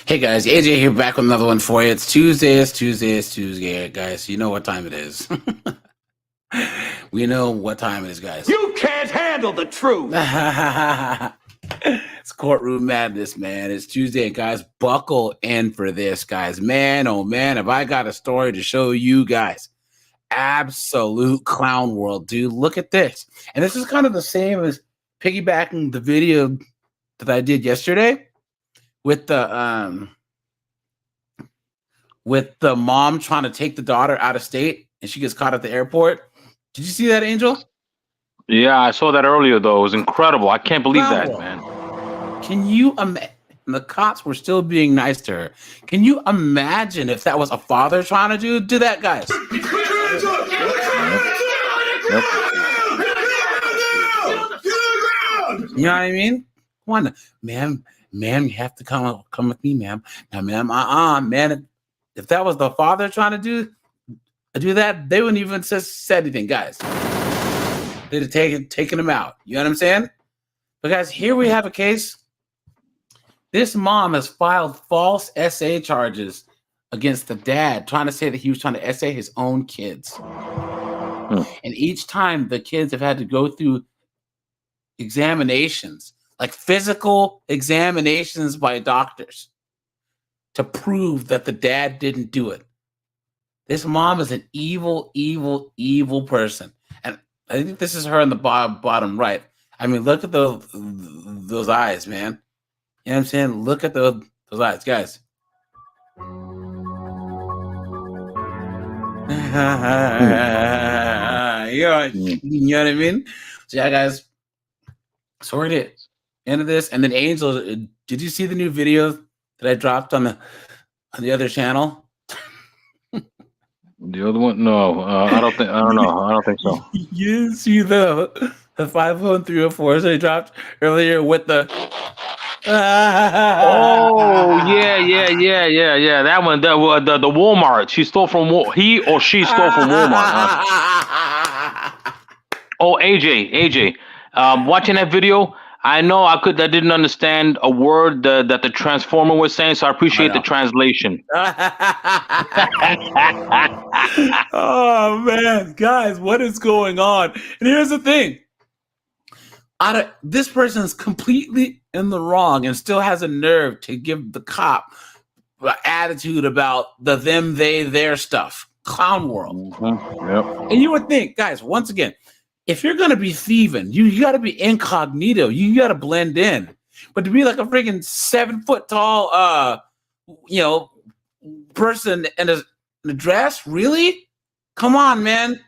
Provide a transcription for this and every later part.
Hey guys, AJ here back with another one for you. It's Tuesday, guys. You know what time it is. We know what time it is, guys. You can't handle the truth. It's courtroom madness, man. It's Tuesday, guys. Buckle in for this, guys. Man, oh man, have I got a story to show you guys. Absolute clown world, dude. Look at this. And this is kind of the same as piggybacking the video that I did yesterday with the mom trying to take the daughter out of state and she gets caught at the airport. Did you see that, Angel? Yeah, I saw that earlier, though. It was incredible. I can't believe that, man. Can you imagine? The cops were still being nice to her. Can you imagine if that was a father trying to do that, guys? You know what I mean? Come on, ma'am, you have to come with me, ma'am. Now, ma'am, man. If that was the father trying to do that, they wouldn't even say anything, guys. They'd have taken him out. You know what I'm saying? But guys, here we have a case. This mom has filed false SA charges against the dad, trying to say that he was trying to SA his own kids. And each time the kids have had to go through examinations, like physical examinations by doctors, to prove that the dad didn't do it. This mom is an evil, evil, evil person. And I think this is her in the bottom right. I mean, look at those eyes, man. You know what I'm saying? Look at those eyes, guys. You know what I mean? So yeah, guys, sorry to end of this. And then Angel, did you see the new video that I dropped on the other channel? The other one? No, I don't think so. You didn't see the 503 304 that I dropped earlier with the Oh yeah. That one, the Walmart. She stole from she stole from Walmart. Oh, AJ. Watching that video, I know I didn't understand a word that the Transformer was saying, so I appreciate the translation. Oh man, guys, what is going on? And here's the thing. This person is completely in the wrong and still has a nerve to give the cop an attitude about the them, they, their stuff. Clown world. Mm-hmm. Yep. And you would think, guys, once again, if you're going to be thieving, you got to be incognito. You got to blend in. But to be like a freaking 7 foot tall, person in a dress, really? Come on, man.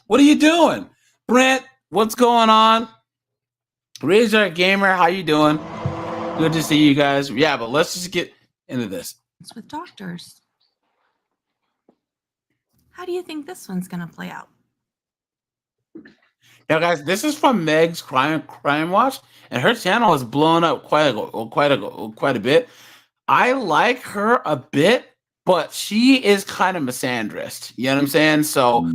What are you doing? Brent, what's going on? Razor Gamer, how you doing? Good to see you guys. Yeah, but let's just get into this. It's with doctors. How do you think this one's going to play out? Now, guys, this is from Meg's Crime Watch, and her channel has blown up quite a bit. I like her a bit, but she is kind of misandrist. You know what I'm saying? So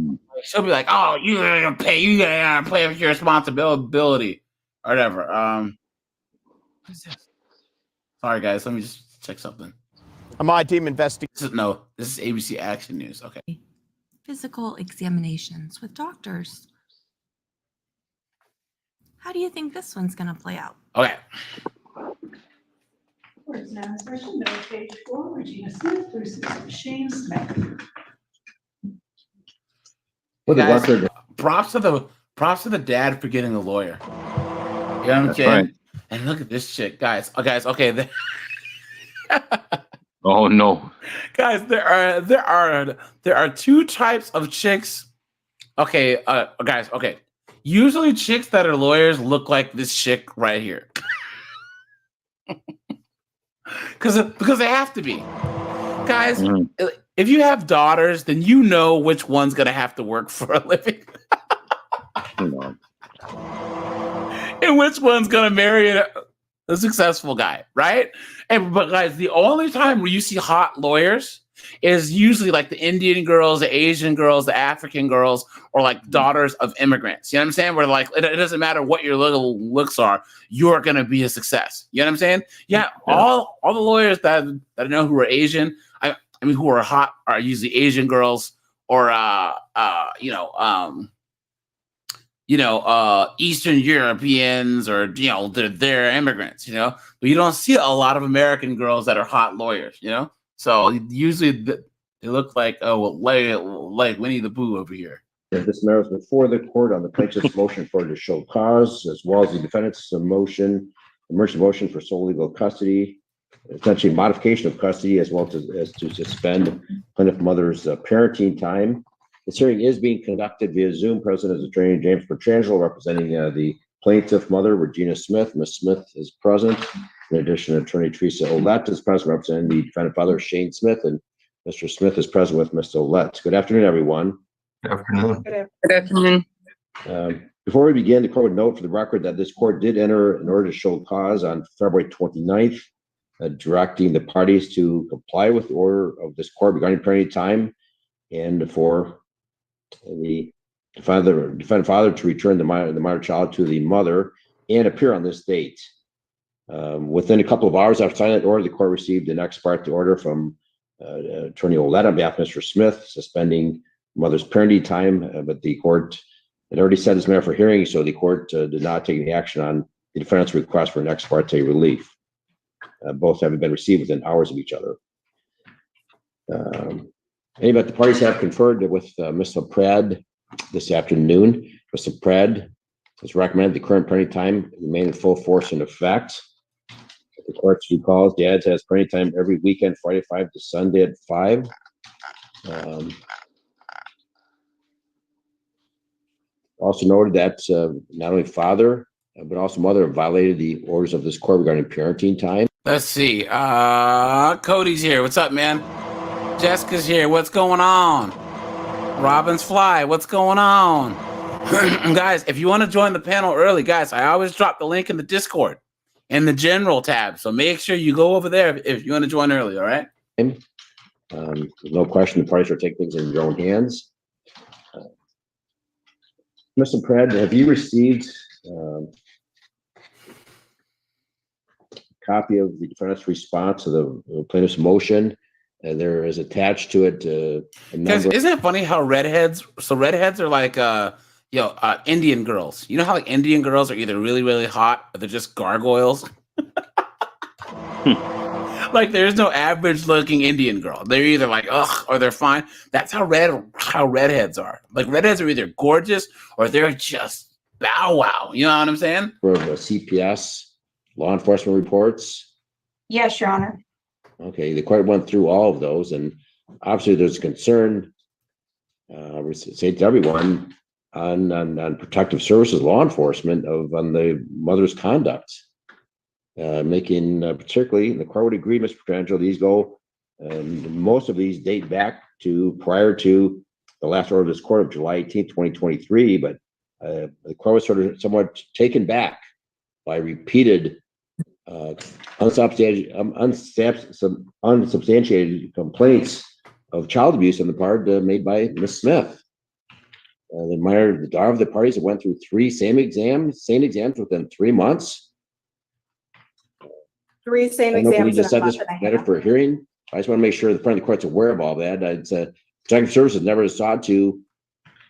she'll be like, "Oh, you gotta play with your responsibility." Or whatever. What is this? Sorry, guys. Let me just check something. A My Team investigation. This is ABC Action News. Okay. Physical examinations with doctors. How do you think this one's going to play out? Okay. Court's now session, no page 4, Regina Smith versus Shane Smith. Guys, props to the dad for getting a lawyer. You know what I'm saying? Right. And look at this chick, guys. Okay. Oh no, guys, there are two types of chicks. Okay, guys. Okay, usually chicks that are lawyers look like this chick right here, because they have to be. Guys, if you have daughters, then you know which one's gonna have to work for a living. And which one's gonna marry a successful guy, right? But guys, the only time where you see hot lawyers is usually like the Indian girls, the Asian girls, the African girls, or like daughters of immigrants. You know what I'm saying? Where like it doesn't matter what your little looks are, you're gonna be a success. You know what I'm saying? Yeah, all the lawyers that I know who are Asian, I mean who are hot are usually Asian girls or Eastern Europeans, or they're immigrants, but you don't see a lot of American girls that are hot lawyers, so usually they look like like Winnie the Pooh over here. This matter is before the court on the plaintiff's motion for to show cause, as well as the defendant's motion, emergency motion for sole legal custody, essentially modification of custody, as well as to suspend plaintiff mother's parenting time. This hearing is being conducted via Zoom. President is Attorney James Petrangelo, representing the plaintiff mother, Regina Smith. Ms. Smith is present. In addition, Attorney Teresa Ouellette is present, representing the defendant father, Shane Smith, and Mr. Smith is present with Ms. Ouellette. Good afternoon, everyone. Good afternoon. Good afternoon. Before we begin, the court would note for the record that this court did enter an order to show cause on February 29th, directing the parties to comply with the order of this court regarding parenting time, and for the defendant father to return the minor child to the mother and appear on this date. Within a couple of hours after signing that order, the court received an ex parte order from Attorney Ouellette on behalf of Mr. Smith, suspending mother's parenting time, but the court had already set this matter for hearing, so the court did not take any action on the defendant's request for an ex parte relief. Both having been received within hours of each other. Anyway, the parties have conferred with Mr. Pratt this afternoon. Mr. Pratt has recommended the current parenting time remain in full force and effect. The court recalls Dad has parenting time every weekend, Friday 5 to Sunday at 5. Also noted that not only father, but also mother have violated the orders of this court regarding parenting time. Let's see. Cody's here. What's up, man? Jessica's here. What's going on? Robin's Fly. What's going on? Guys, if you want to join the panel early, guys, I always drop the link in the Discord in the general tab. So make sure you go over there if you want to join early, all right? There's no question the parties are taking things in their own hands. Mr. Pratt, have you received a copy of the defendant's response to the plaintiff's motion? There is attached to it Guys, isn't it funny how redheads are like Indian girls? You know how like Indian girls are either really, really hot or they're just gargoyles? Like there's no average looking Indian girl. They're either like ugh or they're fine. That's how redheads are. Like redheads are either gorgeous or they're just bow wow. You know what I'm saying? For CPS law enforcement reports. Yes, Your Honor. Okay, the court went through all of those, and obviously there's concern. We say to everyone on protective services, law enforcement on the mother's conduct, making particularly the court would agree, Mr. Petrangelo, these go. Most of these date back to prior to the last order of this court of July 18th, 2023, but the court was sort of somewhat taken back by repeated unsubstantiated complaints of child abuse on the part made by Ms. Smith. The daughter of the parties went through same exams within 3 months. 3 same I know we exams just in a said this month and a matter half. for a hearing. I just want to make sure the front of the court's aware of all that. It's protective services never sought to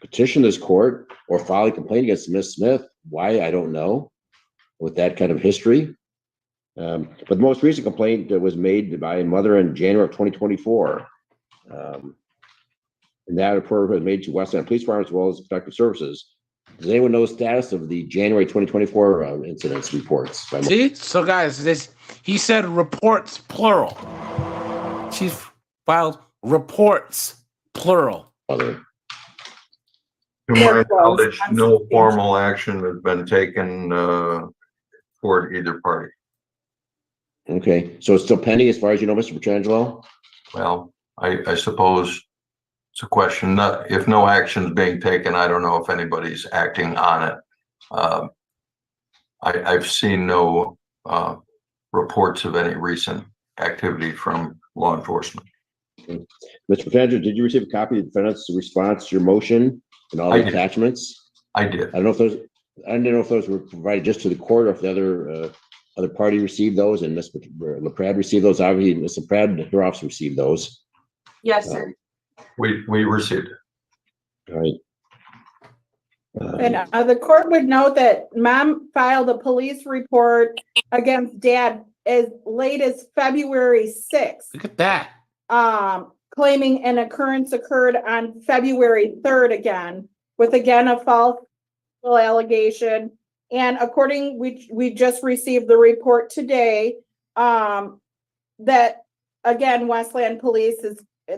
petition this court or file a complaint against Ms. Smith. Why, I don't know, with that kind of history. But the most recent complaint was made by a mother in January of 2024. And that report was made to West End Police Department as well as Protective Services. Does anyone know the status of the January 2024 incidents reports? See? So guys, he said reports plural. She filed reports plural. To my knowledge, no formal action has been taken toward either party. Okay, so it's still pending as far as you know, Mr. Petrangelo? Well, I suppose it's a question that if no action is being taken, I don't know if anybody's acting on it. I've seen no reports of any recent activity from law enforcement. Mr. Petangelo, did you receive a copy of the defendant's response to your motion and all I the did. attachments? I did. I don't know if those, I didn't know if those were provided just to the court or if the other party received those and Ms. LaPrade received those. Obviously, Ms. LaPrade, her office received those. Yes, sir. We received it. All right. And the court would note that mom filed a police report against dad as late as February 6th, Look at that. claiming an occurrence occurred on February 3rd again, with again a false allegation. And according, we just received the report today, that again, Westland Police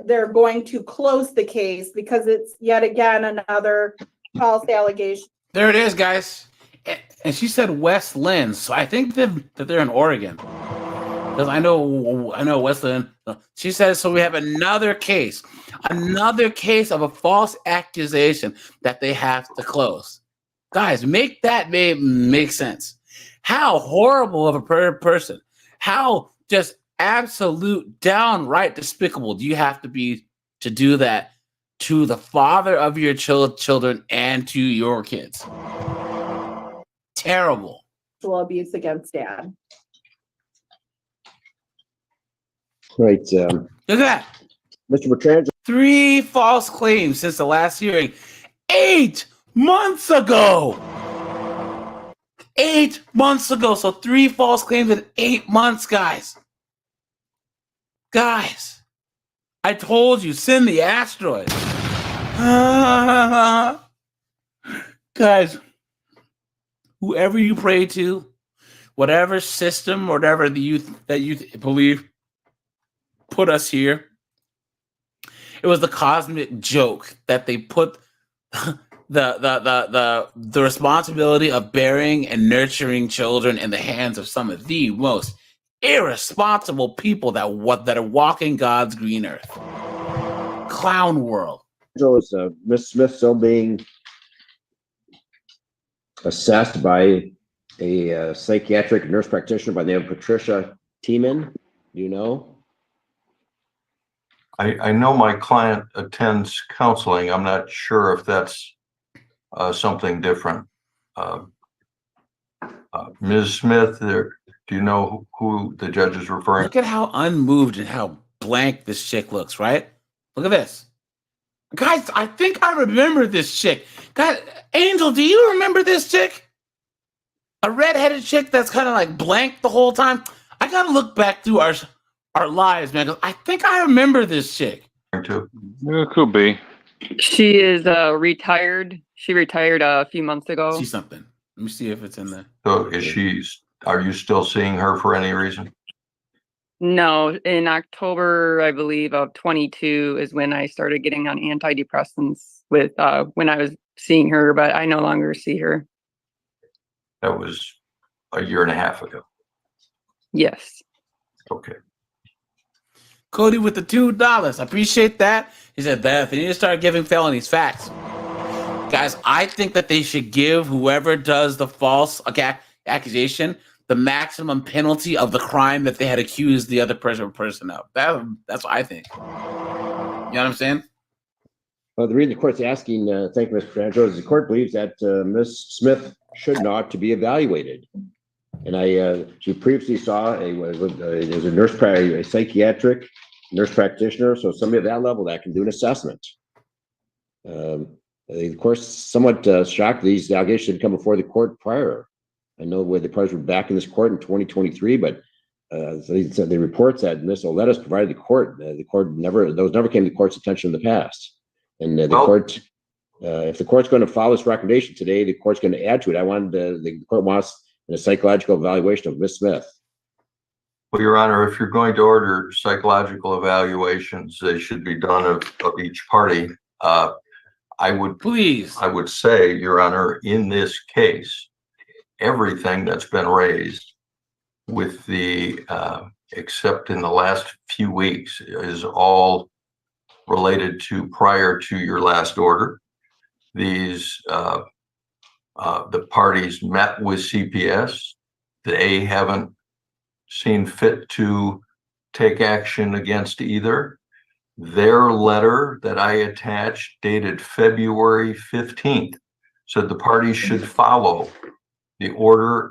they're going to close the case because it's yet again another false allegation. There it is, guys. And she said West Lynn, so I think that they're in Oregon. Because I know West Lynn. She says, so we have another case of a false accusation that they have to close. Guys, make that make sense. How horrible of a person, how just absolute downright despicable do you have to be to do that to the father of your children and to your kids? Terrible. Sexual abuse against dad. Right. Look at that. Mr. Petangelo. 3 false claims since the last hearing. 8 months ago. 8 months ago. So 3 false claims in 8 months, guys. Guys, I told you, send the asteroid. Guys, whoever you pray to, whatever system, whatever that you believe put us here, it was the cosmic joke that they put the responsibility of bearing and nurturing children in the hands of some of the most irresponsible people that are walking God's green earth. Clown world. Is Miss Smith still being assessed by a psychiatric nurse practitioner by the name of Patricia Tiemann? Do you know? I know my client attends counseling. I'm not sure if that's something different. Ms. Smith, do you know who the judge is referring to? Look at how unmoved and how blank this chick looks, right? Look at this. Guys, I think I remember this chick. God, Angel, do you remember this chick? A redheaded chick that's kind of like blank the whole time. I gotta look back through our lives, man, because I think I remember this chick. It could be. She is retired. She retired a few months ago. See something. Let me see if it's in there. So are you still seeing her for any reason? No, in October, I believe, of 22 is when I started getting on antidepressants with when I was seeing her, but I no longer see her. That was a year and a half ago. Yes. Okay. Cody with the $2. I appreciate that. He said that they need to start giving felonies. Facts. Guys, I think that they should give whoever does the false accusation the maximum penalty of the crime that they had accused the other person of. That's what I think. You know what I'm saying? The reason the court's asking, thank you, Mr. Franco, is the court believes that Ms. Smith should not to be evaluated. And she previously saw a psychiatric nurse practitioner, so somebody at that level that can do an assessment. Of course, somewhat shocked these allegations had come before the court prior. I know where the parties were back in this court in 2023, but the reports that Ms. Oletis provided the court those never came to the court's attention in the past. And court, if the court's going to follow this recommendation today, the court's going to add to it. The court wants a psychological evaluation of Ms. Smith. Well, Your Honor, if you're going to order psychological evaluations, they should be done of each party. I would say, Your Honor, in this case, everything that's been raised with the except in the last few weeks is all related to prior to your last order. These the parties met with CPS. They haven't seen fit to take action against either. Their letter that I attached dated February 15th said the parties should follow the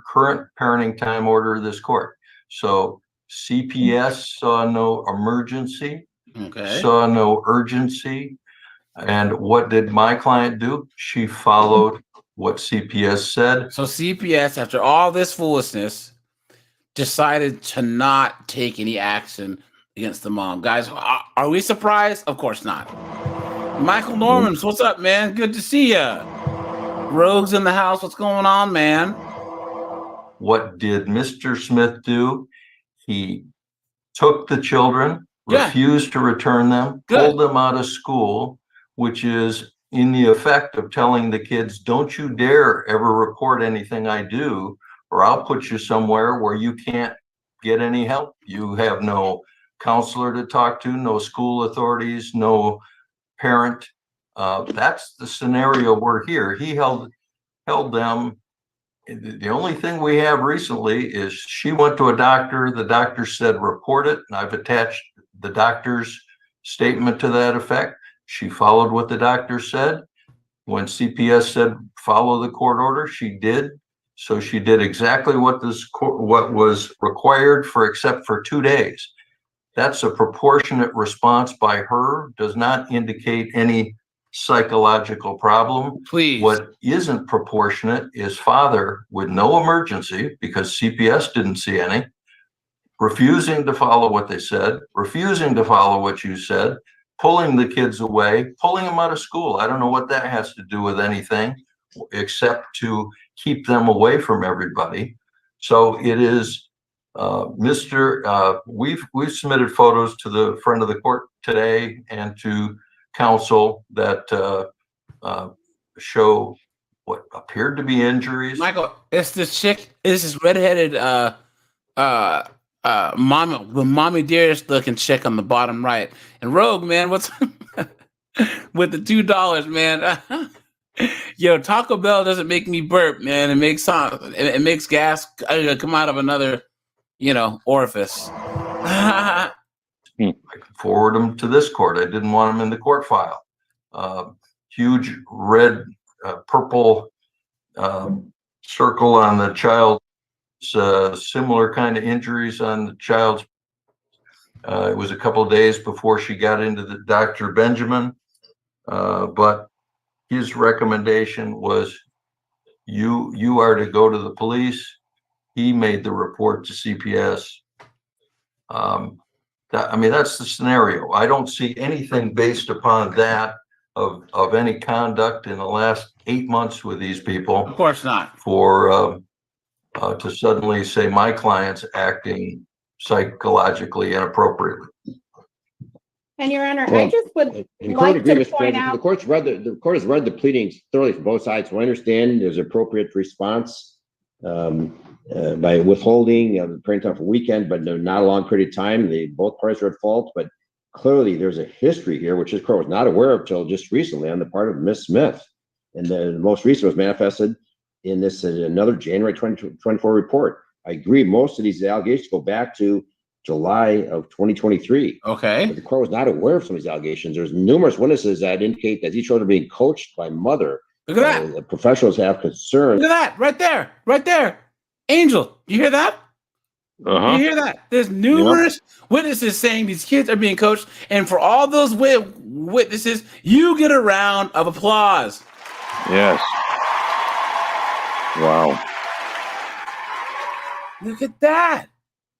current parenting time order of this court. So CPS saw no emergency, saw no urgency. And what did my client do? She followed what CPS said. So CPS, after all this foolishness, decided to not take any action against the mom. Guys, are we surprised? Of course not. Michael Normans, what's up, man? Good to see ya. Rogues in the house, what's going on, man? What did Mr. Smith do? He took the children, refused to return them, pulled them out of school, which is in the effect of telling the kids, don't you dare ever report anything I do, or I'll put you somewhere where you can't get any help. You have no counselor to talk to, no school authorities, no parent. That's the scenario we're here. He held them. The only thing we have recently is she went to a doctor. The doctor said, report it. And I've attached the doctor's statement to that effect. She followed what the doctor said. When CPS said, follow the court order, she did. So she did exactly what was required except for 2 days. That's a proportionate response by her, does not indicate any psychological problem. Please. What isn't proportionate is father with no emergency, because CPS didn't see any, refusing to follow what they said, refusing to follow what you said, pulling the kids away, pulling them out of school. I don't know what that has to do with anything except to keep them away from everybody. So it is we've submitted photos to the front of the court today and to counsel that show what appeared to be injuries. Michael, it's this chick, it's this redheaded mommy dearest looking chick on the bottom right. And Rogue, man, what's with the $2, man? Yo, Taco Bell doesn't make me burp, man. It makes gas come out of another, orifice. I can forward them to this court. I didn't want them in the court file. Huge red, purple circle on the child. Similar kind of injuries on the child's. It was a couple of days before she got into the Dr. Benjamin, but his recommendation was you are to go to the police. He made the report to CPS. That's the scenario. I don't see anything based upon that of any conduct in the last 8 months with these people. Of course not. For to suddenly say my client's acting psychologically inappropriately. And Your Honor, I just would like to point out. The court has read the pleadings thoroughly from both sides. So I understand there's appropriate response by withholding the parenting time for weekend, but not a long period of time. Both parties are at fault, but clearly there's a history here, which this court was not aware of until just recently on the part of Ms. Smith. And the most recent was manifested in this another January 2024 report. I agree. Most of these allegations go back to July of 2023. Okay. But the court was not aware of some of these allegations. There's numerous witnesses that indicate that these children are being coached by mother. Look at that. Professionals have concerns. Look at that. Right there. Angel, you hear that? You hear that? There's numerous witnesses saying these kids are being coached. And for all those witnesses, you get a round of applause. Yes. Wow. Look at that.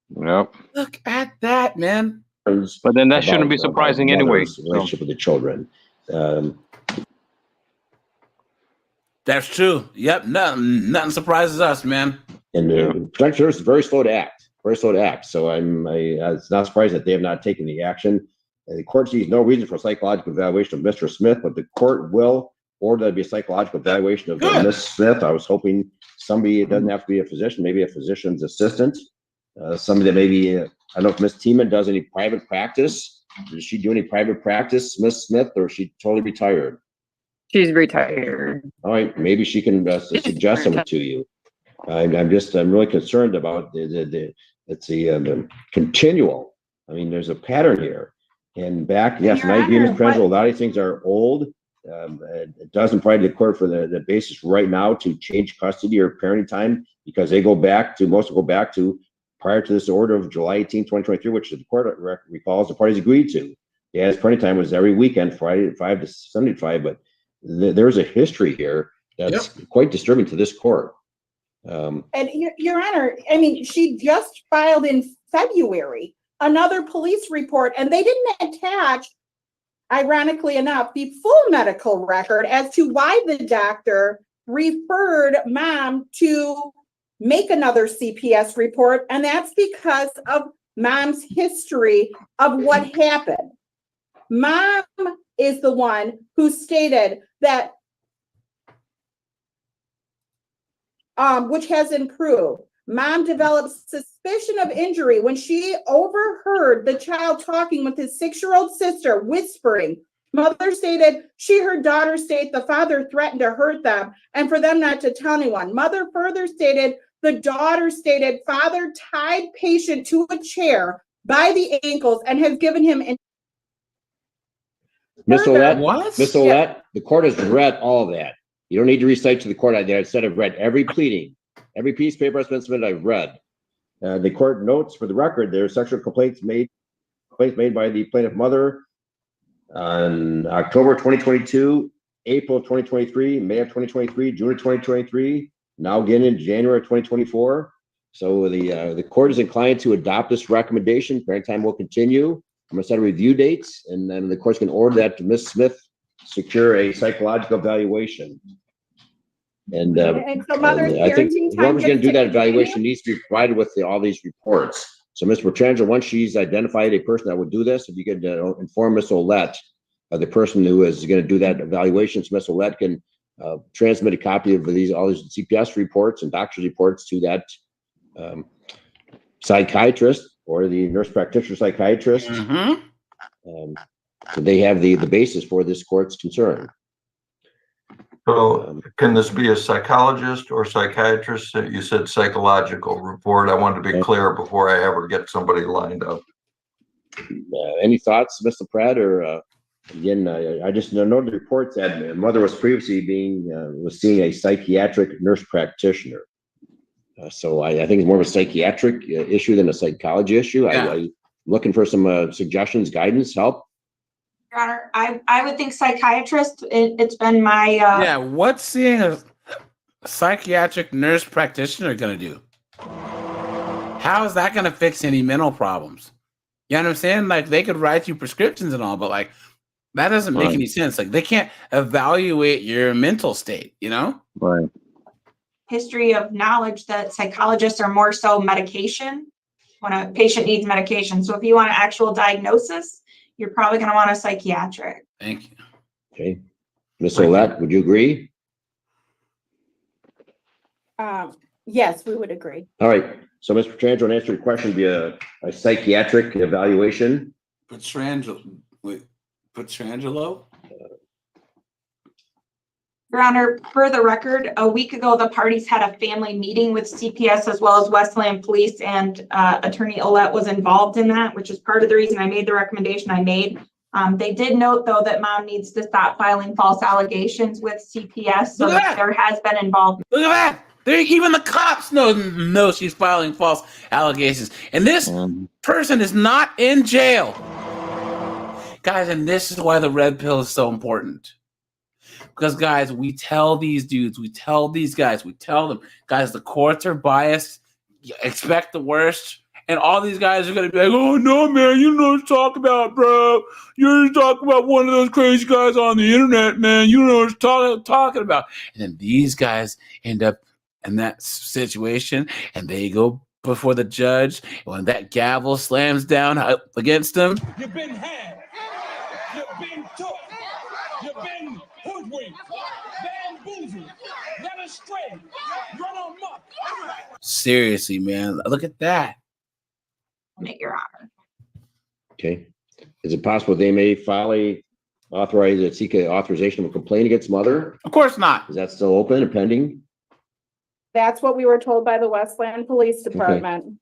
Yep. Look at that, man. But then that shouldn't be surprising anyway. Relationship with the children. That's true. Yep. Nothing surprises us, man. And the protection service is very slow to act. So it's not surprising that they have not taken the action. The court sees no reason for psychological evaluation of Mr. Smith, but the court will order that be a psychological evaluation of Ms. Smith. I was hoping somebody, it doesn't have to be a physician, maybe a physician's assistant, somebody that maybe, I don't know if Ms. Tiemann does any private practice. Does she do any private practice, Ms. Smith, or is she totally retired? She's retired. All right, maybe she can suggest someone to you. I'm really concerned about the continual. I mean, there's a pattern here. And back, yes, and I agree, Ms. Prenzel, a lot of these things are old. It doesn't provide the court for the basis right now to change custody or parenting time because they go back to, most go back to prior to this order of July 18, 2023, which the court recalls the parties agreed to. Dad's parenting time was every weekend, Friday 5 to Sunday 5, but there's a history here that's quite disturbing to this court. And Your Honor, I mean, she just filed in February another police report, and they didn't attach, ironically enough, the full medical record as to why the doctor referred mom to make another CPS report, and that's because of mom's history of what happened. Mom is the one who stated that which has improved. Mom developed suspicion of injury when she overheard the child talking with his 6-year-old sister, whispering. Mother stated she heard daughter state the father threatened to hurt them and for them not to tell anyone. Mother further stated the daughter stated father tied patient to a chair by the ankles and has given him. Miss Olette, the court has read all of that. You don't need to recite to the court. I said I've read every pleading, every piece of paper that's been submitted. I've read. The court notes for the record there are sexual complaints made by the plaintiff mother on October 2022, April 2023, May of 2023, June of 2023, now again in January of 2024. So the court is inclined to adopt this recommendation. Parent time will continue. I'm going to set a review dates, and then the court's going to order that Ms. Smith secure a psychological evaluation. And so mother's I think parenting time whoever's going to do that continue? evaluation needs to be provided with all these reports. So Ms. Bertrandra, once she's identified a person that would do this, if you could inform Ms. Olette, the person who is going to do that evaluation, so Ms. Olette can transmit a copy of all these CPS reports and doctor's reports to that psychiatrist or the nurse practitioner psychiatrist. So they have the basis for this court's concern. So can this be a psychologist or psychiatrist? You said psychological report. I wanted to be clear before I ever get somebody lined up. Any thoughts, Mr. Pratt? Or again, I just know the report that mother was previously was seeing a psychiatric nurse practitioner. So I think it's more of a psychiatric issue than a psychology issue. Yeah. I'm looking for some suggestions, guidance, help. Your Honor, I would think psychiatrist. It's been my what's seeing a psychiatric nurse practitioner gonna do? How is that gonna fix any mental problems? You know what I'm saying? Like they could write you prescriptions and all, but like that doesn't make any sense. Like they can't evaluate your mental state, you know? Right. history of knowledge that psychologists are more so medication when a patient needs medication. So if you want an actual diagnosis, you're probably going to want a psychiatric. Thank you. Okay. Ms. Olette, would you agree? Yes, we would agree. All right. So, Mr. Petrangelo, to answer your question, be a psychiatric evaluation. Petrangelo? Your Honor, for the record, a week ago, the parties had a family meeting with CPS as well as Westland Police, and Attorney Olette was involved in that, which is part of the reason I made the recommendation I made. They did note, though, that mom needs to stop filing false allegations with CPS, so that there has been involvement. Look at that. Even the cops know she's filing false allegations. And this person is not in jail. Guys, and this is why the red pill is so important. Because, guys, we tell these dudes, we tell these guys, we tell them, guys, the courts are biased. You expect the worst. And all these guys are going to be like, oh, no, man, you know what to talk about, bro. You're talking about one of those crazy guys on the internet, man. You know what I'm talking about. And then these guys end up in that situation, and they go before the judge. When that gavel slams down against them, you've been had, you've been took, you've been hoodwinked, bamboozled, led astray, run amok. Seriously, man, look at that. Your Honor. Okay. Is it possible they may seek an authorization of a complaint against mother? Of course not. Is that still open and pending? That's what we were told by the Westland Police Department.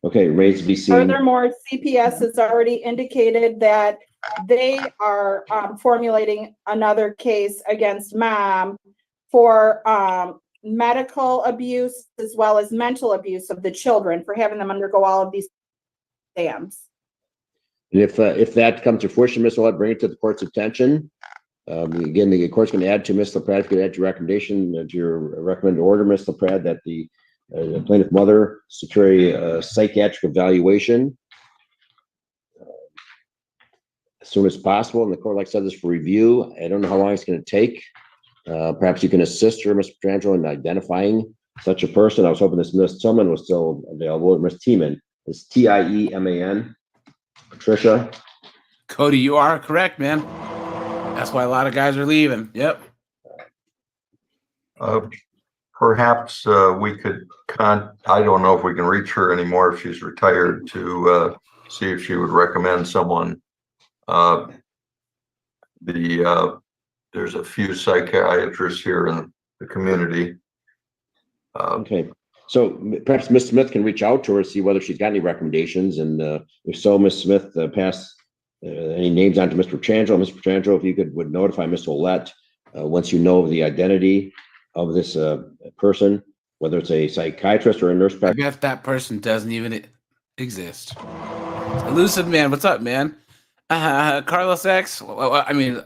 Okay, remains to be seen. Furthermore, CPS has already indicated that they are formulating another case against mom for medical abuse as well as mental abuse of the children for having them undergo all of these exams. And if that comes to fruition, Ms. Willett, bring it to the court's attention. Again, the court's going to add to Ms. LaPrade, if you add your recommendation, to your recommended order, Ms. LaPrade, that the plaintiff mother secure a psychiatric evaluation as soon as possible. And the court, like I said, this for review. I don't know how long it's going to take. Perhaps you can assist her, Mr. Petrangelo, in identifying such a person. I was hoping this Ms. Tillman was still available. Ms. Tiemann is Tieman. Patricia. Cody, you are correct, man. That's why a lot of guys are leaving. Yep. Perhaps we could I don't know if we can reach her anymore if she's retired, to see if she would recommend someone. There's a few psychiatrists here in the community. Okay. So perhaps Ms. Smith can reach out to her, see whether she's got any recommendations. And if so, Ms. Smith, pass any names on to Mr. Petrangelo. Mr. Petrangelo, if you would notify Ms. Willett once you know the identity of this person, whether it's a psychiatrist or a nurse practitioner. I bet that person doesn't even exist. Elusive Man, what's up, man? Carlos X, I mean,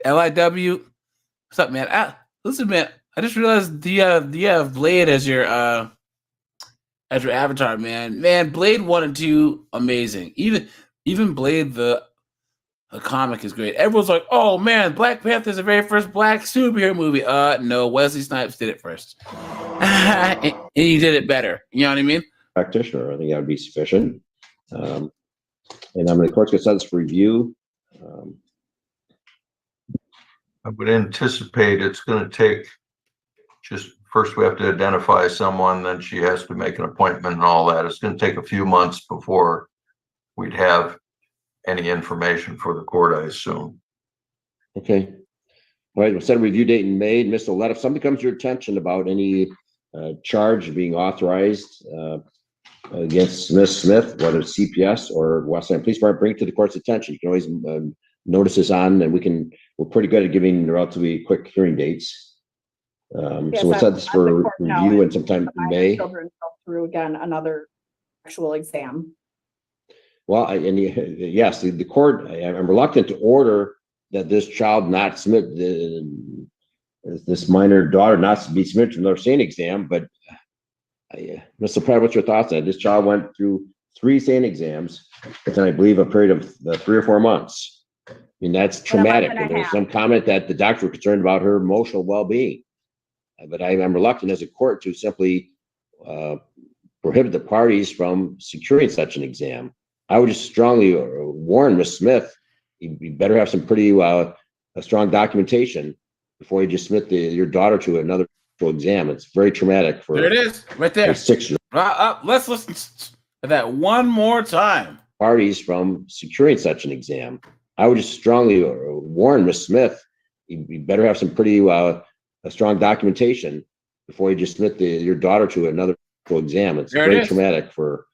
LIW, what's up, man? Elusive Man, I just realized you have Blade as your avatar, man. Man, Blade 1 and 2, amazing. Even Blade the comic is great. Everyone's like, "Oh man, Black Panther is the very first black superhero movie." No, Wesley Snipes did it first, and he did it better. You know what I mean? Practitioner, I think that would be sufficient. And the court's going to send this for review. I would anticipate it's going to take, just first we have to identify someone, then she has to make an appointment and all that. It's going to take a few months before we'd have any information for the court, I assume. Okay. All right, we'll set a review date in May. Ms. Willett, if something comes to your attention about any charge being authorized against Ms. Smith, whether it's CPS or Westland Police Department, bring it to the court's attention. You can always notice this on, and we're pretty good at giving relatively quick hearing dates. Yes, so we'll set this for review and sometime in May. Children go through again another actual exam. Well, yes, the court, I'm reluctant to order that this child not submit this minor daughter not to be submitted to another SANE exam, but Mr. Pratt, what's your thoughts on it? This child went through 3 SANE exams within, I believe, a period of 3 or 4 months. I mean, that's traumatic. And there's some comment that the doctor was concerned about her emotional well-being. But I'm reluctant as a court to simply prohibit the parties from securing such an exam. I would just strongly warn Ms. Smith, you better have some pretty strong documentation before you just submit your daughter to another exam. It's very traumatic for. There it is, right there. 6-year-old. Let's listen to that one more time. Parties from securing such an exam. I would just strongly warn Ms. Smith, you better have some pretty strong documentation before you just submit your daughter to another exam. It's very traumatic for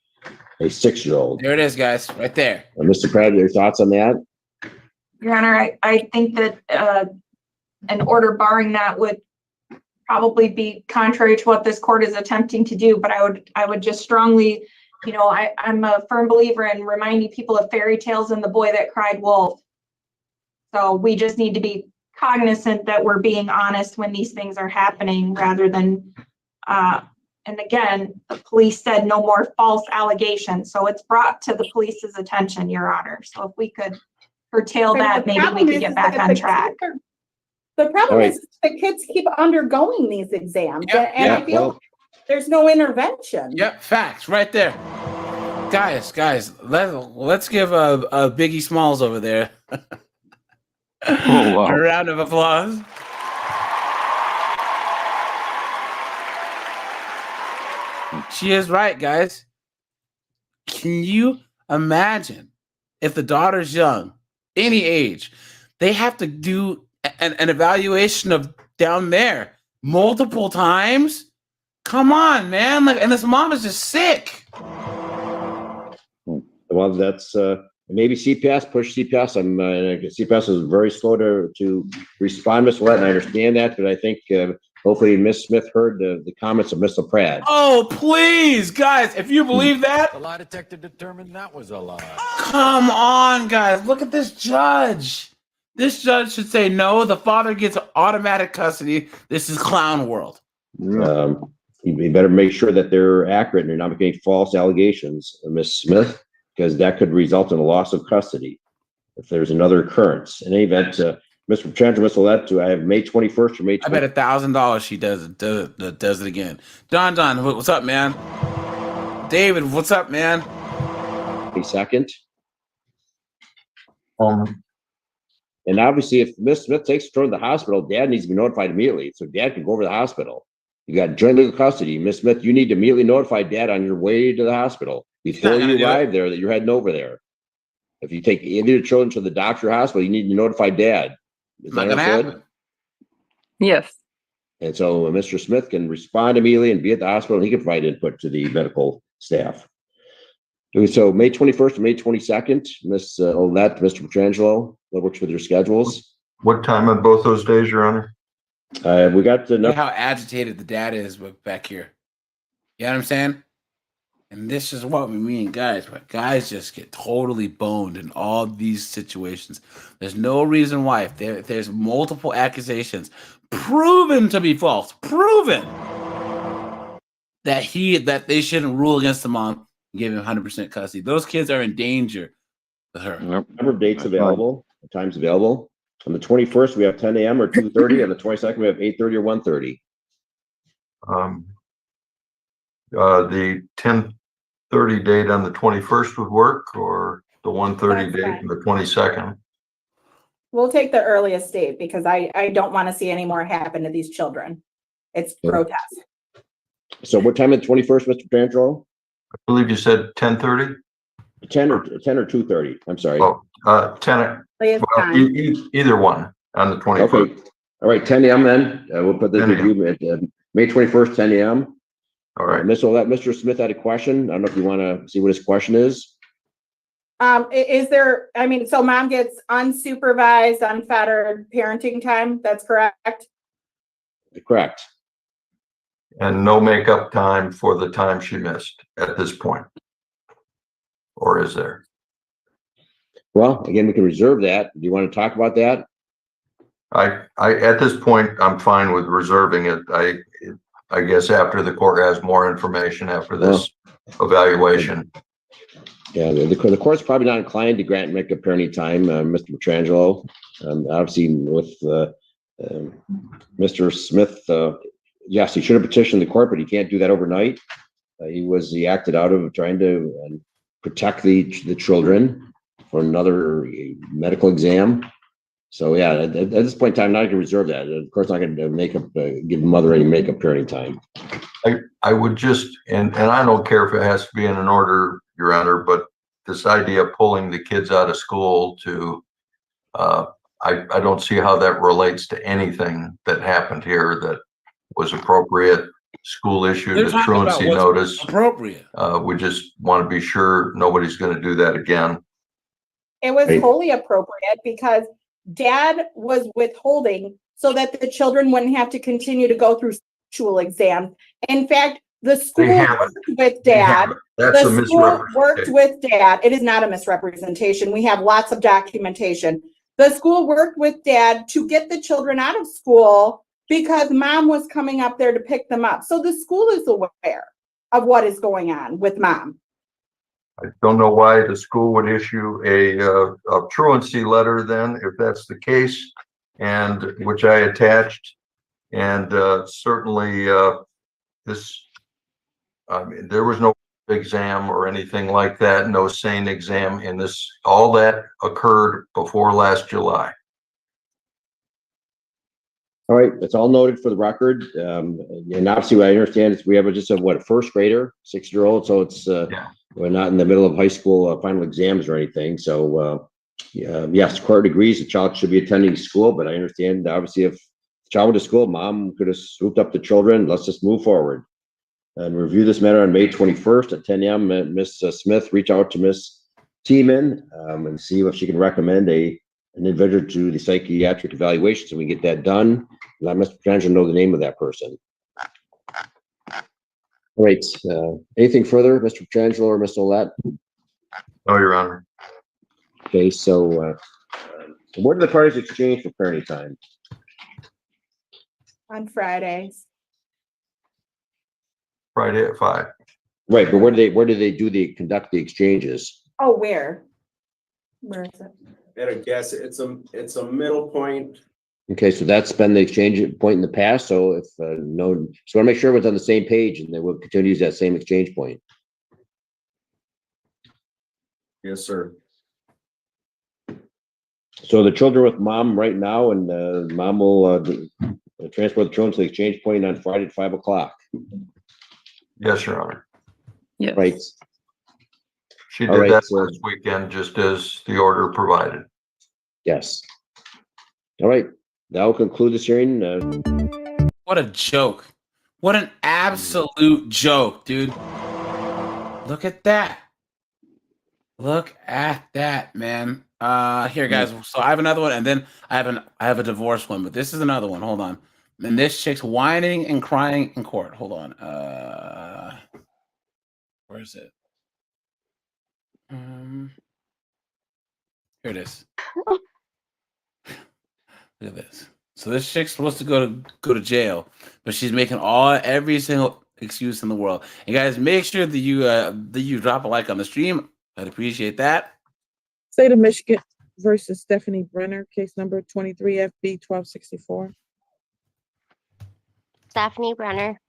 a 6-year-old. There it is, guys, right there. Mr. Pratt, your thoughts on that? Your Honor, I think that an order barring that would probably be contrary to what this court is attempting to do, but I would just strongly, I'm a firm believer in reminding people of fairy tales and the boy that cried wolf. So we just need to be cognizant that we're being honest when these things are happening rather than, and again, the police said no more false allegations. So it's brought to the police's attention, Your Honor. So if we could curtail that, maybe we could get back on track. The problem is the kids keep undergoing these exams, and I feel there's no intervention. Yep, facts right there. Guys, let's give a Biggie Smalls over there a round of applause. She is right, guys. Can you imagine if the daughter's young, any age, they have to do an evaluation of down there multiple times? Come on, man. And this mom is just sick. Well, that's maybe CPS, push CPS. CPS is very slow to respond, Ms. Willett, and I understand that, but I think hopefully Ms. Smith heard the comments of Ms. LaPrade. Oh, please, guys, if you believe that. The lie detector determined that was a lie. Come on, guys. Look at this judge. This judge should say, no, the father gets automatic custody. This is clown world. You better make sure that they're accurate and you're not making false allegations, Ms. Smith, because that could result in a loss of custody if there's another occurrence. In any event, Mr. Chandra, Ms. Willett, do I have May 21st or May 20th? I bet $1,000 she does it again. Don, what's up, man? David, what's up, man? A second. And obviously, if Ms. Smith takes her to the hospital, Dad needs to be notified immediately, so Dad can go over to the hospital. You got joint legal custody. Ms. Smith, you need to immediately notify Dad on your way to the hospital before you arrive there that you're heading over there. If you take any of your children to the doctor or hospital, you need to notify Dad. Is that understood? Yes. And so Mr. Smith can respond immediately and be at the hospital, and he can provide input to the medical staff. So May 21st and May 22nd, Ms. Olette, Mr. Petrangelo, that works with your schedules. What time on both those days, Your Honor? We got to know how agitated the dad is back here. You know what I'm saying? And this is what we mean, guys. But guys just get totally boned in all these situations. There's no reason why. If there's multiple accusations proven to be false, proven that they shouldn't rule against the mom and give him 100% custody. Those kids are in danger with her. Number of dates available, times available. On the 21st, we have 10 a.m. or 2:30. On the 22nd, we have 8:30 or 1:30. The 10:30 date on the 21st would work, or the 1:30 date on the 22nd? We'll take the earliest date because I don't want to see any more happen to these children. It's protest. So what time on the 21st, Mr. Petrangelo? I believe you said 10:30? 10 or 2:30. I'm sorry. 10. Well, either one on the 21st. Okay. All right, 10 a.m. then. We'll put this review at May 21st, 10 a.m. All right. Mr. Smith had a question. I don't know if you want to see what his question is. Is there, so mom gets unsupervised, unfettered parenting time. That's correct? Correct. And no makeup time for the time she missed at this point? Or is there? Well, again, we can reserve that. Do you want to talk about that? I at this point, I'm fine with reserving it. I guess after the court has more information after this evaluation. Yeah, the court's probably not inclined to grant makeup parenting time, Mr. Petrangelo. Obviously, with Mr. Smith, yes, he should have petitioned the court, but he can't do that overnight. He acted out of trying to protect the children for another medical exam. So yeah, at this point in time, I'm not going to reserve that. Of course, not going to give the mother any makeup parenting time. I would just, and I don't care if it has to be in an order, Your Honor, but this idea of pulling the kids out of school to, I don't see how that relates to anything that happened here that was appropriate. School issued a truancy notice. Appropriate. We just want to be sure nobody's going to do that again. It was wholly appropriate because Dad was withholding so that the children wouldn't have to continue to go through school exams. In fact, the school worked with Dad. That's the school worked with Dad. It is not a misrepresentation. We have lots of documentation. The school worked with Dad to get the children out of school because mom was coming up there to pick them up. So the school is aware of what is going on with mom. I don't know why the school would issue a truancy letter then, if that's the case, and which I attached. And certainly there was no exam or anything like that, no sane exam in this. All that occurred before last July. All right, it's all noted for the record. And obviously, what I understand is we have just a first grader, 6-year-old. So it's we're not in the middle of high school final exams or anything. So yes, court agrees the child should be attending school, but I understand obviously if the child went to school, mom could have swooped up the children. Let's just move forward and review this matter on May 21st at 10 a.m. Ms. Smith, reach out to Ms. team in and see if she can recommend an individual to the psychiatric evaluation so we can get that done. Let Mr. Petrangelo know the name of that person. All right. Anything further, Mr. Petrangelo or Mr. Olet? No, Your Honor. Okay, so what did the parties exchange for parenting time? On Fridays. Friday at 5. Right, but where do they conduct the exchanges? Oh, where? Where is it? Better guess, it's a middle point. Okay, so that's been the exchange point in the past. So if so I want to make sure everyone's on the same page and they will continue to use that same exchange point. Yes, sir. So the children with mom right now, and mom will transport the children to the exchange point on Friday at 5 o'clock. Yes, Your Honor. Yes. Right. She All did right, that so- last weekend, just as the order provided. Yes. All right. That will conclude this hearing. What a joke. What an absolute joke, dude. Look at that. Look at that, man. Here, guys. So I have another one, and then I have a divorce one, but this is another one. Hold on. And this chick's whining and crying in court. Hold on. Where is it? Here it is. Look at this. So this chick's supposed to go to jail, but she's making every single excuse in the world. And guys, make sure that you drop a like on the stream. I'd appreciate that. State of Michigan versus Stephanie Brenner, case number 23 FB 1264. Stephanie Brenner.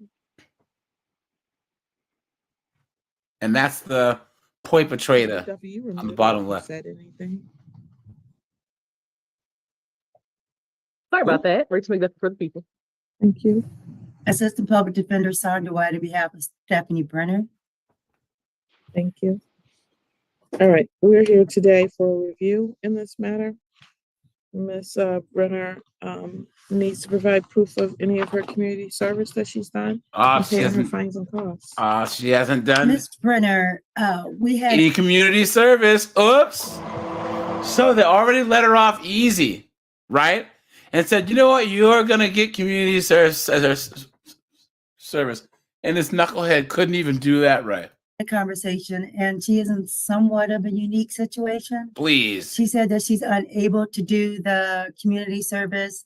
And that's the poi potato Duffy, you on the removed bottom if you left. said anything. Sorry about that. Rachel McDuffie for the people. Thank you. Assistant Public Defender Sandra White on behalf of Stephanie Brenner. Thank you. All right, we're here today for a review in this matter. Ms. Brenner needs to provide proof of any of her community service that she's done and She pay her hasn't. fines and costs. She hasn't done Ms. Brenner, we had any community service. Oops. So they already let her off easy, right? And said, you know what, you're gonna get community service service. And this knucklehead couldn't even do that right. a conversation, and she is in somewhat of a unique situation. Please. She said that she's unable to do the community service,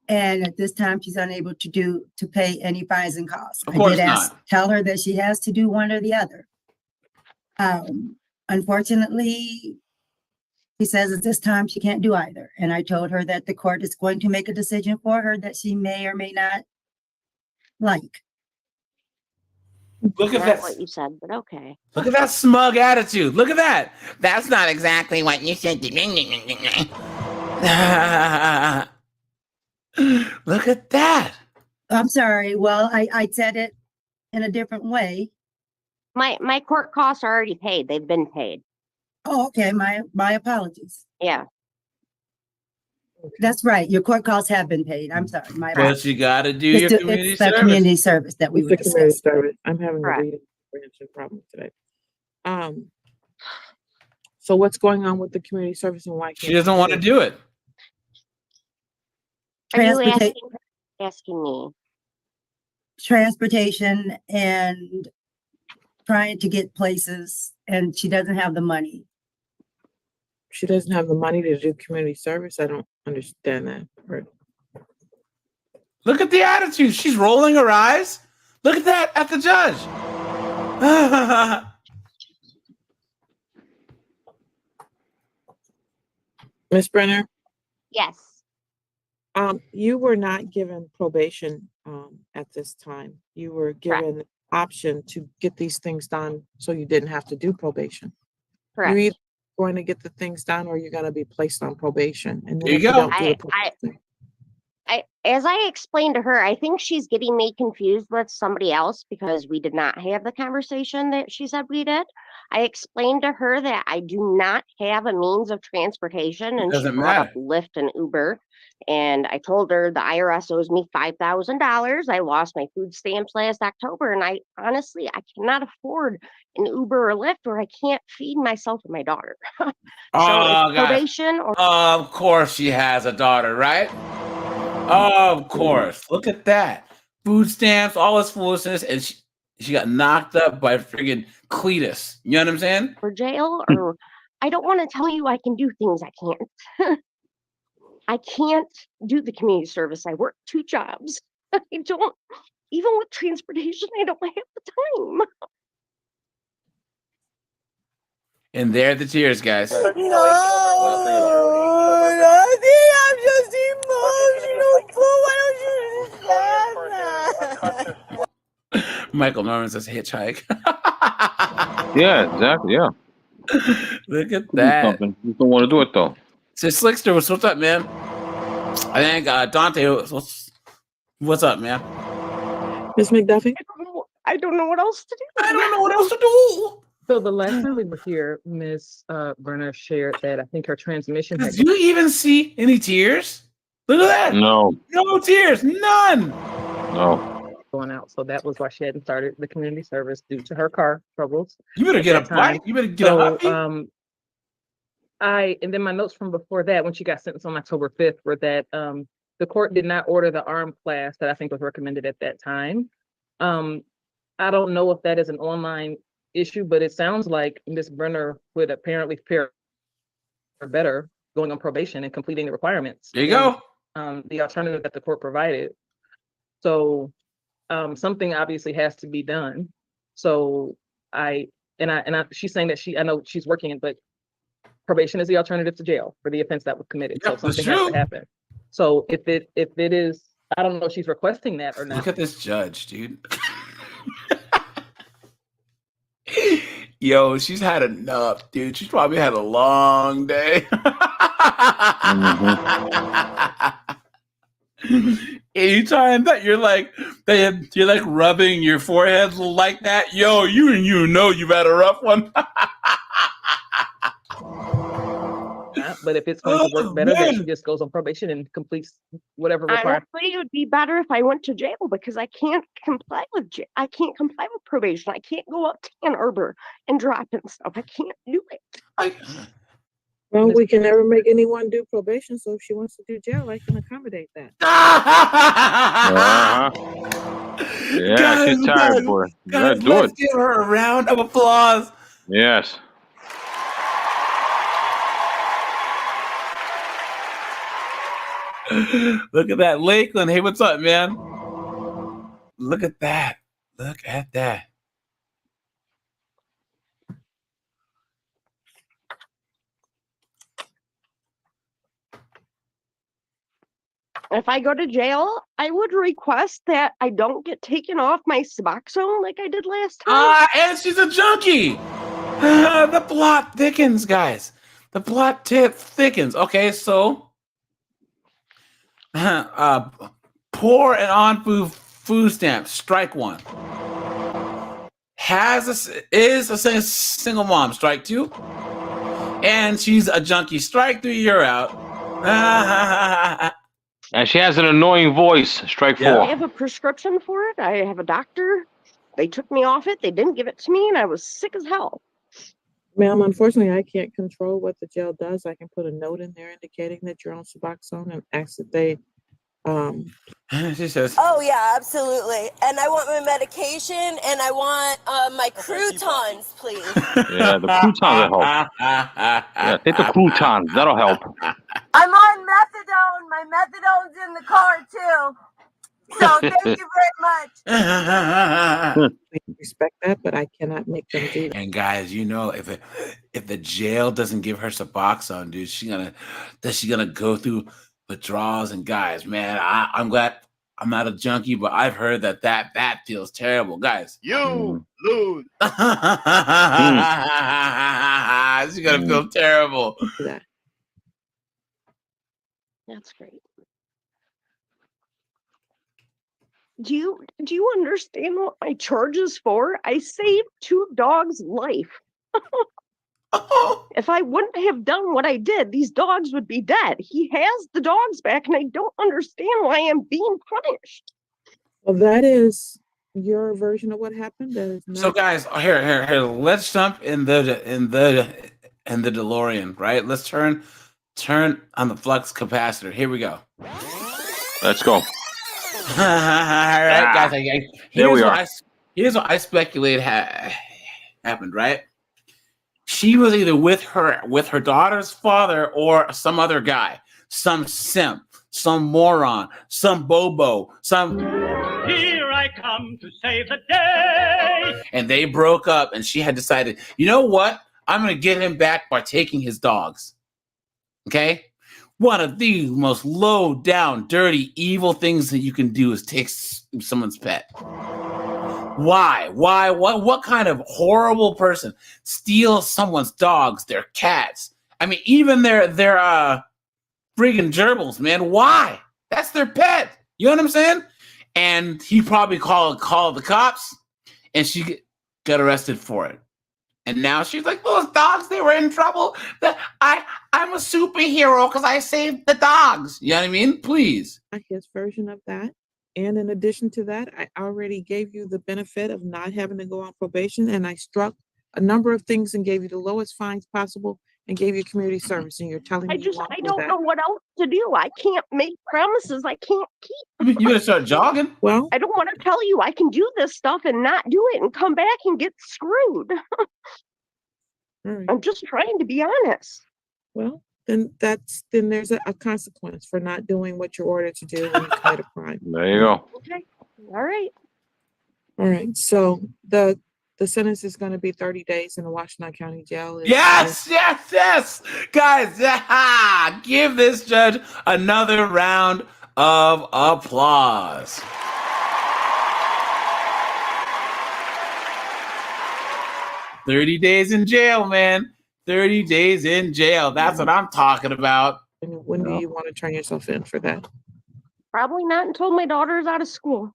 and at this time she's unable to pay any fines and costs. Of course Tell her that she has to do one or the other. Unfortunately, she says at this time she can't do either. And I told her that the court is going to make a decision for her that she may or may not like. Look at That's that. what you said, but okay. Look at that smug attitude. Look at that. That's not exactly what you said. Look at that. I'm sorry. Well, I said it in a different way. My court costs are already paid. They've been paid. Oh, okay. My apologies. Yeah. That's right. Your court costs have been paid. I'm sorry. My But apologies. you got to do your community It's the service. community service that we It's were the community discussing. service. I'm having a reading comprehension problem today. So what's going on with the community service and why can't She doesn't want to do it. Are you Transporta- asking me? Transportation and trying to get places, and she doesn't have the money. She doesn't have the money to do community service? I don't understand that part. Look at the attitude. She's rolling her eyes. Look at that at the judge. Ms. Brenner, Yes. you were not given probation at this time. You were given the option to get these things done so you didn't have to do probation. Correct. You're either going to get the things done or you're going to be placed on probation. And then There you if go. don't do the I as I explained to her, I think she's getting me confused with somebody else because we did not have the conversation that she said we did. I explained to her that I do not have a means of transportation, and she Doesn't brought up matter. Lyft and Uber. And I told her the IRS owes me $5,000. I lost my food stamps last October, and I honestly cannot afford an Uber or Lyft, or I can't feed myself and my daughter. So Oh, it's God. probation or Of course she has a daughter, right? Of course. Look at that. Food stamps, all this foolishness, and she got knocked up by friggin' Cletus. You know what I'm saying? or jail, or I don't want to tell you I can do things I can't. I can't do the community service. I work 2 jobs. I don't, even with transportation, I don't have the time. And there are the tears, guys. No, nothing. I'm just emotional. Why don't you understand? Michael Norman says hitchhike. Yeah, exactly. Yeah. Look at Could do that. something. You don't want to do it though. So Slickster, what's up, man? I think Dante, what's up, man? Miss McDuffie? I don't know what else to do. I don't know what else to do. So the last time we were here, Miss Brenner shared that I think her transmission had Did you even see any tears? Look at that. No. No tears. None. No. going out. So that was why she hadn't started the community service due to her car troubles. You better at get a that time. bike. You better get a huffy. And then my notes from before that, when she got sentenced on October 5th, were that the court did not order the armed class that I think was recommended at that time. I don't know if that is an online issue, but it sounds like Ms. Brenner would apparently fare better going on probation and completing the requirements. There you go. The alternative that the court provided. So something obviously has to be done. So she's saying that I know she's working it, but probation is the alternative to jail for the offense that was committed. Yep, so something that's has true. to happen. So if it is, I don't know if she's requesting that or not. Look at this judge, dude. Yo, she's had enough, dude. She's probably had a long day. Anytime that you're like rubbing your forehead like that, yo, you know you've had a rough one. But if it's going to work better, then she just goes on probation and completes whatever required. Honestly, it would be better if I went to jail because I can't comply with probation. I can't go up to Ann Arbor and drop in stuff. I can't do it. Well, we can never make anyone do probation, so if she wants to do jail, I can accommodate that. Yeah, Guys, she's tired, boy. Guys, Do let's it. give her a round of applause. Yes. Look at that, Lakeland. Hey, what's up, man? Look at that. Look at that. If I go to jail, I would request that I don't get taken off my Suboxone like I did last time. And she's a junkie. The plot thickens, guys. The plot thickens. Okay, so poor and on food stamps, strike 1. Is a single mom, strike 2. And she's a junkie, strike 3. You're out. And she has an annoying voice, strike 4. I have a prescription for it. I have a doctor. They took me off it. They didn't give it to me, and I was sick as hell. Ma'am, unfortunately, I can't control what the jail does. I can put a note in there indicating that you're on Suboxone and ask that they she says, oh yeah, absolutely. And I want my medication and I want my croutons, please. Yeah, the croutons will help. Yeah, take the croutons. That'll help. I'm on methadone. My methadone's in the car too. So thank you very much. respect that, but I cannot make them do that. And guys, you know, if the jail doesn't give her Suboxone, dude, she's gonna go through withdrawals. And guys, man, I'm glad I'm not a junkie, but I've heard that feels terrible, guys. You lose. She's gonna feel terrible. That's great. Do you understand what my charge is for? I saved 2 dogs' life. If I wouldn't have done what I did, these dogs would be dead. He has the dogs back, and I don't understand why I'm being punished. Well, that is your version of what happened. That is So, not. guys, here. Let's jump in the DeLorean, right? Let's turn on the flux capacitor. Here we go. Let's go. All right, guys. There we are. Here's what I speculate happened. Right? She was either with her daughter's father or some other guy, some simp, some moron, some bobo, some. Here I come to save the day. And they broke up, and she had decided, you know what? I'm going to get him back by taking his dogs. Okay? One of the most low down, dirty, evil things that you can do is take someone's pet. Why? What kind of horrible person steals someone's dogs, their cats? I mean, even their friggin' gerbils, man. Why? That's their pet. You know what I'm saying? And he probably called the cops, and she got arrested for it. And now she's like, those dogs, they were in trouble. I'm a superhero because I saved the dogs. You know what I mean? Please. His version of that. And in addition to that, I already gave you the benefit of not having to go on probation, and I struck a number of things and gave you the lowest fines possible and gave you community service, and you're telling me I don't know what else to do. I can't make promises I can't keep. You gonna start jogging? Well, I don't want to tell you I can do this stuff and not do it and come back and get screwed. I'm just trying to be honest. Well, then there's a consequence for not doing what you're ordered to do when you commit a crime. There you go. Okay. All right. All right. So the sentence is going to be 30 days in the Washington County Jail. Yes. Guys, give this judge another round of applause. "30 days in jail, man. 30 days in jail. That's what I'm talking about." And when do you want to turn yourself in for that? Probably not until my daughter is out of school.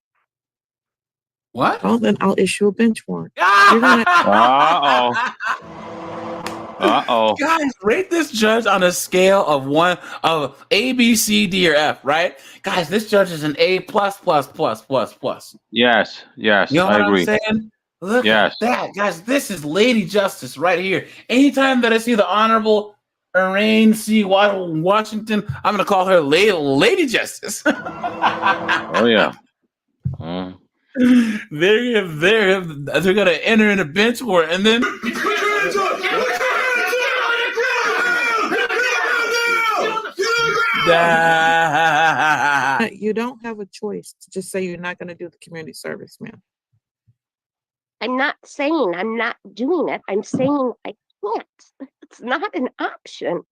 What? Well, then I'll issue a bench warrant. Uh-oh. Guys, rate this judge on a scale of A, B, C, D, or F, right? Guys, this judge is an A+++++. Yes, You know I what agree. I'm saying? Look Yes. at that, guys. This is Lady Justice right here. Anytime that I see the Honorable Elaine C. Washington, I'm gonna call her Lady Justice. Oh yeah. They're gonna enter in a bench warrant, and then You don't have a choice to just say you're not going to do the community service, ma'am. I'm not saying I'm not doing it. I'm saying I can't. It's not an option.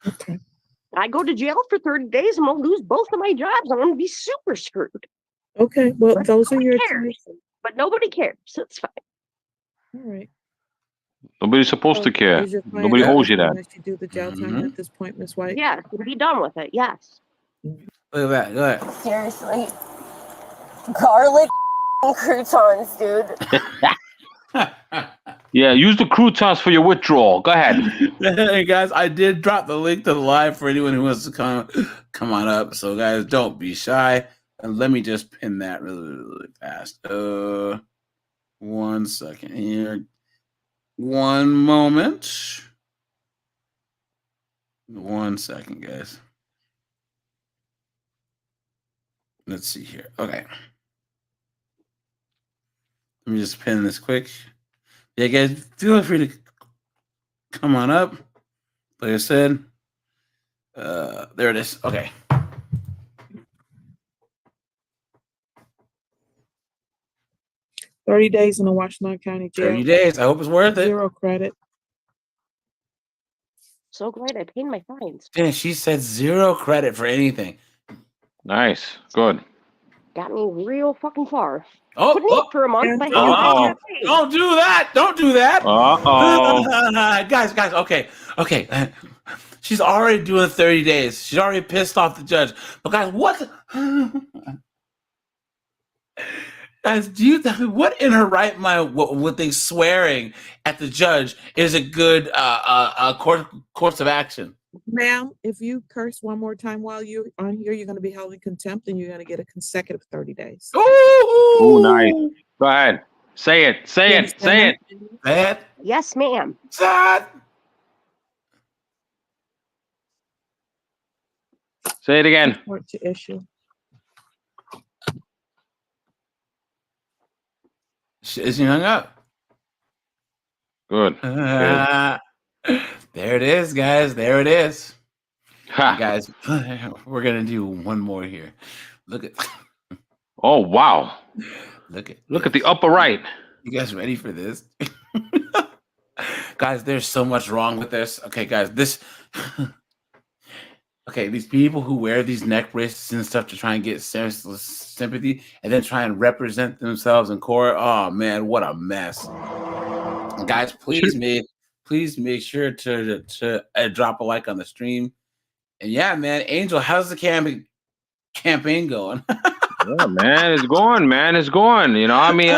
Okay. I go to jail for 30 days and I'll lose both of my jobs. I'm going to be super screwed. Okay, well, But those are nobody your cares. choices. But nobody cares. It's fine. All right. Nobody's supposed to care. Is your client Nobody owes you that. unless you do the jail time at this point, Miss White? Yeah, be done with it. Yes. Look at that. Look at that. Seriously. Garlic croutons, dude. Yeah, use the croutons for your withdrawal. Go ahead. Hey guys, I did drop the link to the live for anyone who wants to come on up. So guys, don't be shy. And let me just pin that really fast. 1 second here. One moment. 1 second, guys. Let's see here. Okay. Let me just pin this quick. Yeah, guys, feel free to come on up. Like I said, there it is. Okay. $30 days in the Washington County Jail. 30 days. I hope it's worth it. 0 credit. So glad I paid my fines. Yeah, she said 0 credit for anything. Nice. Good. Got me real fucking far. Oh, Couldn't eat for a month. My hands Uh-oh. got paid. Don't do that. Don't do that. Uh-oh. Guys, okay. She's already doing 30 days. She's already pissed off the judge. But guys, what? Guys, what in her right mind would think swearing at the judge is a good course of action? Ma'am, if you curse one more time while you're on here, you're going to be held in contempt and you're going to get a consecutive 30 days. Oh, nice. Go ahead. Say it. Say You it. understand Say it. That Yes, ma'am. Say it again. Report to issue. She hung up. Good. There it is, guys. There it is. Ha. Guys, we're gonna do one more here. Look at. Oh wow! Look at the upper right. You guys ready for this? Guys, there's so much wrong with this. Okay, guys, this. Okay, these people who wear these neck bracelets and stuff to try and get sympathy and then try and represent themselves in court. Oh man, what a mess! Guys, please make sure to drop a like on the stream. And yeah, man, Angel, how's the campaign going? Yeah, man, it's going, man. It's going. You know, I mean,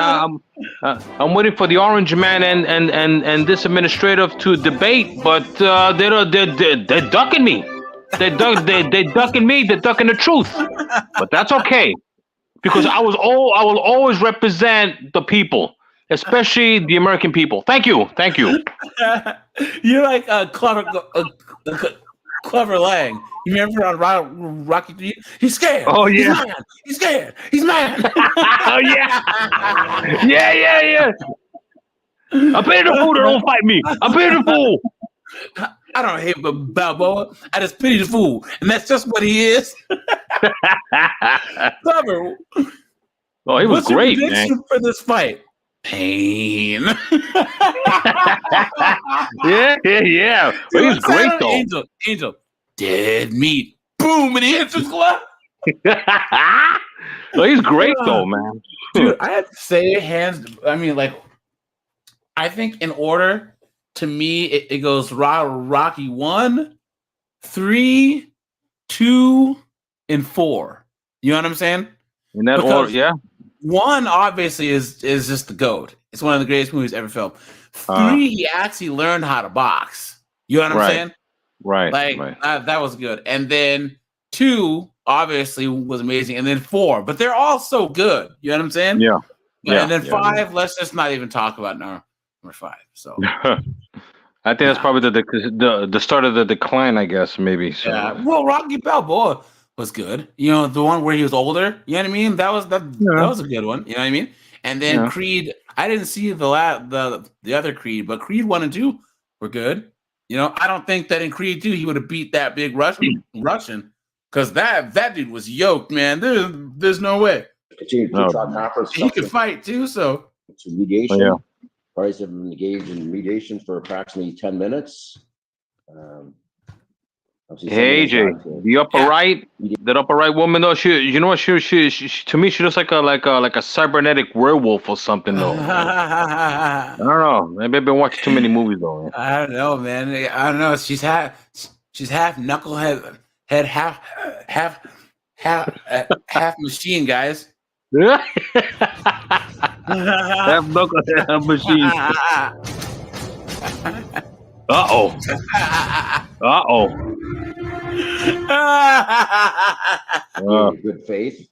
I'm waiting for the Orange Man and this administrative to debate, but they're ducking me. They're ducking me. They're ducking the truth. But that's okay, because I will always represent the people, especially the American people. Thank you. Thank you. You're like Clever Lang. You remember on Rocky 3? He's scared. Oh yeah. He's scared. He's mad. Oh yeah. Yeah. I pay the fool that don't fight me. I pay the fool. I don't hate Balboa. I just pity the fool, and that's just what he is. Clever. Oh, he was What's your great, prediction man. for this fight? Pain. Yeah. But he was great though. Angel. Dead meat. Boom, and he hits his glove. Well, he's great though, man. Dude, I have to say, I think in order, to me, it goes Rocky 1, 3, 2, and 4. You know what I'm saying? In that order, yeah. 1 obviously is just the GOAT. It's one of the greatest movies ever filmed. 3, he actually learned how to box. You know what I'm saying? Right. That was good. And then 2 obviously was amazing. And then 4, but they're all so good. You know what I'm saying? Yeah. And then 5, let's just not even talk about number 5. So I think that's probably the start of the decline, I guess, maybe. So. yeah. Well, Rocky Balboa was good. You know, the one where he was older. You know what I mean? That was a good one. You know what I mean? And then Creed. I didn't see the other Creed, but Creed 1 and 2 were good. You know, I don't think that in Creed 2 he would have beat that big Russian, because that dude was yoked, man. There's no way. Continue to trial conference. He could fight too. So to mediation. Oh, yeah. Parties have been engaged in mediation for approximately 10 minutes. Hey, AJ, the upper right, that upper right woman though, you know what, she to me she looks like a cybernetic werewolf or something though. I don't know. Maybe I've been watching too many movies though. Man. I don't know, man. I don't know. She's half knucklehead, half machine, guys. Half knucklehead machine. Uh-oh. In good faith.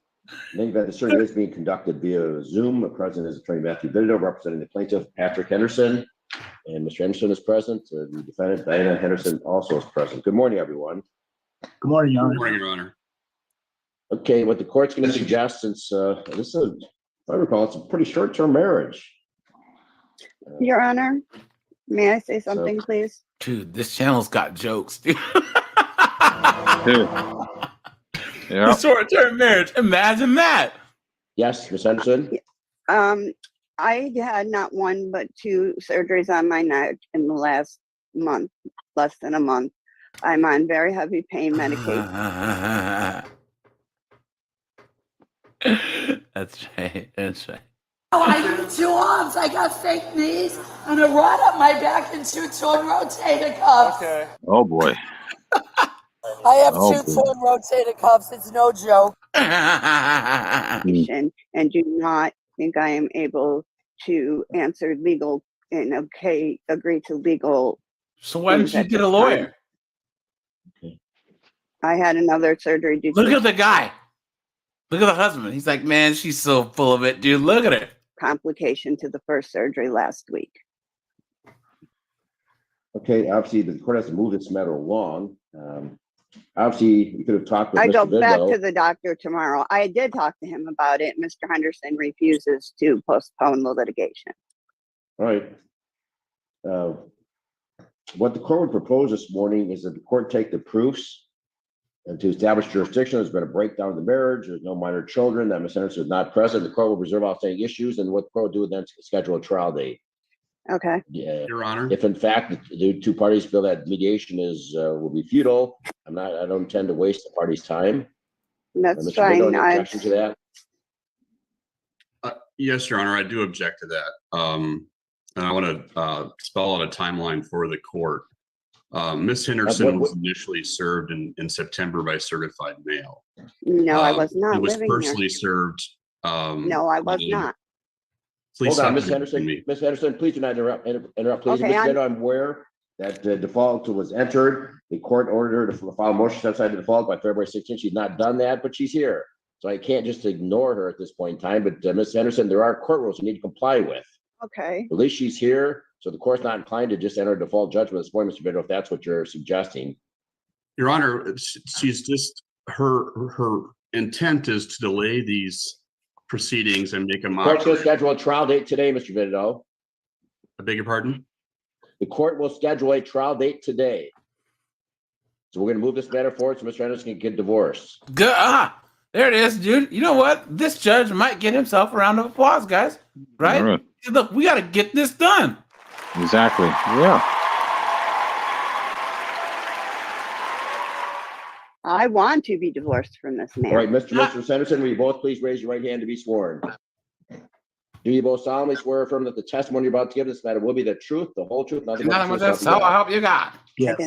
In any event, the hearing is being conducted via Zoom. The president is Attorney Matthew Biddle, representing the plaintiff, Patrick Henderson. And Mr. Henderson is present. The defendant, Diana Henderson, also is present. Good morning, everyone. Good morning, Your Honor. Good morning, Your Honor. Okay, what the court's going to suggest, since this is, if I recall, it's a pretty short-term marriage. Your Honor, may I say something, please? Dude, this channel's got jokes, dude. Yeah. Short-term marriage. Imagine that. Yes, Ms. Henderson? I had not 1 but 2 surgeries on my neck in the last month, less than a month. I'm on very heavy pain medication. That's right. That's right. Oh, I need 2 arms. I got fake knees and a rod up my back and 2 torn rotator cuffs. Oh boy. I have Oh, 2 boy. torn rotator cuffs. It's no joke. and do not think I am able to answer legal and agree to legal. So why didn't things you at get a this lawyer? time. I had another surgery due Look to at the guy. Look at the husband. He's like, man, she's so full of it, dude. Look at her. complication to the first surgery last week. Okay, obviously, the court has to move this matter along. Obviously, you could have talked with I go Mr. back Vidal. to the doctor tomorrow. I did talk to him about it. Mr. Henderson refuses to postpone the litigation. All right. What the court would propose this morning is that the court take the proofs and to establish jurisdiction. There's been a breakdown of the marriage. There's no minor children. That Ms. Henderson is not present. The court will reserve outstanding issues, and what the court will do is then schedule a trial date. Okay. Yeah. Your Honor. If in fact the two parties feel that mediation will be futile, I don't intend to waste the party's time. That's Mr. fine. Vidal, any objection to that? Yes, Your Honor, I do object to that. And I want to spell out a timeline for the court. Ms. Henderson was initially served in September by certified mail. No, I was not It was living personally here. served. No, I was not. Please Hold on, stop Ms. interrupting Henderson. me. Ms. Henderson, please do not interrupt, please. Okay, Mr. Vidal, I'm aware that the default was entered. The court ordered her to file a motion outside the default by February 16th. She's not done that, but she's here. So I can't just ignore her at this point in time. But Ms. Henderson, there are court rules you need to comply with. Okay. At least she's here. So the court's not inclined to just enter a default judgment at this point, Mr. Vidal, if that's what you're suggesting. Your Honor, she's just, her intent is to delay these proceedings and make a Court's going to schedule a trial date today, Mr. Vidal. I beg your pardon? The court will schedule a trial date today. So we're going to move this matter forward so Mr. Henderson can get divorced. Good. There it is, dude. You know what? This judge might get himself a round of applause, guys. Right? All right. Look, we got to get this done. Exactly. Yeah. I want to be divorced from this man. All right, Mr. Henderson, will you both please raise your right hand to be sworn? Do you both solemnly swear or affirm that the testimony you're about to give this matter will be the truth, the whole truth, nothing but the truth? That's how I help you, God. Yes.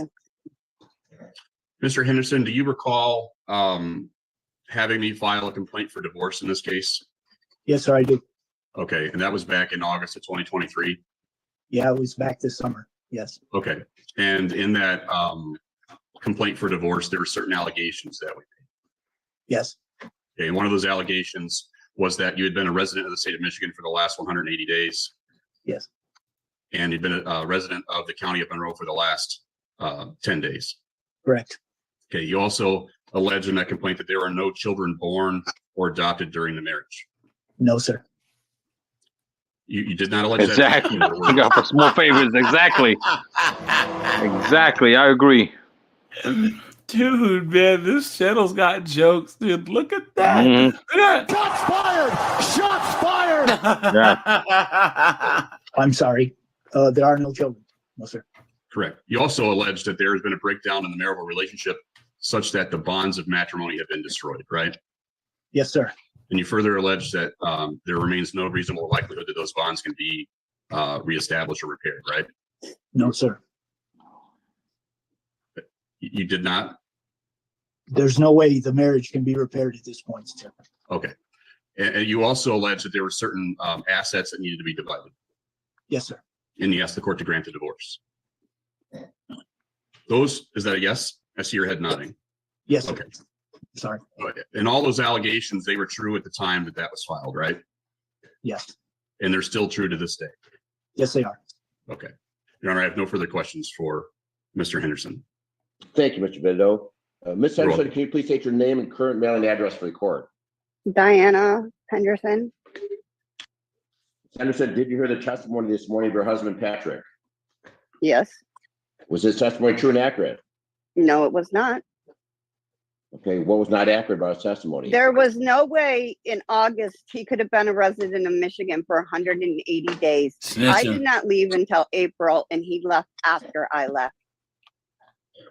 Mr. Henderson, do you recall having me file a complaint for divorce in this case? Yes, sir, I do. Okay, and that was back in August of 2023? Yeah, it was back this summer. Yes. Okay, and in that complaint for divorce, there were certain allegations that we made. Yes. Okay, and one of those allegations was that you had been a resident of the state of Michigan for the last 180 days. Yes. And you'd been a resident of the county of Monroe for the last 10 days. Correct. Okay, you also allege in that complaint that there were no children born or adopted during the marriage. No, sir. You did not allege Exactly. that. We got for small favors. Exactly. Exactly. I agree. Dude, man, this channel's got jokes, dude. Look at that. Mhm. Look at that. Shots fired! Shots fired! I'm sorry. There are no children. No, sir. Correct. You also allege that there has been a breakdown in the marital relationship such that the bonds of matrimony have been destroyed, right? Yes, sir. And you further allege that there remains no reasonable likelihood that those bonds can be reestablished or repaired, right? No, sir. You did not? There's no way the marriage can be repaired at this point, sir. Okay. And you also allege that there were certain assets that needed to be divided. Yes, sir. And you asked the court to grant the divorce. Is that a yes? I see your head nodding. Yes, sir. Okay. Sorry. And all those allegations, they were true at the time that was filed, right? Yes. And they're still true to this day. Yes, they are. Okay. Your Honor, I have no further questions for Mr. Henderson. Thank you, Mr. Vidal. Ms. You're Henderson, welcome. can you please state your name and current mailing address for the court? Diana Henderson. Henderson, did you hear the testimony this morning of your husband, Patrick? Yes. Was his testimony true and accurate? No, it was not. Okay, what was not accurate about his testimony? There was no way in August he could have been a resident of Michigan for 180 days. I did not leave until April, and he left after I left.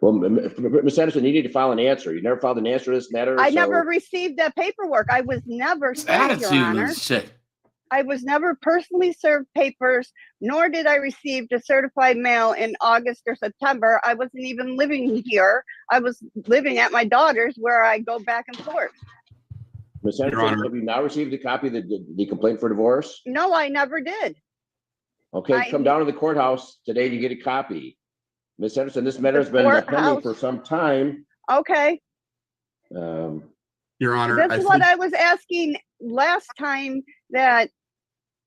Well, Ms. Henderson, you need to file an answer. You never filed an answer to this matter? I so- never received that paperwork. I was never served, Your Honor. Shit. I was never personally served papers, nor did I receive the certified mail in August or September. I wasn't even living here. I was living at my daughter's where I go back and forth. Ms. Henderson, have you now received a copy of the complaint for divorce? No, I never did. Okay, come down to the courthouse today to get a copy. Ms. Henderson, this matter has been pending for some time. Okay, Your Honor, this is what I was asking last time that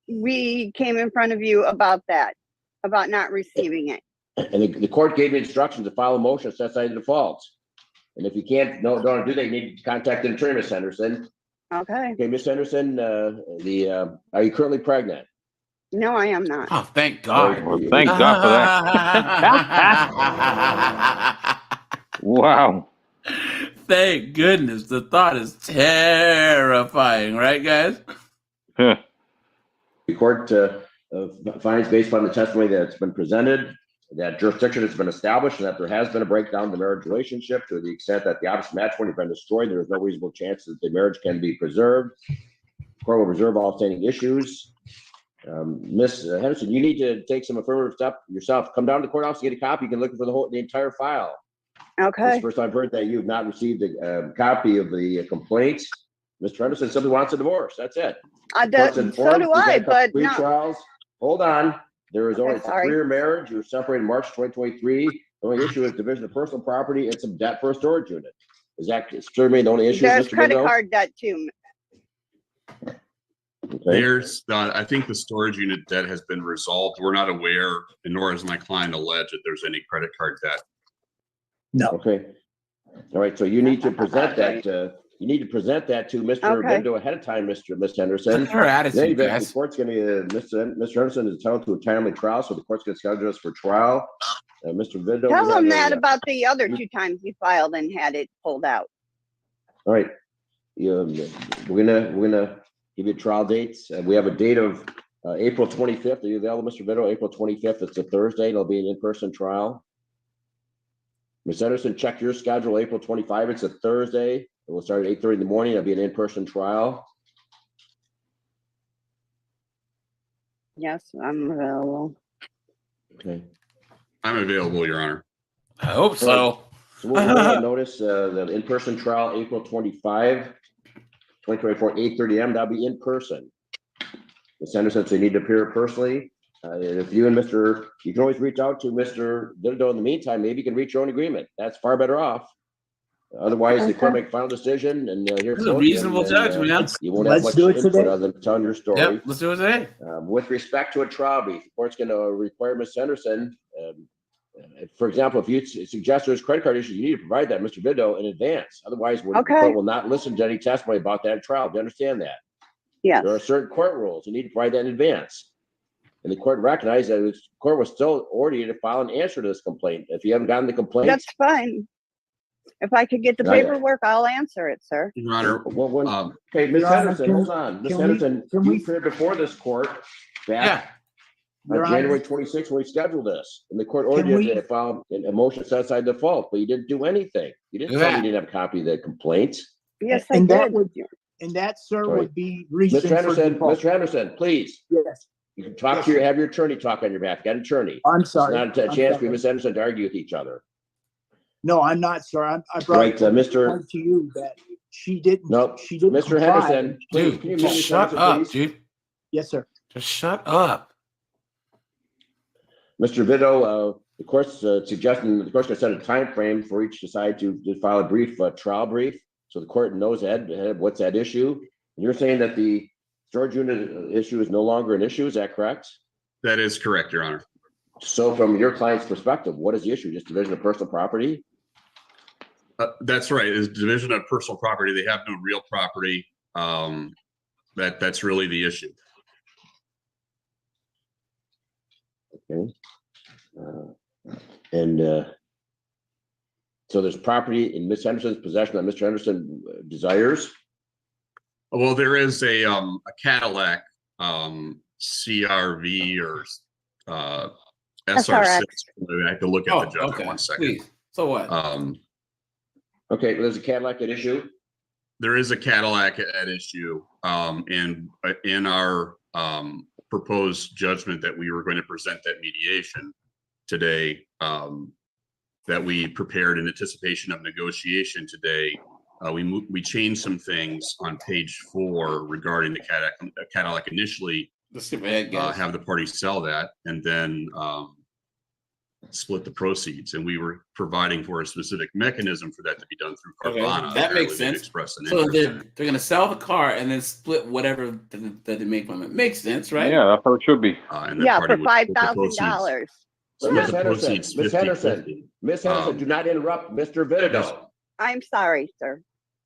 we came in front of you about that, about not receiving it. And the court gave me instructions to file a motion set aside the default. And if you can't, don't do that, you need to contact an attorney, Ms. Henderson. Okay. Okay, Ms. Henderson, are you currently pregnant? No, I am not. Oh, thank God. Well, thank God for that. Wow. Thank goodness. The thought is terrifying, right, guys? The court finds, based upon the testimony that's been presented, that jurisdiction has been established and that there has been a breakdown in the marriage relationship to the extent that the opposite matrimony has been destroyed. There is no reasonable chance that the marriage can be preserved. The court will reserve all standing issues. Ms. Henderson, you need to take some affirmative step yourself. Come down to the courthouse to get a copy. You can look for the entire file. Okay. It's the first I've heard that you have not received a copy of the complaint. Mr. Henderson simply wants a divorce. That's it. So do I, but no. Trials. Hold on. There is only a sorry. 3-year marriage. You were separated in March 2023. The only issue is division of personal property and some debt for a storage unit. Is that certainly the only issue? There's Mr. credit Bigelow? card debt too. Okay. There's, I think the storage unit debt has been resolved. We're not aware, and nor has my client alleged that there's any credit card debt. No. Okay. All right. So you need to present that. You need to present that to Mr. Okay. Bigelow ahead of time, Miss Henderson. Her attitude, The guys. court's going to Mr. Henderson is entitled to a timely trial, so the court's going to schedule us for trial. Mr. Bigelow. Tell him that about the other 2 times he filed and had it pulled out. All right. We're gonna give you trial dates. We have a date of April 25th. Are you available, Mr. Bigelow? April 25th. It's a Thursday. It'll be an in-person trial. Ms. Henderson, check your schedule. April 25. It's a Thursday. It will start at 8:30 in the morning. It'll be an in-person trial. Yes, I'm available. Okay. I'm available, Your Honor. I hope so. So we'll go ahead and notice the in-person trial, April 25, 2024, 8:30 a.m. That'll be in person. Ms. Henderson, so you need to appear personally. If you and you can always reach out to Mr. Dildo in the meantime. Maybe you can reach your own agreement. That's far better off. Otherwise, the court make a final decision, and here's a reasonable judge, man. You won't have much input other than telling your story. Yep, let's do it today. With respect to a trial brief, the court's going to require Ms. Henderson. For example, if you suggest there's credit card issues, you need to provide that, Mr. Bigelow, in advance. Otherwise, the court will not listen to any testimony about that trial. Do you understand that? Yeah. There are certain court rules. You need to provide that in advance. And the court recognized that the court was still ordering you to file an answer to this complaint. If you haven't gotten the complaint, That's fine. If I could get the paperwork, I'll answer it, sir. Your Honor. Okay, Ms. Your Honor, Henderson, hold on. Ms. Henderson, you appeared before this court back on January 26th when we scheduled this. And the court ordered you to file a motion set aside default, but you didn't do anything. You didn't tell me you didn't have a copy of the complaint. Yes, I And did. that would, and that, sir, Sorry. would be reason Mr. Henderson, please. Yes. You can talk to have your attorney talk on your behalf. Got an attorney. I'm sorry. It's not a chance for Ms. Henderson to argue with each other. No, I'm not, sir. I brought Right, Mr. point to you that she didn't. Nope. She didn't. Mr. comply. Henderson, please, Dude, can you just mute shut Ms. up, Henderson, please? dude. Yes, sir. Just shut up. Mr. Bigelow, the court's suggesting the court's going to set a time frame for each side to file a brief trial brief, so the court knows what's at issue. And you're saying that the storage unit issue is no longer an issue. Is that correct? That is correct, Your Honor. So from your client's perspective, what is the issue? Just division of personal property? That's right. Is division of personal property. They have no real property. That's really the issue. Okay. So there's property in Ms. Henderson's possession that Mr. Henderson desires? Well, there is a Cadillac CRV or SR6. I have to look at the judge in 1 second. Please. So what? Okay, there's a Cadillac at issue? There is a Cadillac at issue. And in our proposed judgment that we were going to present that mediation today, that we prepared in anticipation of negotiation today, we changed some things on page 4 regarding the Cadillac initially. Let's skip ahead, guys. Have the party sell that and then split the proceeds. And we were providing for a specific mechanism for that to be done through Carvana. Okay, that makes sense. So they're going to sell the car and then split whatever that they make from it. Makes sense, right? Yeah, that's how it should be. Yeah, for $5,000. Miss Henderson, do not interrupt Mr. Vitito. I'm sorry, sir.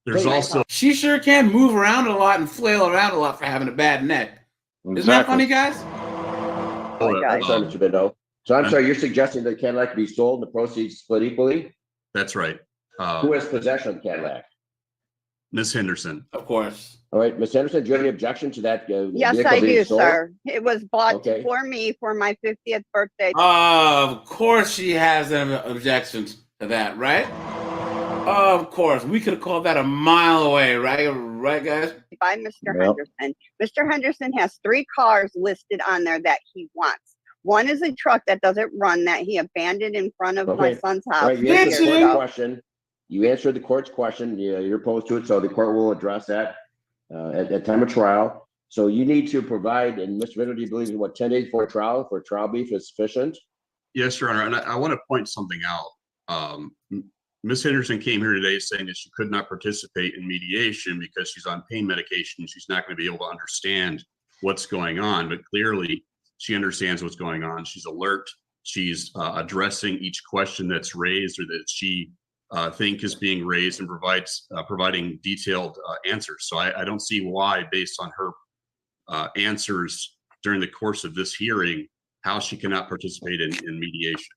There's also she sure can move around a lot and flail around a lot for having a bad neck. Isn't that funny, guys? I'm sorry, Mr. Vitito. So I'm sorry, you're suggesting that Cadillac be sold and the proceeds split equally? That's right. Who has possession of the Cadillac? Miss Henderson. Of course. All right, Miss Henderson, do you have any objection to that? Yes, I do, sir. It was bought for me for my 50th birthday. Of course she has an objection to that, right? Of course. We could have called that a mile away, right? Right, guys? By Mr. Henderson. Mr. Henderson has 3 cars listed on there that he wants. One is a truck that doesn't run that he abandoned in front of my son's house. Right, you answered the court's question. You answered the court's question. You're opposed to it, so the court will address that at time of trial. So you need to provide, and Mr. Ritter, do you believe in 10 days before trial for trial brief is sufficient? Yes, Your Honor. And I want to point something out. Ms. Henderson came here today saying that she could not participate in mediation because she's on pain medication. She's not going to be able to understand what's going on, but clearly she understands what's going on. She's alert. She's addressing each question that's raised or that she think is being raised and providing detailed answers. So I don't see why, based on her answers during the course of this hearing, how she cannot participate in mediation.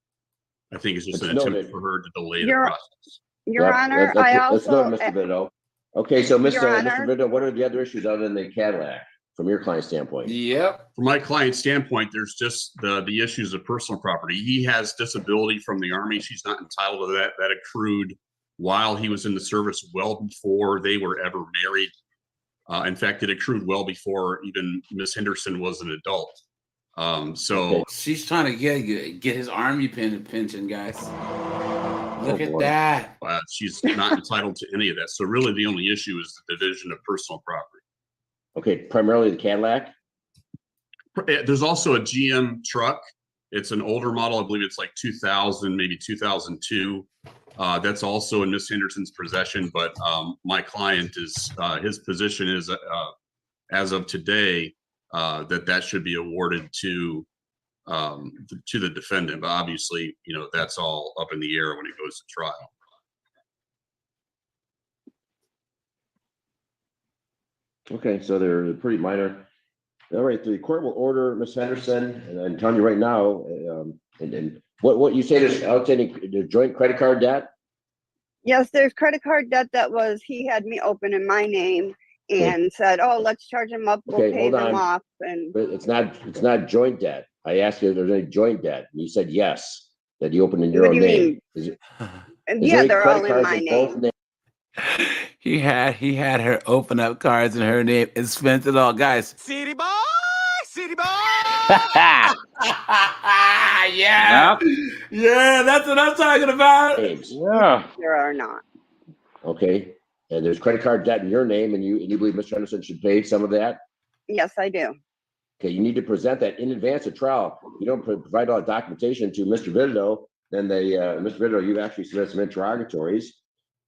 I think it's just an attempt for her to delay the process. Your Honor, I also... Let's note, Mr. Vitito. Okay, so Mr. Vitito, what are the other issues other than the Cadillac from your client's standpoint? Yep. From my client's standpoint, there's just the issues of personal property. He has disability from the Army. She's not entitled to that. That accrued while he was in the service, well before they were ever married. In fact, it accrued well before even Miss Henderson was an adult. So she's trying to get his Army pension, guys. Look at that. She's not entitled to any of that. So really the only issue is the division of personal property. Okay, primarily the Cadillac? There's also a GM truck. It's an older model. I believe it's like 2000, maybe 2002. That's also in Miss Henderson's possession, but my client is, his position is, as of today, that should be awarded to the defendant. But obviously, that's all up in the air when it goes to trial. Okay, so they're pretty minor. All right, the court will order Miss Henderson, and I'm telling you right now, and what you say is outstanding the joint credit card debt? Yes, there's credit card debt that he had me open in my name and said, "Oh, let's charge him up. We'll pay them off." And but it's not joint debt. I asked you if there's any joint debt, and you said yes, that you opened in your own name. Yeah, they're all in my name. He had her open up cards in her name and spent it all, guys. City boy, city boy. Yeah, yeah, that's what I'm talking about. Yeah, there are not. Okay, and there's credit card debt in your name, and you believe Mr. Henderson should pay some of that? Yes, I do. Okay, you need to present that in advance of trial. You don't provide all the documentation to Mr. Vitito, then Mr. Vitito, you've actually submitted some interrogatories,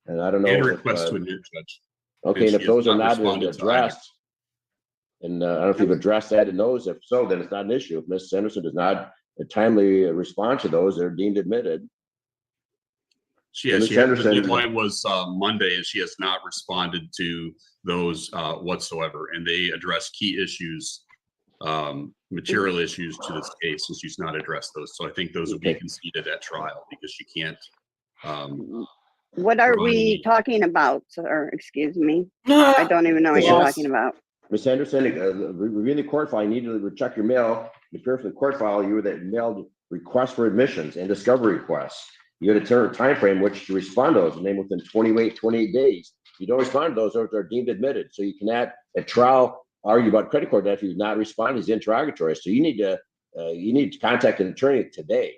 and I don't know. And request to admit, Judge. Okay, and if those are not addressed, and I don't know if you've addressed that in those. If so, then it's not an issue. If Ms. Henderson does not timely respond to those, they're deemed admitted. The deadline was Monday, and she has not responded to those whatsoever. And they address key issues, material issues to this case, and she's not addressed those. So I think those will be conceded at trial because she can't. What are we talking about, sir? Excuse me. I don't even know what you're talking about. Ms. Henderson, reviewing the court file, you need to check your mail. If you're for the court file, you were that mailed requests for admissions and discovery requests. You had a time frame which to respond to those, and then within 28 days. If you don't respond to those are deemed admitted. So you cannot at trial argue about credit card debt if you've not responded to interrogatory. So you need to contact an attorney today.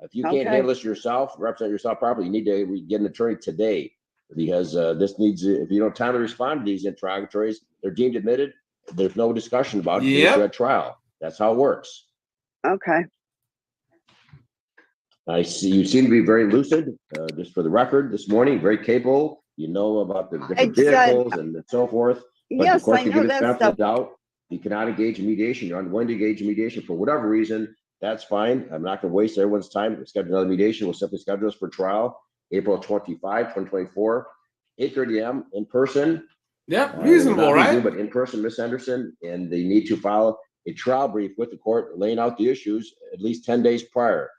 If you can't handle this yourself, represent yourself properly, you need to get an attorney today. because this needs, if you don't timely respond to these interrogatories, they're deemed admitted. There's no discussion about the issue at trial. That's how it works. Okay. I see you seem to be very lucid, just for the record this morning, very capable. You know about the different vehicles and so forth. But Yes, of course, I you know give that benefit stuff. of doubt. You cannot engage in mediation. You're unwilling to engage in mediation for whatever reason. That's fine. I'm not going to waste everyone's time to schedule another mediation. We'll simply schedule this for trial, April 25, 2024, 8:30 a.m. in person. Yep, reasonable, right? Zoom, but in person, Ms. Henderson, and they need to file a trial brief with the court laying out the issues at least 10 days prior.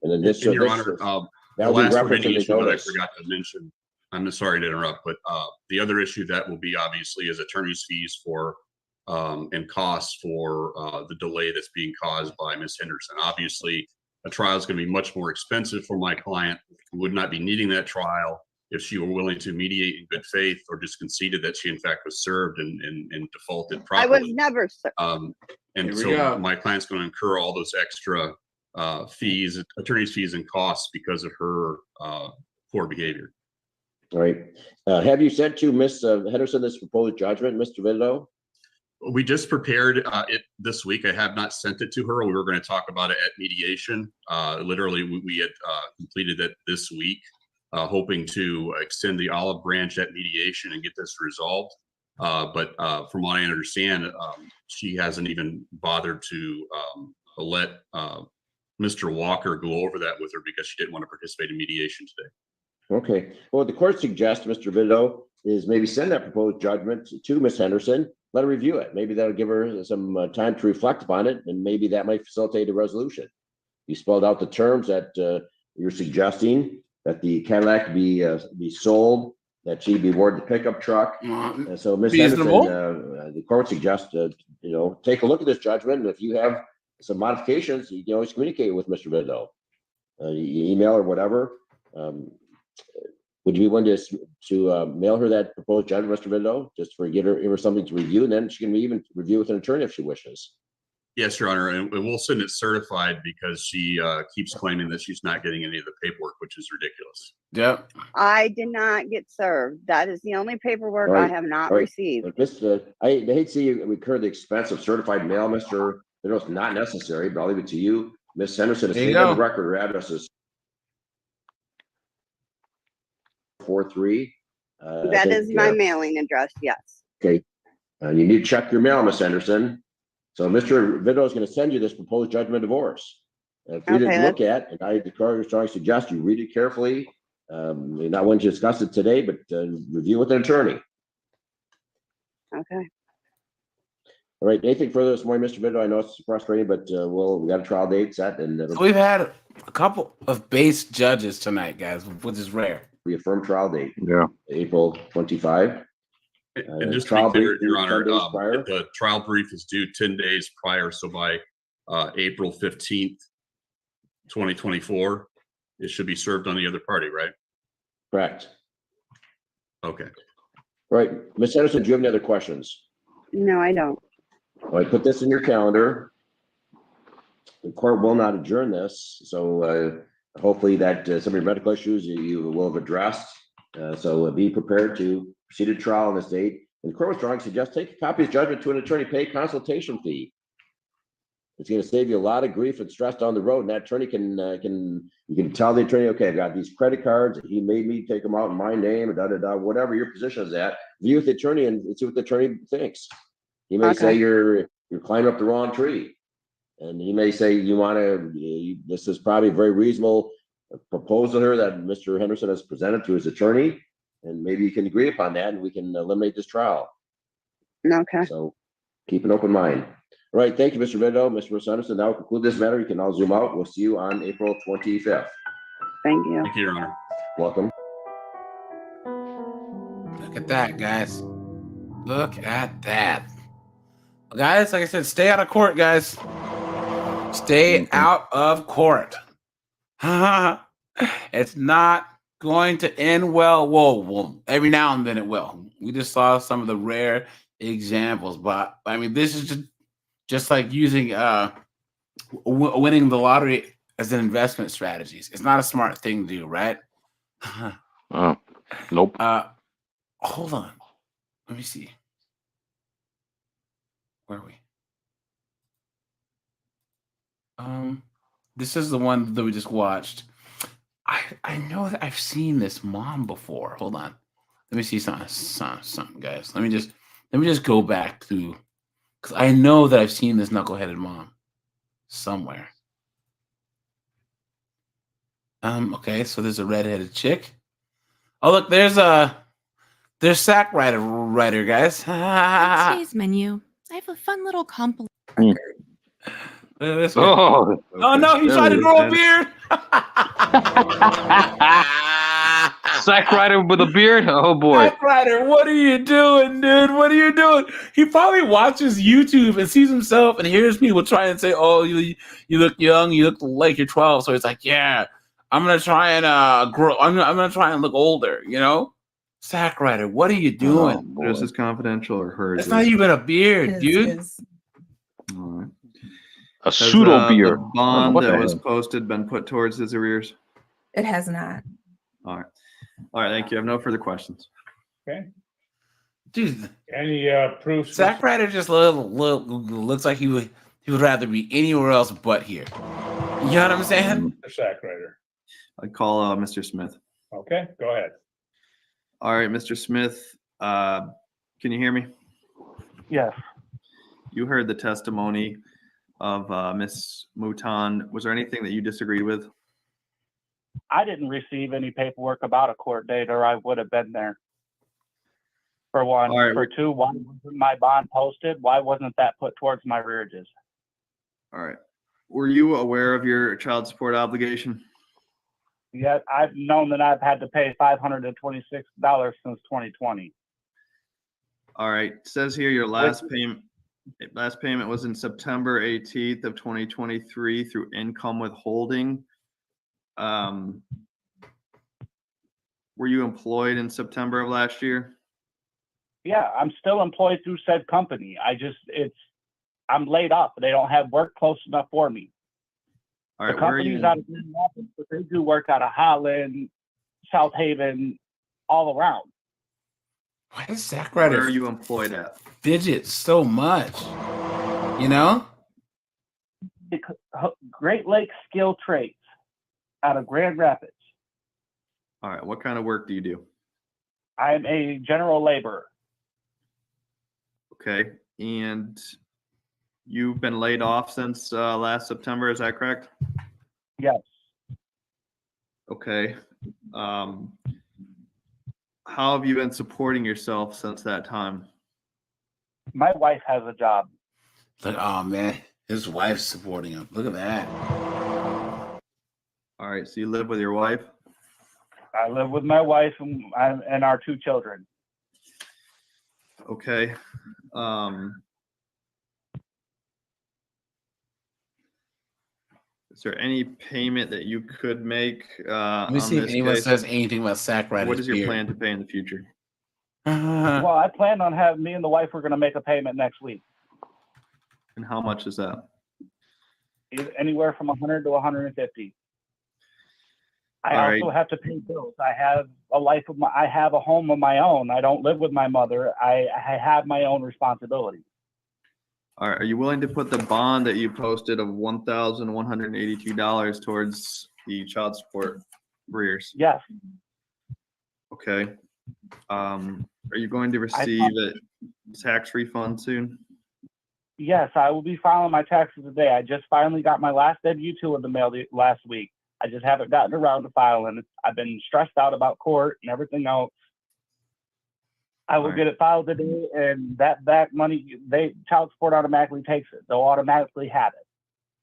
And then this, Your Honor, that the will be last referenced in remaining the issue that I notice. forgot to mention, I'm sorry to interrupt, but the other issue that will be obviously is attorney's fees for and costs for the delay that's being caused by Ms. Henderson. Obviously, a trial is going to be much more expensive for my client, who would not be needing that trial if she were willing to mediate in good faith or just conceded that she in fact was served and defaulted I properly. was never. And Here we so go. my client's going to incur all those extra fees, attorney's fees and costs because of her poor behavior. All right. Have you sent to Ms. Henderson this proposed judgment, Mr. Vito? We just prepared it this week. I have not sent it to her. We were going to talk about it at mediation. Literally, we had completed it this week, hoping to extend the olive branch at mediation and get this resolved. But from what I understand, she hasn't even bothered to let Mr. Walker go over that with her because she didn't want to participate in mediation today. Okay. Well, what the court suggests, Mr. Vito, is maybe send that proposed judgment to Ms. Henderson. Let her review it. Maybe that'll give her some time to reflect upon it, and maybe that might facilitate a resolution. You spelled out the terms that you're suggesting, that the Cadillac be sold, that she be awarded the pickup truck. And so, Ms. Henderson, the court suggests take a look at this judgment, and if you have some modifications, you can always communicate with Mr. Vito, email or whatever. Would you be willing to mail her that proposed judgment, Mr. Vito, just for give her something to review, and then she can even review with an attorney if she wishes? Yes, Your Honor, and we'll send it certified because she keeps claiming that she's not getting any of the paperwork, which is ridiculous. Yep. I did not get served. That is the only paperwork Right. I have not Right. received. I hate to see you incur the expense of certified mail, Mr. Vito. It's not necessary, but I'll leave it to you. Ms. Henderson, There you state on the go. record, her address is 43. That is my mailing address, yes. Okay. You need to check your mail, Ms. Henderson. So Mr. Vito is going to send you this proposed judgment of divorce. For you to look at, and I strongly suggest you read it carefully. You're not willing to discuss it today, but review with an attorney. Okay. All right. Anything further this morning, Mr. Vito? I know it's frustrating, but we got a trial date set, and So we've had a couple of base judges tonight, guys, which is rare. Reaffirm trial date. Yeah. April 25. And just to be clear, Your Honor, the trial brief is due 10 days prior. So by April 15th, 2024, it should be served on the other party, right? Correct. Okay. All right. Ms. Henderson, do you have any other questions? No, I don't. All right, put this in your calendar. The court will not adjourn this, so hopefully that some of your medical issues you will have addressed. So be prepared to proceed to trial on this date. And the court was strongly suggest take a copy of judgment to an attorney, pay a consultation fee. It's going to save you a lot of grief and stress down the road. And that attorney you can tell the attorney, okay, I've got these credit cards. He made me take them out in my name, whatever your position is at. View with the attorney and see what the attorney thinks. He may say you're climbing up the wrong tree, and he may say this is probably a very reasonable proposal here that Mr. Henderson has presented to his attorney, and maybe you can agree upon that, and we can eliminate this trial. Okay. So keep an open mind. All right, thank you, Mr. Vito, Mr. Henderson. That will conclude this matter. You can all zoom out. We'll see you on April 25th. Thank you. Thank you, Your Honor. Welcome. Look at that, guys. Look at that. Guys, like I said, stay out of court, guys. Stay out of court. It's not going to end well. Well, every now and then it will. We just saw some of the rare examples, but I mean, this is just like using winning the lottery as an investment strategy. It's not a smart thing to do, right? Oh. Nope. Hold on. Let me see. Where are we? This is the one that we just watched. I know that I've seen this mom before. Hold on. Let me see something, guys. Let me just go back to, because I know that I've seen this knuckleheaded mom somewhere. Okay, so there's a redheaded chick. Oh, look, there's Sack Rider, guys. On today's menu, I have a fun little compilation. This guy. Oh no, he's trying to grow a beard. Sack Rider with a beard? Oh boy. Sack Rider, what are you doing, dude? What are you doing? He probably watches YouTube and sees himself and hears people try and say, "Oh, you look young. You look like you're 12." So he's like, "Yeah, I'm gonna try and grow. I'm gonna try and look older." You know, Sack Rider, what are you doing? This is confidential or hers? It's not even a beard, dude. All right. A Has, pseudo beard. The bond What the that was hell? posted been put towards his arrears? It has not. All right. All right. Thank you. I have no further questions. Okay. Dude, Any proof? Sack Rider just looks like he would rather be anywhere else but here. You know what I'm saying? Sack Rider. I call Mr. Smith. Okay, go ahead. All right, Mr. Smith. Can you hear me? Yes. You heard the testimony of Miss Mouton. Was there anything that you disagreed with? I didn't receive any paperwork about a court date, or I would have been there. For one. All right. For two, why wasn't my bond posted? Why wasn't that put towards my rearages? All right. Were you aware of your child support obligation? Yet I've known that I've had to pay $526 since 2020. All right. It says here your last payment was in September 18th of 2023 through income withholding. Were you employed in September of last year? Yeah, I'm still employed through said company. I'm laid off. They don't have work close enough for me. All right. The company's out of Grand Rapids, but they do work out of Holland, South Haven, all around. Why does Sack Rider? Where are you employed at? Fidget so much, you know? Great Lakes Skill Trades out of Grand Rapids. All right. What kind of work do you do? I'm a general laborer. Okay. And you've been laid off since last September, is that correct? Yes. Okay. How have you been supporting yourself since that time? My wife has a job. Like, oh man, his wife's supporting him. Look at that. All right. So you live with your wife? I live with my wife and our two children. Okay. Is there any payment that you could make Let me on see if this anyone case? says anything about Sack Rider's What is your beard. plan to pay in the future? Well, I plan on having me and the wife are going to make a payment next week. And how much is that? Anywhere from 100 to 150. I All also right. have to pay bills. I have I have a home of my own. I don't live with my mother. I have my own responsibility. All right. Are you willing to put the bond that you posted of $1,182 towards the child support arrears? Yes. Okay. Are you going to receive a tax refund soon? Yes, I will be filing my taxes today. I just finally got my last W-2 in the mail last week. I just haven't gotten around to filing. I've been stressed out about court and everything else. I will get it filed today, and that money, child support automatically takes it. They'll automatically have it.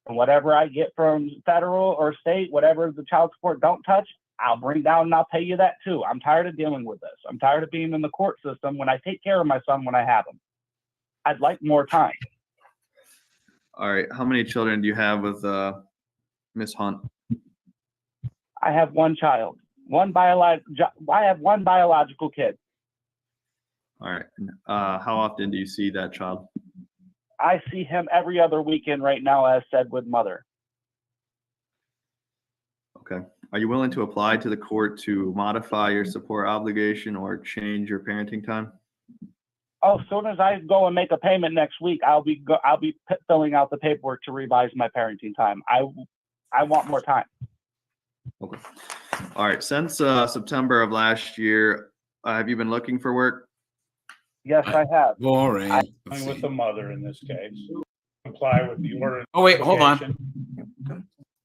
And whatever I get from federal or state, whatever the child support don't touch, I'll bring down and I'll pay you that too. I'm tired of dealing with this. I'm tired of being in the court system when I take care of my son when I have him. I'd like more time. All right. How many children do you have with Miss Hunt? I have one child. I have one biological kid. All right. How often do you see that child? I see him every other weekend right now, as said with mother. Okay. Are you willing to apply to the court to modify your support obligation or change your parenting time? Oh, as soon as I go and make a payment next week, I'll be filling out the paperwork to revise my parenting time. I want more time. Okay. All right. Since September of last year, have you been looking for work? Yes, I have. Boring. Going with the mother in this case. Comply with the order. Oh, wait, hold on.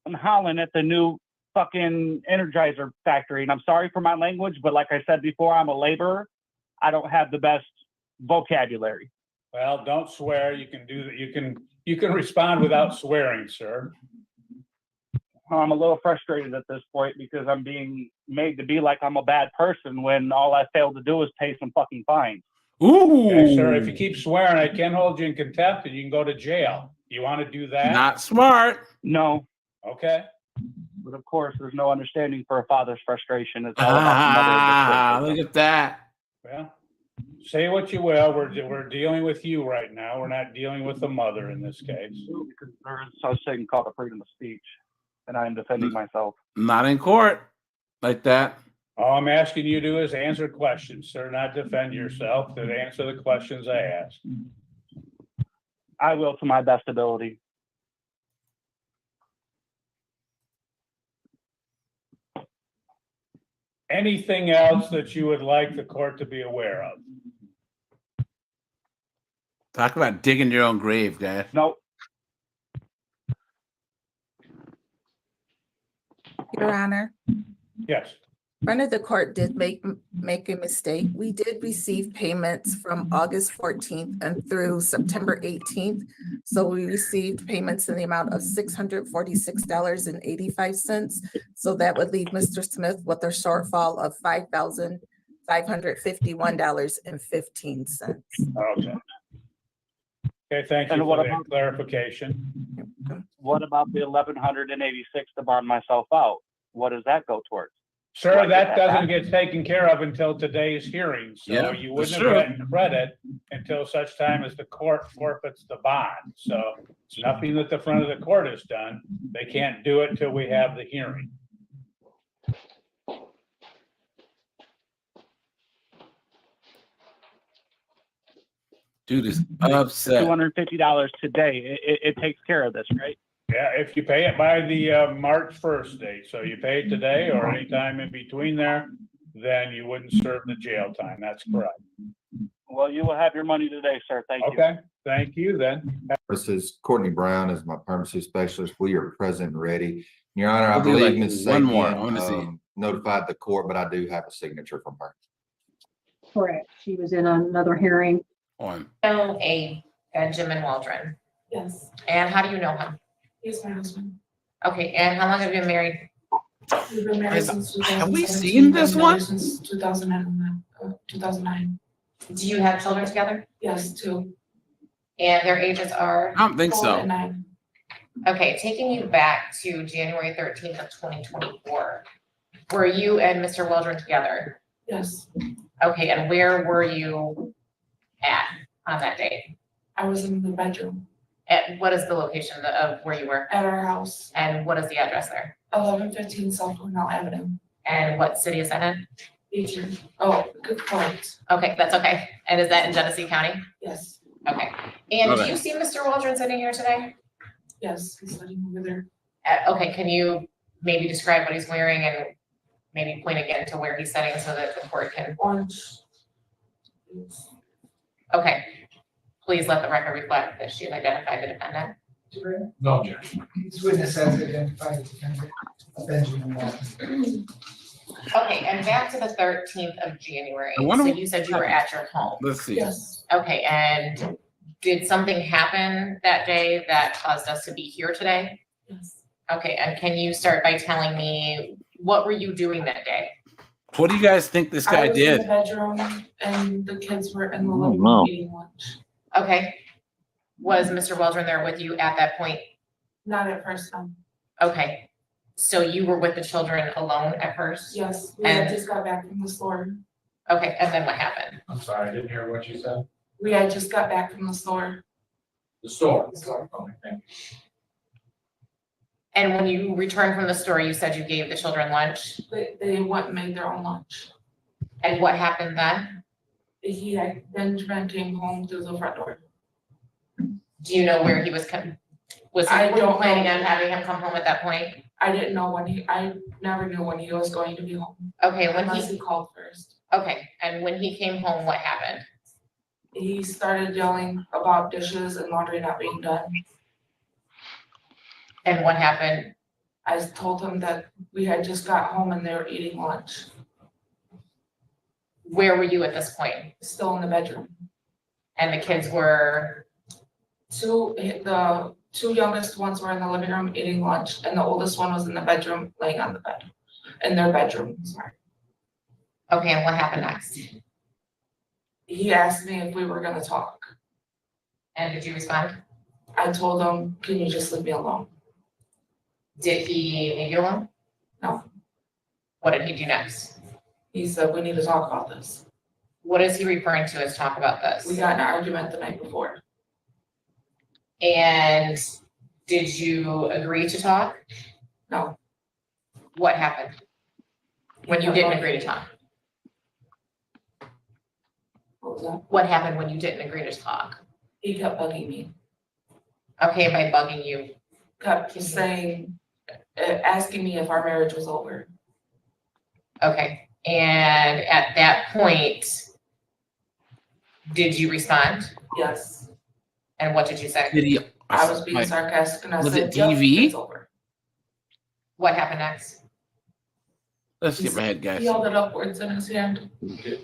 I'm howling at the new fucking Energizer factory, and I'm sorry for my language, but like I said before, I'm a laborer. I don't have the best vocabulary. Well, don't swear. You can do that. You can respond without swearing, sir. I'm a little frustrated at this point because I'm being made to be like I'm a bad person when all I failed to do is pay some fucking fines. Ooh. Okay, sir, if you keep swearing, I can hold you in contempt and you can go to jail. You want to do that? Not smart. No. Okay. But of course, there's no understanding for a father's frustration. It's all about the mother of the children. Look at that. Well, say what you will. We're dealing with you right now. We're not dealing with the mother in this case. Because there is such thing called a freedom of speech, and I am defending myself. Not in court like that. All I'm asking you to do is answer questions, sir, not defend yourself, but answer the questions I ask. I will to my best ability. Anything else that you would like the court to be aware of? Talk about digging your own grave, guys. Nope. Your Honor, Yes. front of the court did make a mistake. We did receive payments from August 14th and through September 18th. So we received payments in the amount of $646.85. So that would leave Mr. Smith with a shortfall of $5,551.15. Okay. Okay, thank you And for what that about- clarification. What about the 1,186 to bond myself out? What does that go towards? Sir, Do I that get doesn't back? get taken care of until today's hearing, so Yeah, you that's wouldn't have true. gotten credit until such time as the court forfeits the bond. So it's nothing that the front of the court has done. They can't do it till we have the hearing. Dude is upset. $250 today. It takes care of this, right? Yeah, if you pay it by the March 1st date, so you pay it today or anytime in between there, then you wouldn't serve the jail time. That's correct. Well, you will have your money today, sir. Thank you. Okay, thank you then. This is Courtney Brown as my permanency specialist. We are present and ready. Your Honor, I We'll do believe like Ms. one more. I Sabian wanna see. notified the court, but I do have a signature from her. Correct. She was in another hearing. On. Know a Benjamin Waldron. Yes. And how do you know him? He's my husband. Okay, and how long have you been married? We've been married since Have we 2017, seen this been one? married since 2009. Do you have children together? Yes, 2. And their ages are? I don't think 4 so. and 9. Okay, taking you back to January 13th of 2024, were you and Mr. Waldron together? Yes, Okay, and where were you at on that date? I was in the bedroom At, what is the location of where you were? at our house, And what is the address there? 1115 South Cornell Avenue, And what city is that in? Beecher. Oh, good point. Okay, that's okay. And is that in Genesee County? Yes, Okay. And do Okay. you see Mr. Waldron sitting here today? yes, he's sitting over there. Okay, can you maybe describe what he's wearing and maybe point again to where he's sitting so that the court can? Orange. Okay. Please let the record reflect that she has identified the defendant. No objection. This witness has identified the defendant, Benjamin Walton. Okay, and back to the 13th of January. I wonder So what you said you were at your home. Let's see. Yes, Okay, and did something happen that day that caused us to be here today? yes. Okay, and can you start by telling me what were you doing that day? What do you guys think this I guy was in the did? bedroom and the kids were in the living no. room eating lunch. Okay. Was Mr. Waldron there with you at that point? Not at first, no. Okay. So you were with the children alone at first? Yes, we had And- just got back from the store. Okay, and then what happened? I'm sorry, I didn't hear what you said. We had just got back from the store. The store. The store. Okay, thank you. And when you returned from the store, you said you gave the children lunch. They went and made their own lunch. And what happened then? Benjamin came home through the front door. Do you know where he was coming? Was he I were you don't planning know. on having him come home at that point? I didn't know I never knew when he was going to be home. Okay, when Unless he he called first. okay, and when he came home, what happened? He started yelling about dishes and laundry not being done. And what happened? I told him that we had just got home and they were eating lunch. Where were you at this point? Still in the bedroom. And the kids were The two youngest ones were in the living room eating lunch, and the oldest one was in the bedroom laying on the bed. In their bedroom, sorry. okay, and what happened next? He asked me if we were gonna talk. And did you respond? I told him, can you just leave me alone? Did he leave you alone? No. What did he do next? He said, we need to talk about this. What is he referring to as talk about this? We got in an argument the night before. And did you agree to talk? No. What happened? When you didn't agree to talk? What was that? What happened when you didn't agree to talk? He kept bugging me. Okay, by bugging you. Kept saying, asking me if our marriage was over. Okay, and at that point, did you respond? Yes. And what did you say? Did he? I was being sarcastic and I Was said, it yep, DV? it's over. What happened next? Let's get my head, guys. He held it upwards in his hand.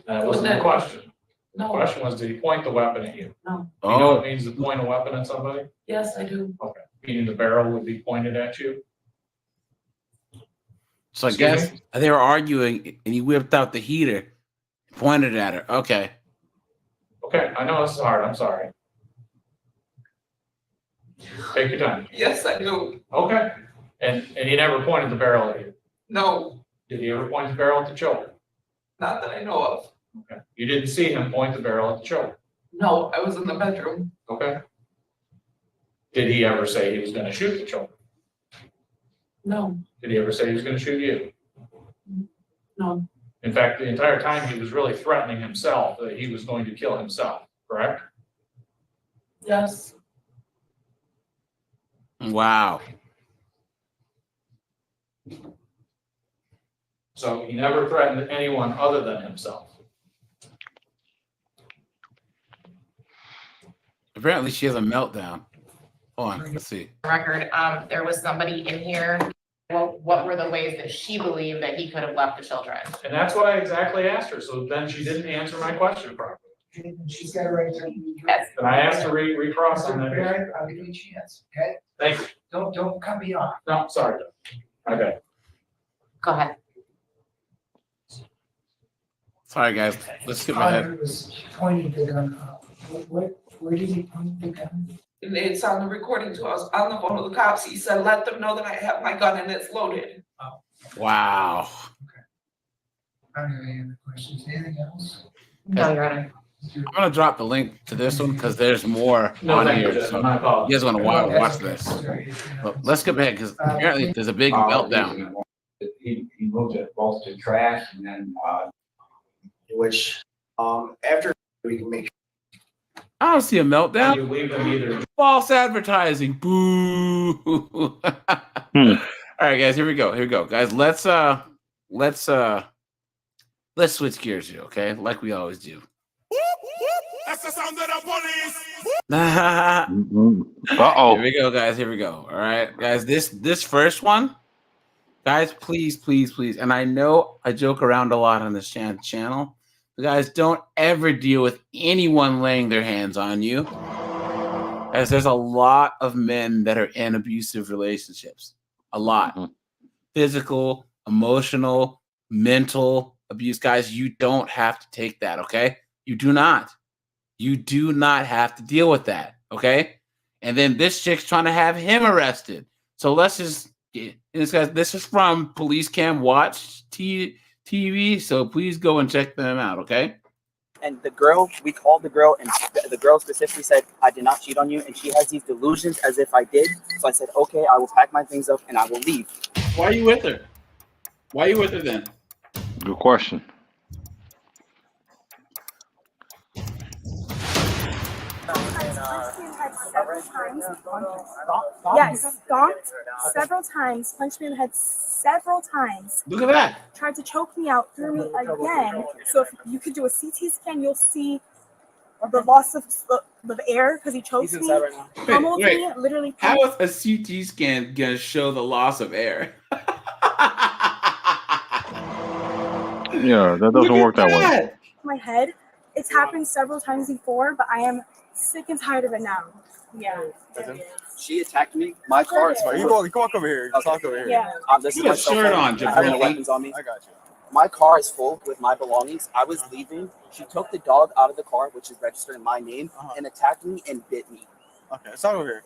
That wasn't the question. The No. question was, did he point the weapon at you? No. You know what it means to point a weapon at somebody? Yes, I do. Okay, meaning the barrel would be pointed at you? So I Excuse guess me? they were arguing, and he whipped out the heater, pointed at her. Okay. Okay, I know this is hard, I'm sorry. Take your time. Yes, I do. Okay, and he never pointed the barrel at you? No, Did he ever point the barrel at the children? not that I know of. Okay, you didn't see him point the barrel at the children? No, I was in the bedroom. Okay. Did he ever say he was gonna shoot the children? No, Did he ever say he was gonna shoot you? no, In fact, the entire time he was really threatening himself, that he was going to kill himself, correct? yes, Wow. So he never threatened anyone other than himself. Apparently, she has a meltdown. Hold on. Let's see. Record, there was somebody in here. Well, what were the ways that she believed that he could have left the children? And that's what I exactly asked her, so then she didn't answer my question properly. She's got it right there. Yes. And I asked her to recross on that. Barry, I'll give you a chance, okay? Thank you. Don't cut me off. No, sorry. Okay. Go ahead. Sorry, guys. Let's skip my I head. was pointing the gun. Where did he point the gun? and it's on the recording too. I was on the phone with the cops. He said, let them know that I have my gun and it's loaded. Wow. I don't have any other questions. Anything else? No, Your Honor. I'm gonna drop the link to this one because there's more No, on thank you, here. Judge. So My you apologies. guys want to watch this? But let's skip ahead because apparently there's a big meltdown. He moved it both to trash and then, which, after we can make. I don't see a meltdown. You leave them either. False advertising. Boo. All right, guys. Here we go. Here we go, guys. Let's switch gears here, okay? Like we always do. That's the sound of the police. Uh-oh. Here we go, guys. Here we go. All right, guys. This first one, guys, please, please, please. And I know I joke around a lot on this channel. But guys, don't ever deal with anyone laying their hands on you. Guys, there's a lot of men that are in abusive relationships. A lot. Physical, emotional, mental abuse. Guys, you don't have to take that, okay? You do not. You do not have to deal with that, okay? And then this chick's trying to have him arrested. So let's just this is from Police Cam Watch TV. So please go and check them out, okay? And the girl, we called the girl, and the girl specifically said, I did not cheat on you. And she has these delusions as if I did. So I said, okay, I will pack my things up and I will leave. Why are you with her? Why are you with her then? Good question. Yes, stomped several times, punched me in the head several times. Look at that. Tried to choke me out, threw me again. So if you could do a CT scan, you'll see the loss of air because he choked me, pummeled me, literally How pummeled. is a CT scan gonna show the loss of air? Yeah, that doesn't work that way. My head. It's happened several times before, but I am sick and tired of it now. Yeah. She attacked me. My car is full. You walk over here. Talk over here. Yeah. This is Put my a cell shirt phone. on, I have no Jabroni. weapons on me. I got you. My car is full with my belongings. I was leaving. She took the dog out of the car, which is registered in my name, and attacked me and bit me. Okay, let's talk over here.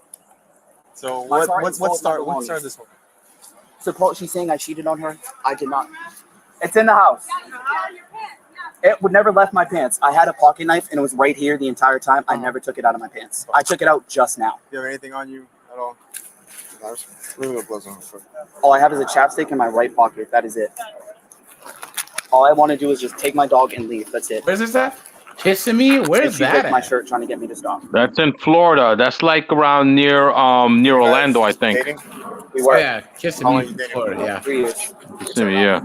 So My car is full what of my started belongings. this one? Suppose she's saying I cheated on her. I did not. It's in the house. It would never left my pants. I had a pocket knife and it was right here the entire time. I never took it out of my pants. I took it out just now. Do you have anything on you at all? Remove the gloves on. All I have is a chapstick in my right pocket. That is it. All I want to do is just take my dog and leave. That's it. Where's this at? Kissing me? Where's she that ripped my at? shirt trying to get me to stop. That's in Florida. That's like around near Orlando, I think. We were. Yeah, kissing me from Florida. Yeah. 3 years. Yeah.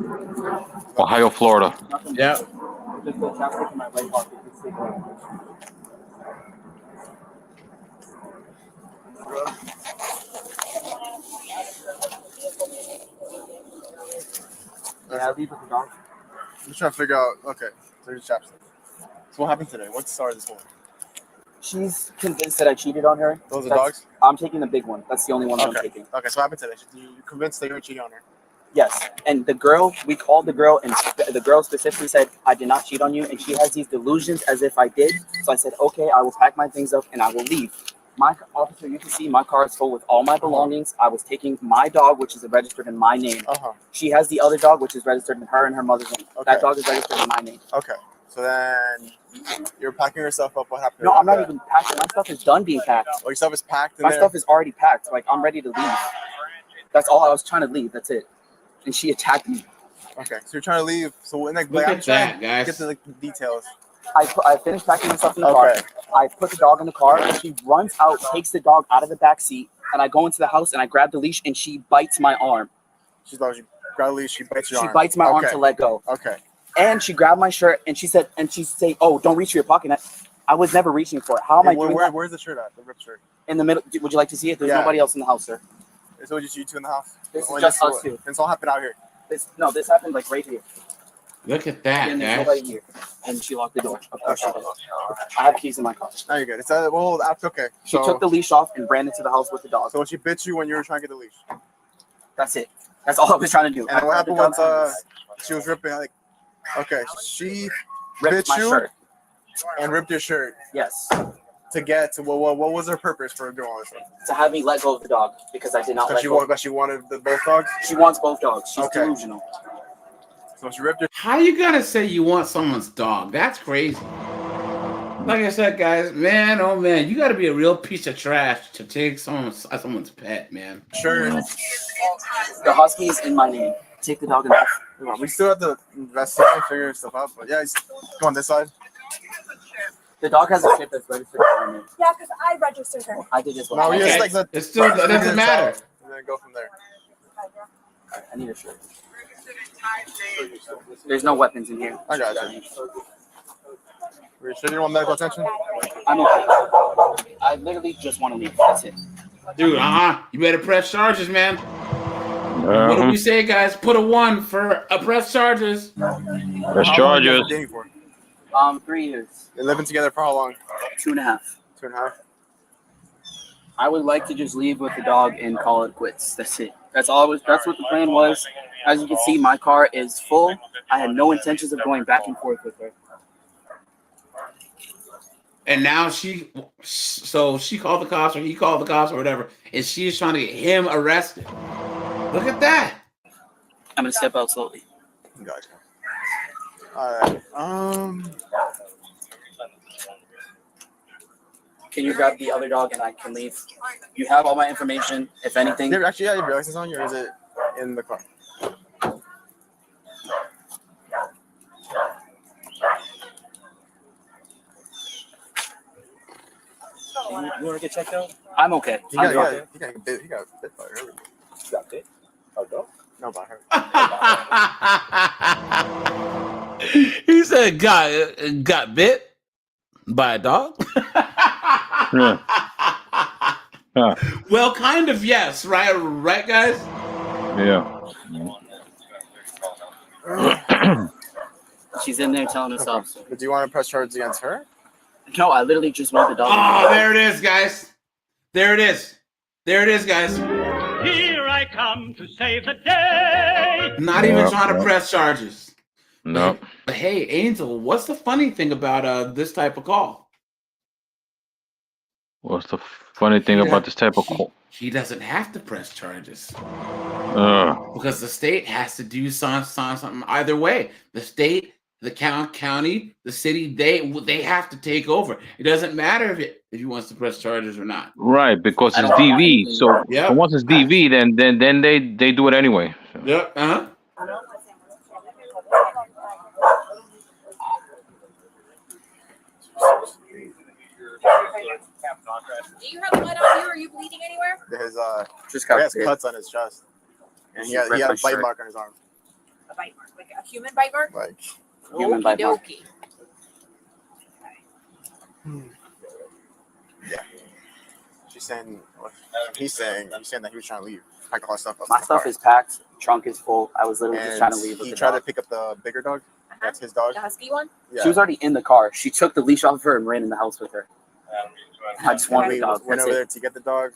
Ohio, Florida. Yeah. Just the chapstick in my right pocket. Can I leave with the dog? I'm just trying to figure out. Okay, so here's chapstick. So what happened today? What's the start of this one? She's convinced that I cheated on her. Those are dogs? I'm taking the big one. That's the only one that I'm Okay. taking. Okay, so what happened today? You convinced that you were cheating on her? Yes. And the girl, we called the girl, and the girl specifically said, I did not cheat on you. And she has these delusions as if I did. So I said, okay, I will pack my things up and I will leave. My officer, you can see my car is full with all my belongings. I was taking my dog, which is registered in my name. She has the other dog, which is registered in her and her mother's name. That dog is registered in my name. Okay. So then you're packing yourself up. What happened? No, I'm not even packing. My stuff is done being packed. Oh, your stuff is packed in My there? stuff is already packed. Like, I'm ready to leave. That's all. I was trying to leave. That's it. And she attacked me. Okay, so you're trying to leave. So when Look I'm at trying that, to guys. get to the details. I finished packing myself in the car. I put the dog in the car. And she runs out, takes the dog out of the back seat, and I go into the house and I grab the leash and she bites my arm. She grabs a leash. She bites your arm. She bites my arm to let go. Okay. And she grabbed my shirt and she said, "Oh, don't reach for your pocket." I was never reaching for it. How am I doing that? Where's the shirt at? The ripped shirt. In the middle. Would you like to see it? There's nobody else in the house, sir. So just you two in the house? This is just us two. This all happened out here. This happened like right here. Look at that, And there's guys. nobody here. And she locked the door. Of course she did. I have keys in my car. No, you're good. It's well, that's okay. She took the leash off and ran into the house with the dog. So she bit you when you were trying to get the leash. That's it. That's all I was trying to do. And what happened was she was ripping like. Okay, she ripped bit my you shirt and ripped your shirt. Yes. To get to what was her purpose for doing all this? To have me let go of the dog because I did not let go. But she wanted both dogs. She wants both dogs. She's delusional. So she ripped her. How you gonna say you want someone's dog? That's crazy. Like I said, guys, man, oh man, you gotta be a real piece of trash to take someone's pet, man. Sure. The husky is in my name. Take the dog in the house. We still have to investigate and figure stuff out, but yeah, go on this side. The dog has a chip that's registered in my name. Yeah, because I registered her. I did as well. No, we just like the. It still it doesn't matter. And then go from there. I need a shirt. There's no weapons in here. I got you. Were you sure you don't want medical attention? I'm okay. I literally just want to leave. That's it. Dude, you better press charges, man. What do we say, guys? Put a 1 for press charges. Press charges. 3 years. You're living together for how long? 2.5. 2.5. I would like to just leave with the dog and call it quits. That's it. That's what the plan was. As you can see, my car is full. I had no intentions of going back and forth with her. And now she called the cops or he called the cops or whatever, and she's trying to get him arrested. Look at that. I'm gonna step out slowly. Gotcha. All right. Can you grab the other dog and I can leave? You have all my information. If anything. Do you actually have your license on you, or is it in the car? You want to get checked out? I'm okay. He got bit by her. You got bit? Oh, dog? No, by her. He said got bit by a dog. Yeah. Huh. Well, kind of, yes, right, guys. Yeah. She's in there telling us off. But do you want to press charges against her? No, I literally just want the dog. Oh, there it is, guys. There it is. There it is, guys. Here I come to save the day. Not even trying to press charges. No. But hey, Angel, what's the funny thing about this type of call? What's the funny thing about this type of call? He doesn't have to press charges. Because the state has to do something either way. The state, the county, the city, they have to take over. It doesn't matter if he wants to press charges or not. Right, because it's DV. So once it's DV, then they do it anyway. So. Yep. Uh-huh. Do you have blood on you? Are you bleeding anywhere? His just he has cuts on his chest, and he had a bite mark on his arm. A bite mark, like a human bite mark? Like human bite mark. Okey-dokey. Yeah. He's saying that he was trying to leave, pack all his stuff up. My stuff is packed. Trunk is full. I was literally just trying to leave with He the tried dog. to pick up the bigger dog. That's his dog. The husky one? Yeah. She was already in the car. She took the leash off of her and ran in the house with her. I just wanted We the dog. went That's over there it. to get the dog,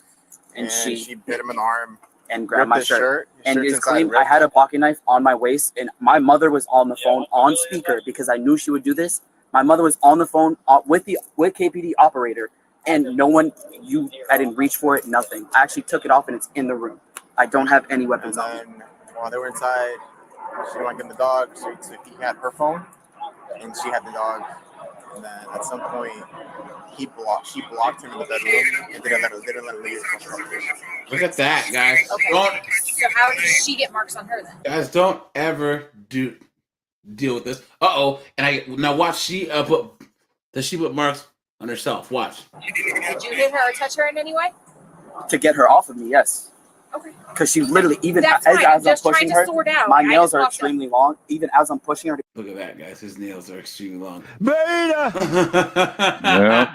And she bit him in the arm and grabbed ripped my his shirt. His And shirt's is inside claimed I ripped. had a pocket knife on my waist, and my mother was on the phone on speaker because I knew she would do this. My mother was on the phone with KPD operator, and no one, I didn't reach for it, nothing. I actually took it off and it's in the room. I don't have any weapons on me. And while they were inside, she didn't want to get the dog, so he had her phone, and she had the dog. And then at some point, she blocked him in the bedroom, and they didn't let him leave. Look at that, guys. Okay. Don't, So how did she get marks on her then? guys, don't ever deal with this. And now watch. Does she put marks on herself? Watch. Did you hit her or touch her in any way? To get her off of me, yes. Okay. Because she literally, even That's as fine. I'm I'm just pushing trying to her, sort out. my I nails just are walked extremely long. Even as I'm pushing her. Look at that, guys. His nails are extremely long. Beta. Yeah.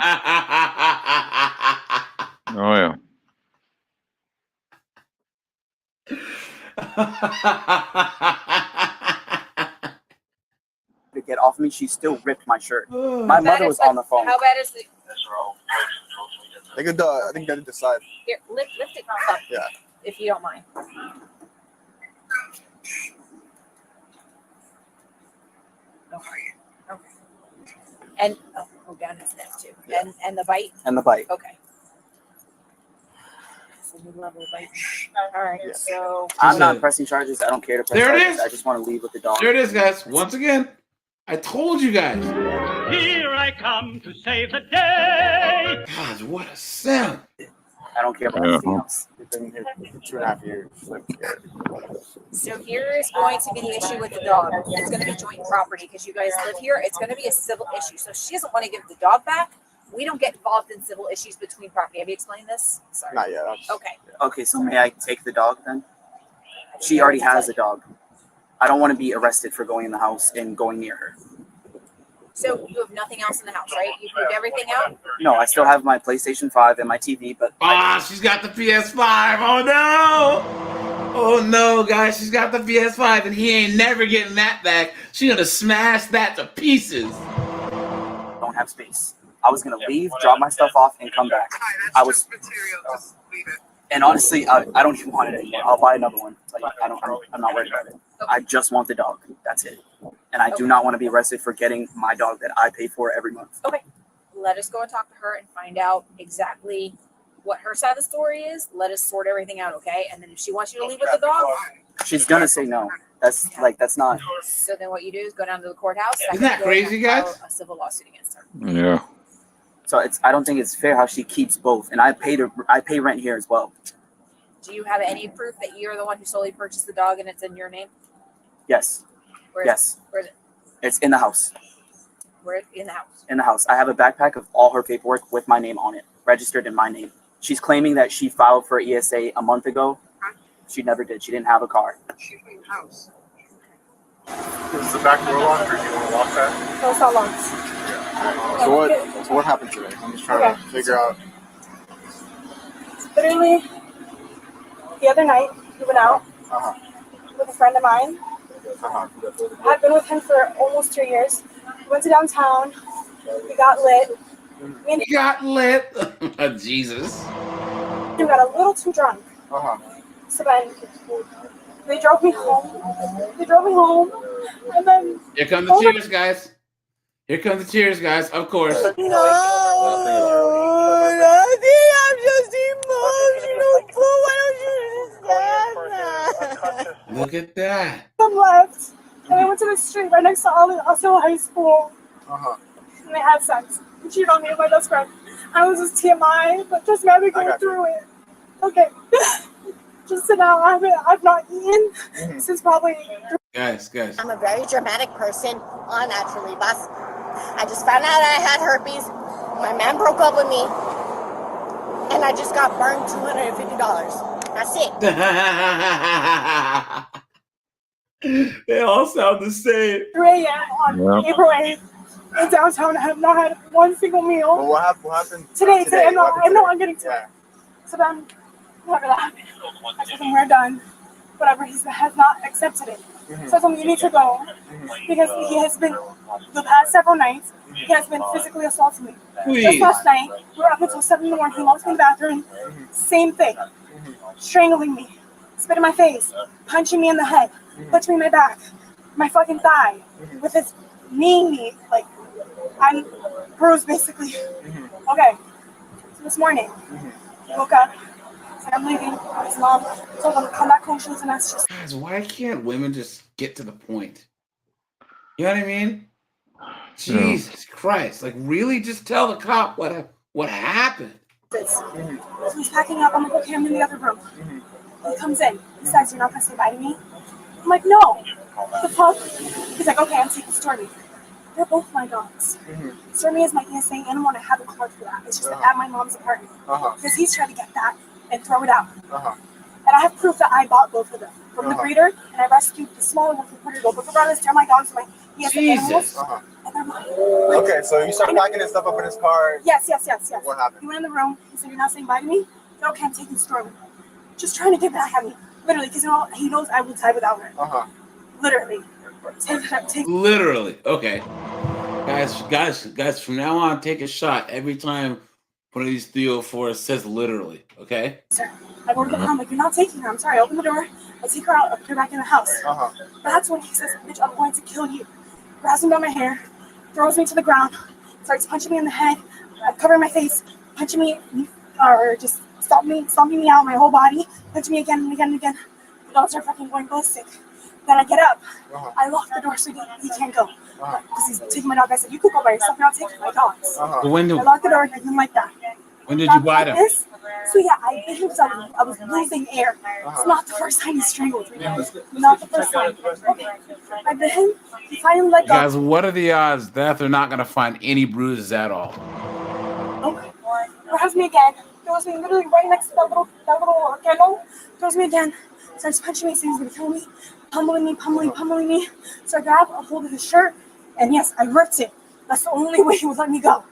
Oh yeah. To get off me, she still ripped my shirt. My mother was on the phone. How bad is the? I think they did decide. Here, lift it up. Yeah. If you don't mind. Okay. And down his neck too. Yeah. And the bite. And the bite. Okay. So mid-level bite. All right. Yeah. So I'm not pressing charges. I don't care to press There it charges. is. I just want to leave with the dog. There it is, guys. Once again, I told you guys. Here I come to save the day. God, what a sound. I don't care about anything else. We've been here for 2.5 years. So here is going to be the issue with the dog. It's going to be joint property because you guys live here. It's going to be a civil issue. So if she doesn't want to give the dog back, we don't get involved in civil issues between property. Have you explained this? Sorry. Not yet. Okay. Okay, so may I take the dog then? She already has a dog. I don't want to be arrested for going in the house and going near her. So you have nothing else in the house, right? You moved everything out? No, I still have my PlayStation 5 and my TV, but She's got the PS5. Oh no! Oh no, guys, she's got the PS5 and he ain't never getting that back. She's gonna smash that to pieces. don't have space. I was gonna leave, drop my stuff off, and come back. And honestly, I don't even want it anymore. I'll buy another one. Like I'm not worried about it. I just want the dog. That's it. And I do not want to be arrested for getting my dog that I pay for every month. Okay. Let us go and talk to her and find out exactly what her side of the story is. Let us sort everything out, okay? And then if she wants you to leave with the dog, She's gonna say no. That's not. so then what you do is go down to the courthouse. Isn't that crazy, guys? A civil lawsuit against her. Yeah. So I don't think it's fair how she keeps both, and I pay rent here as well. Do you have any proof that you're the one who solely purchased the dog and it's in your name? Yes. Where is Yes. Where is it? It's in the house. Where in the house? In the house. I have a backpack of all her paperwork with my name on it, registered in my name. She's claiming that she filed for ESA a month ago. She never did. She didn't have a car. House. Is the back door locked, or do you want to lock that? No, it's not locked. So what happened today? I'm just trying to figure out. Literally, the other night, we went out with a friend of mine. I've been with him for almost 2 years. We went to downtown. We got lit. We got lit. Jesus. We got a little too drunk. So then they drove me home. And then Here come the tears, guys. Here come the tears, guys. Of course. No, I'm just emotional. Why don't you understand that? Look at that. Some left, and I went to the street right next to Osceola High School. And they had sex. And cheated on me with my best friend. I was just TMI, but just maybe going through it. Okay. Just so now I've not eaten since probably. Guys. I'm a very dramatic person on that trolley bus. I just found out I had herpes. My man broke up with me. And I just got burned $250. That's it. They all sound the same. 3 a.m. on April 8th in downtown. I have not had one single meal. Well, what happened Today, I know I'm getting to it. So then, whatever that happened, I told him we're done. Whatever, he has not accepted it. So I told him you need to go because he has been, the past several nights, he has been physically assaulting me. Just last night, we were up until 7 in the morning. He locked me in the bathroom. Same thing. Strangling me, spit in my face, punching me in the head, punching me in my back, my fucking thigh, with his knee, like, I'm bruised basically. Okay, so this morning, I woke up, said I'm leaving. His mom told him to come back home. She was an extra. Guys, why can't women just get to the point? You know what I mean? Jesus Christ! Like, really, just tell the cop what happened. So he's packing up. I'm like, okay, I'm in the other room. He comes in. He says, "You're not gonna say bye to me?" I'm like, "No." The fuck? He's like, "Okay, I'm taking Stormy." They're both my dogs. Stormy is my ESA animal, and I have a card for that. It's just at my mom's apartment because he's trying to get that and throw it out. And I have proof that I bought both of them from the breeder, and I rescued the smaller one from Puerto Rico. But regardless, they're my dogs, my ESA animals, and they're mine. Okay, so you started packing his stuff up in his car. Yes. What happened? He went in the room. He said, "You're not saying bye to me?" I said, "Okay, I'm taking Stormy." Just trying to get back at me. Literally, because he knows I will die without her. Literally. Literally. Okay. Guys, from now on, take a shot every time one of these 304s says literally, okay? Sir, I go to the car. I'm like, "You're not taking her." I'm sorry. I open the door. I take her out. I put her back in the house. That's when he says, "Bitch, I'm going to kill you." Grabs me by my hair, throws me to the ground, starts punching me in the head, covering my face, punching me, or just stomping me out, my whole body, punching me again and again and again. The dogs are fucking going ballistic. Then I get up. I lock the door so he can't go. Because he's taking my dog. I said, "You could go by yourself. You're not taking my dogs." I locked the door. I didn't like that. When did you buy them? So yeah, I bit him because I was losing air. It's not the first time he strangled me. Not the first time. Okay. I bit him. He finally let go. Guys, what are the odds that they're not going to find any bruises at all? Okay. Grabs me again. Throws me literally right next to that little kennel. Throws me again. Starts punching me, saying he's going to kill me. Pummeling me. So I grab a hold of his shirt, and yes, I ripped it. That's the only way he would let me go.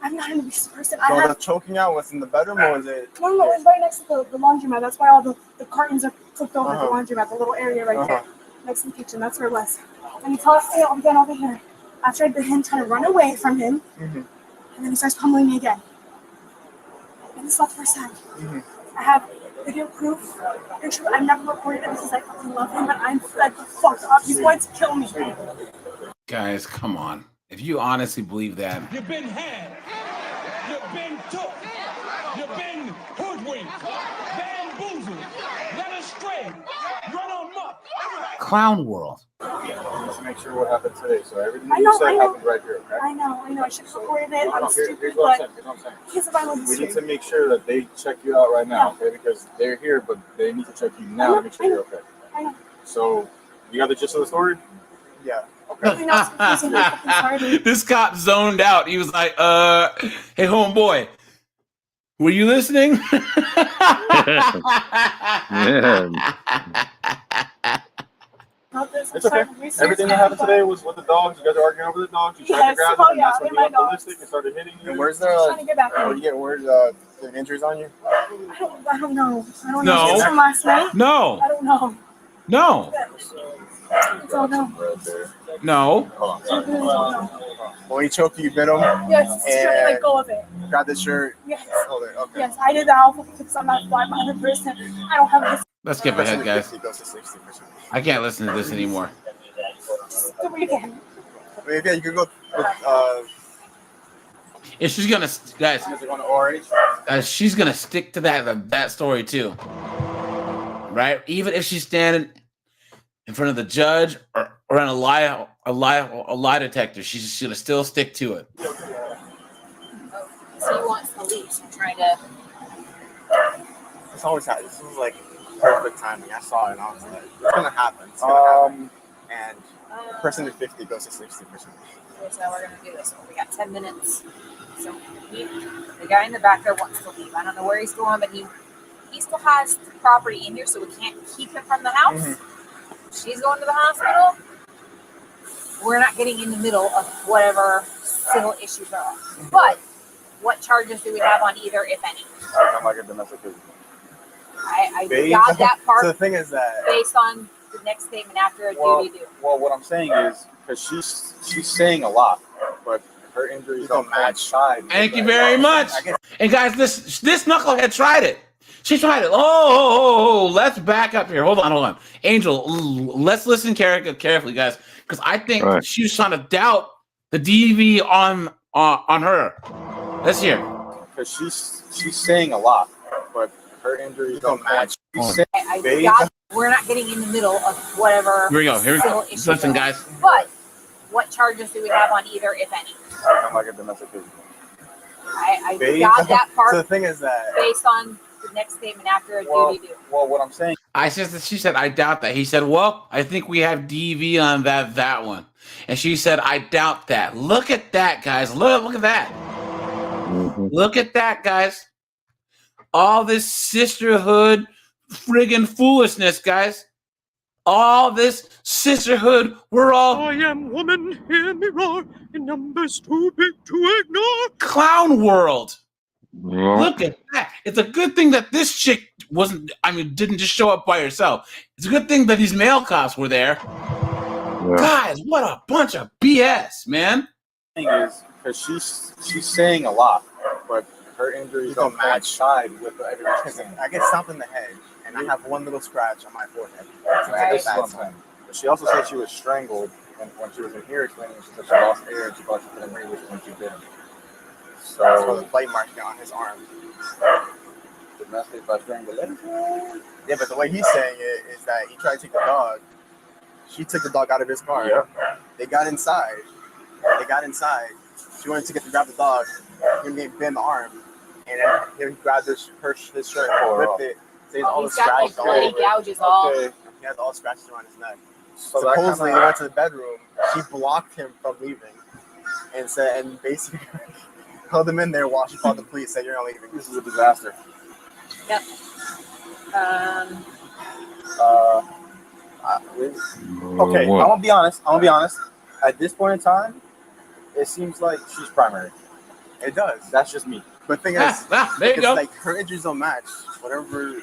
I'm not an abusive person. So the choking out was in the bedroom, or was it? No, it was right next to the laundromat. That's why all the curtains are flipped over the laundromat, the little area right there, next to the kitchen. That's where it was. And he tossed me again over here. After I bit him, trying to run away from him, and then he starts pummeling me again. And this is not the first time. I have video proof. I've never recorded it because I fucking love him, but I'm like, fuck up. He's going to kill me. Guys, come on. If you honestly believe that. You've been had. You've been took. You've been hoodwinked. Bamboozled. Led astray. Run amok. Clown world. to make sure what happened today. So everything I you know, said I know. happened right here, okay? I know. I should have recorded it. No, I'm no, stupid, here's what I'm saying. but Here's what I'm saying. he's a violent We need history. to make sure that they check you out right now, okay? Because they're here, but they need to check you now to make sure you're okay. I know. So, you got the gist of the story? Yeah. Okay. This cop zoned out. He was like, hey, homeboy, were you listening? It's okay. Everything that happened today was with the dogs. You guys are arguing over the dogs. You tried to grab them, and that's when he went ballistic and started hitting you. And where's trying to get back in. Where's the injuries on you? I don't know. I don't No. know. It's from last night. No. I don't know. No. I don't know. No. Hold on. When he choked you, bit him. Yes, it's trying to let go of it. Grab the shirt. Yes. Hold it. Okay. Yes, I did that. I'll fix on that fly 100%. I don't have this. Let's skip ahead, guys. Goes to 60%. I can't listen to this anymore. Do it again. Yeah, you could go with, If she's gonna, guys, she's gonna stick to that story too, right? Even if she's standing in front of the judge or on a lie detector, she's gonna still stick to it. So he wants to leave. So I'm trying to. It's always happening. This is like perfect timing. I saw it and I was like, it's gonna happen. It's gonna happen. And person to 50 goes to 60%. Here's how we're gonna do this. We got 10 minutes. So the guy in the back there wants to leave. I don't know where he's going, but he still has the property in here, so we can't keep him from the house. Mm-hmm. She's going to the hospital. We're not getting in the middle of whatever civil issues are. But what charges do we have on either, if any? I'm like a domestic business. I got that part. So the thing is that based on the next statement after a duty due. Well, what I'm saying is because she's saying a lot, but her injuries don't match. Thank you very much. And guys, this knucklehead tried it. She tried it. Oh, let's back up here. Hold on. Angel, let's listen carefully, guys, because I think she was trying to doubt the DV on her. Let's hear. Because she's saying a lot, but her injuries don't match. We're not getting in the middle of whatever. Here we go. Civil issues Listen, are. guys. But what charges do we have on either, if any? I'm like a domestic business. I got that part. So the thing is that based on the next statement after a duty due. Well, what I'm saying. She said, I doubt that. He said, well, I think we have DV on that one. And she said, I doubt that. Look at that, guys. Look at that. Mm-hmm. Look at that, guys. All this sisterhood friggin' foolishness, guys. All this sisterhood, we're all I am woman, hear me roar, in numbers too big to ignore. Clown world. Yeah. Look at that. It's a good thing that this chick didn't just show up by herself. It's a good thing that these male cops were there. Yeah. Guys, what a bunch of BS, man. The thing is, because she's saying a lot, but her injuries don't match with everything. I get stomped in the head, and I have one little scratch on my forehead. Right. But she also said she was strangled, and when she was in here explaining, she said she lost air and she thought she couldn't breathe when she bit him. So that's why the plate mark on his arm. Domestic by strangulation? Yeah, but the way he's saying it is that he tried to take the dog. She took the dog out of his car. Yeah. They got inside. She wanted to grab the dog. He bit in the arm. And then he grabbed his shirt, ripped it. So he's all the scratches all over. Gouges all. Okay. He has all scratches around his neck. So supposedly, they went to the bedroom. She blocked him from leaving, and basically held him in there while she called the police. Said, "You're not leaving. This is a disaster." Yep. Okay, I'm gonna be honest. At this point in time, it seems like she's primary. It does. That's just me. But the thing is, there you go. Like her injuries don't match. Whatever.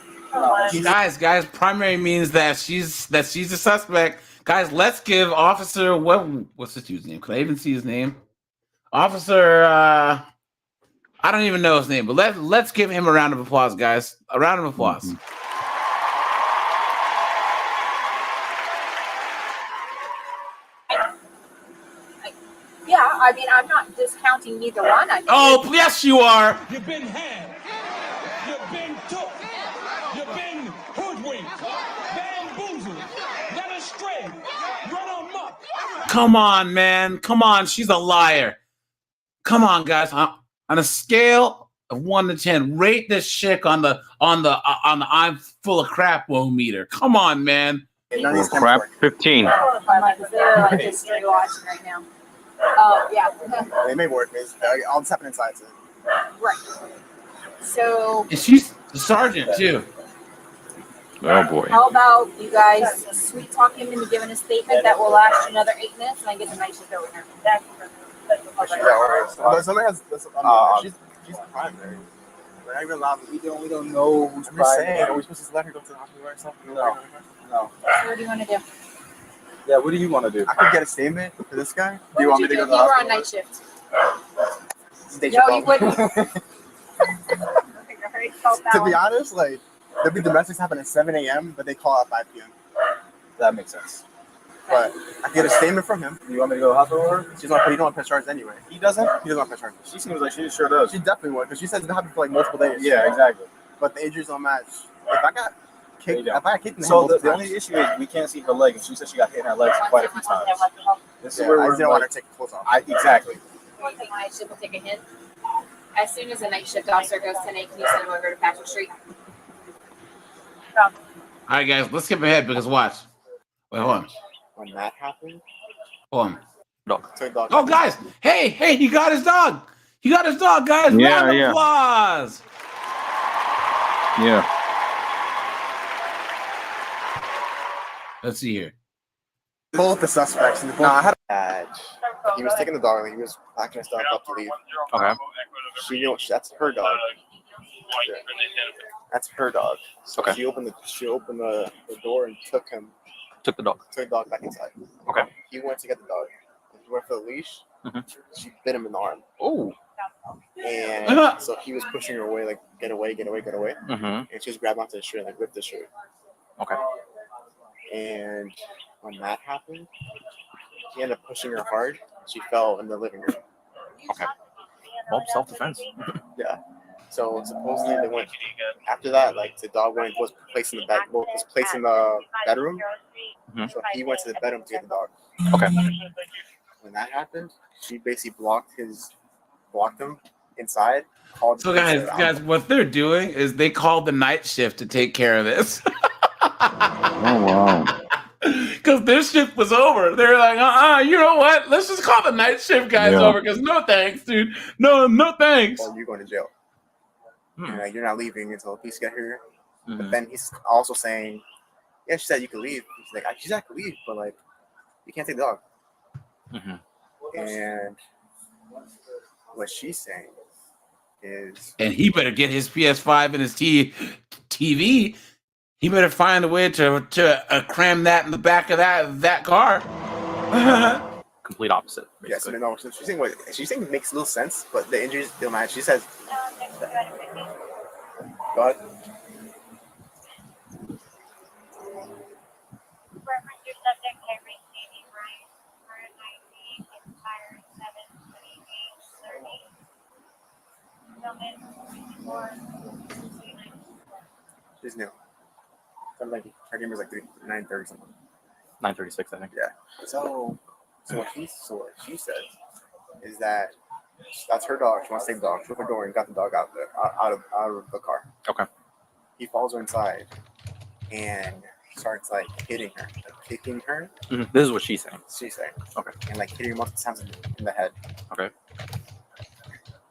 Guys, primary means that she's a suspect. Guys, let's give Officer what's this dude's name? Can I even see his name? Officer I don't even know his name, but let's give him a round of applause, guys. A round of applause. Mm-hmm. Yeah, I mean, I'm not discounting either one. Oh, yes, you are. You've been had. You've been took. You've been hoodwinked, bamboozled, led astray, run amok. Come on, man. Come on. She's a liar. Come on, guys. On a scale of 1 to 10, rate this chick on the I'm full of crap meter. Come on, man. Well, crap, 15. They're like just straight watching right now. Oh, yeah. They may work. All this happened inside. So. Right. So, And she's the sergeant, too. Oh, boy. how about you guys sweet talk him into giving a statement that will last you another 8 minutes, and I get the night shift over here. That's Somebody has this. She's primary. We're not even allowed. We don't know who's primary. Are we supposed to let her go to the hospital or something? No. So what do you want to do? Yeah. What do you want to do? I could get a statement for this guy. What would you do if you were on night shift? No, you wouldn't. To be honest, like there'll be domestics happen at 7 a.m., but they call at 5 p.m. That makes sense. But I get a statement from him. You want me to go to the hospital with her? She's not, but he don't want to press charges anyway. He doesn't? He doesn't want to press charges. She seems like she sure does. She definitely would, because she says it happened for like multiple days. Yeah, exactly. But the injuries don't match. If I got kicked, in the head the only issue is we can't see her leg, and she said she got hit in her legs quite a few times. This is where I didn't want her to take the clothes off. Exactly. One thing, night shift will take a hint. As soon as a night shift officer goes 10-8, can you send him over to Patrick Street? All right, guys, let's skip ahead because watch. Wait, hold on. When that happened, hold on. Dog. Oh, guys, hey, he got his dog. He got his dog, guys. Yeah, Round of yeah. applause. Yeah. Let's see here. Both the suspects. No, I had a badge. He was taking the dog and he was packing his stuff up to leave. Okay. She knew that's her dog. That's her dog. So Okay. She opened the door and took the dog back inside. Okay. He went to get the dog. He went for the leash. Mhm. She bit him in the arm. Oh. And so he was pushing her away, like get away. Mm-hmm. And she just grabbed onto the shirt and like ripped the shirt. Okay. And when that happened, he ended up pushing her hard. She fell in the living room. Okay. Well, self-defense. Yeah. So supposedly they went after that. Like the dog was placed in the bedroom. Mhm. So he went to the bedroom to get the dog. Okay. When that happened, she basically blocked him inside. Called So, the police guys, what they're doing is they called the night shift to take care of this. Oh, wow. Because their shift was over. They're like, you know what? Let's just call the night shift guys Yeah. over. Because no thanks, dude. No thanks. Or you're going to jail. And like, you're not leaving until the police get here. Mhm. But then he's also saying, yeah, she said you could leave. He's like, she said I could leave, but like, you can't take the dog. Mm-hmm. And what she's saying is, And he better get his PS5 and his TV. He better find a way to cram that in the back of that car. Complete opposite. yes, no, so she's saying makes little sense, but the injuries don't match. She says, God. She's new. Something like her game was like 9:30 something. 9:36, I think. Yeah. So what she says is that that's her dog. She wants to take the dog. She opened the door and got the dog out of the car. Okay. He follows her inside and starts like hitting her, like kicking her. Mhm. This is what she's saying. She's saying. Okay. And like hitting her multiple times in the head. Okay.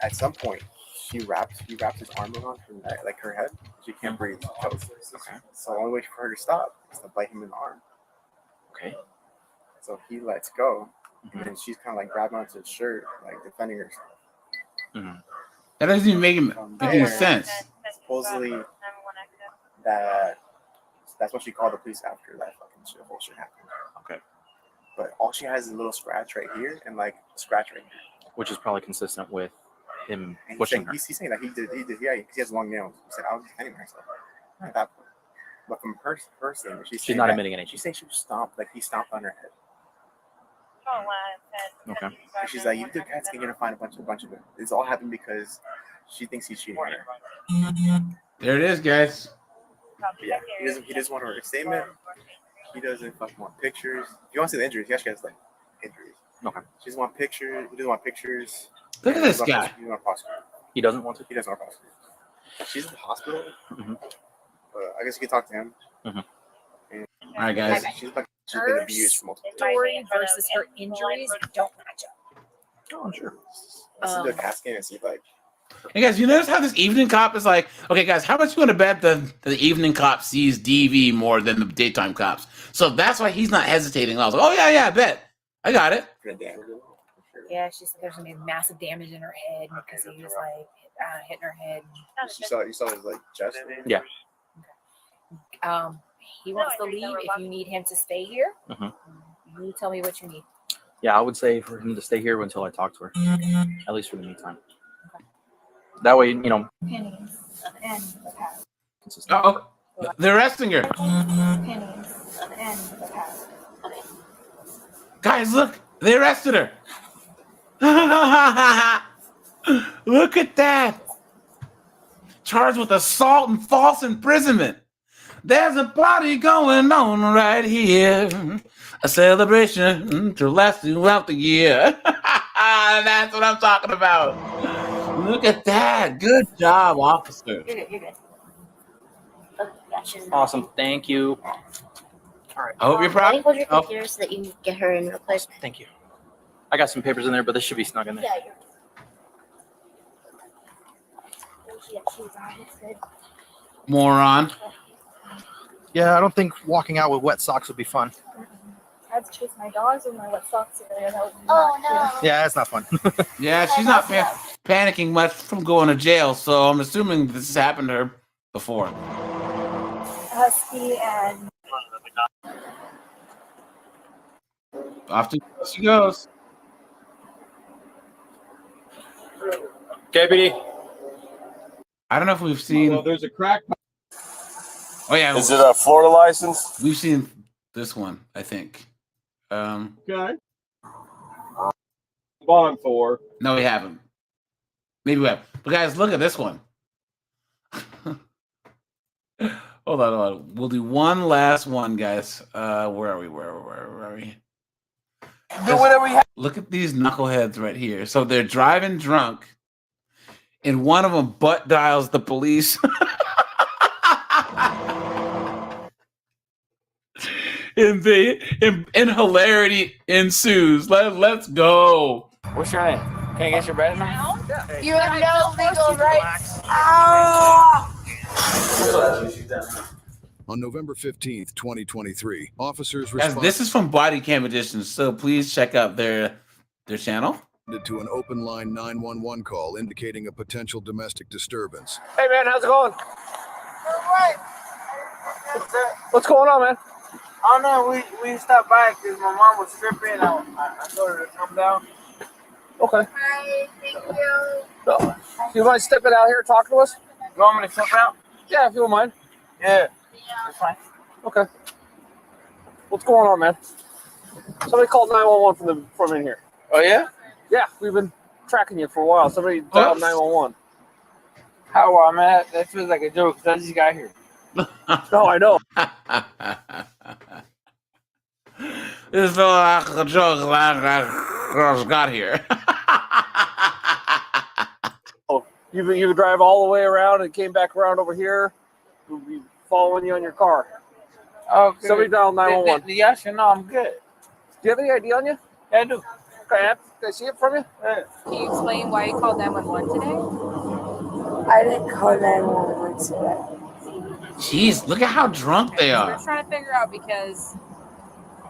At some point, he wrapped his arm around her neck, like her head. She can't breathe. Okay. So the only way for her to stop is to bite him in the arm. Okay. So he lets go, and she's kind of like grabbing onto his shirt, like defending herself. Mm-hmm. That doesn't even make any sense. Supposedly, that's what she called the police after that whole shit happened. Okay. But all she has is a little scratch right here and like a scratch right here. Which is probably consistent with him And pushing her. he's saying that he did, yeah, because he has long nails. He said, I was defending myself at that point. But from her thing, She's not admitting anything. She's saying she was stomped, like he stomped on her head. Okay. And she's like, you do cats, you're gonna find a bunch of it. This all happened because she thinks he's cheating on her. There it is, guys. But yeah, he doesn't want her statement. He doesn't fucking want pictures. If you want to see the injuries, he actually has like injuries. Okay. She doesn't want pictures. He doesn't want pictures. Look at this guy. He doesn't want prosecute. He doesn't want to? He doesn't want prosecute. She's in the hospital. Mm-hmm. I guess you can talk to him. Mm-hmm. All right, guys. She's been Her abused for multiple story versus her injuries don't match up. Oh, sure. Let's do a CAT scan and see if like. Hey guys, you notice how this evening cop is like, okay, guys, how much you want to bet the evening cop sees DV more than the daytime cops? So that's why he's not hesitating. I was like, oh yeah, I bet. I got it. Yeah, she said there's gonna be massive damage in her head because he was like hitting her head. You saw his like chest. Yeah. He wants to leave. If you need him to stay here, Mm-hmm. you tell me what you need. Yeah, I would say for him to stay here until I talk to her, at least for the meantime. That way, you know. Pennies and the past. Oh, they're arresting her. Pennies and the past. Guys, look, they arrested her. Look at that. Charged with assault and false imprisonment. There's a party going on right here. A celebration to last throughout the year. That's what I'm talking about. Look at that. Good job, officer. You're good. Okay, gotcha. Awesome. Thank you. All right. I hope you're Let me proud. hold your computer so that you can get her in real quick. Thank you. I got some papers in there, but this should be snug in there. Yeah, you're good. Moron. Yeah, I don't think walking out with wet socks would be fun. I had to chase my dogs with my wet socks earlier. That was Yeah, that's not fun. Yeah, she's not panicking much from going to jail, so I'm assuming this has happened to her before. Husky and Off to she goes. Deputy. I don't know if we've seen. Well, there's a crack. Oh yeah. Is it a Florida license? We've seen this one, I think. Okay. Bond for. No, we haven't. Maybe we have. But guys, look at this one. Hold on. We'll do one last one, guys. Where are we? Where are we? Do whatever you have. Look at these knuckleheads right here. So they're driving drunk, and one of them butt dials the police. And hilarity ensues. Let's go. What's your name? Can I get your badge number? You have no legal rights. On November 15th, 2023, officers Guys, this is from Body Cam Edition, so please check out their channel. responded to an open line 911 call indicating a potential domestic disturbance. Hey man, how's it going? What's going on, man? Oh no, we stopped by because my mom was tripping. I told her to come down. Okay. Hi, thank you. So, you mind stepping out here and talk to us? You want me to step out? Yeah, if you don't mind. Yeah. That's fine. Okay. What's going on, man? Somebody called 911 from in here. Oh yeah? Yeah, we've been tracking you for a while. Somebody dialed 911. How I'm at? That feels like a joke because I just got here. No, I know. This felt like a joke like I just got here. Oh, you drive all the way around and came back around over here. We'll be following you on your car. Okay. Somebody dialed 911. Yeah, sure, no, I'm good. Do you have any ID on you? Yeah, I do. Okay, can I see it from you? Yeah. Can you explain why you called 911 today? I didn't call 911 today. Jeez, look at how drunk they We're are. trying to figure out because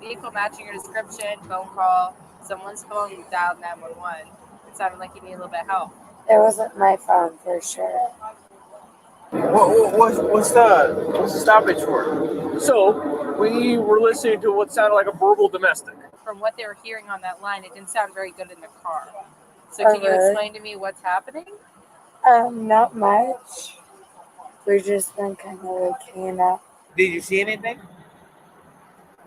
vehicle matching your description, phone call, someone's phone dialed 911. It sounded like you need a little bit of help. It wasn't my phone for sure. What's the stoppage for? So, we were listening to what sounded like a verbal domestic. From what they were hearing on that line, it didn't sound very good in the car. So Oh, can you really? explain to me what's happening? Not much. We've just been kind of like hanging out. Did you see anything?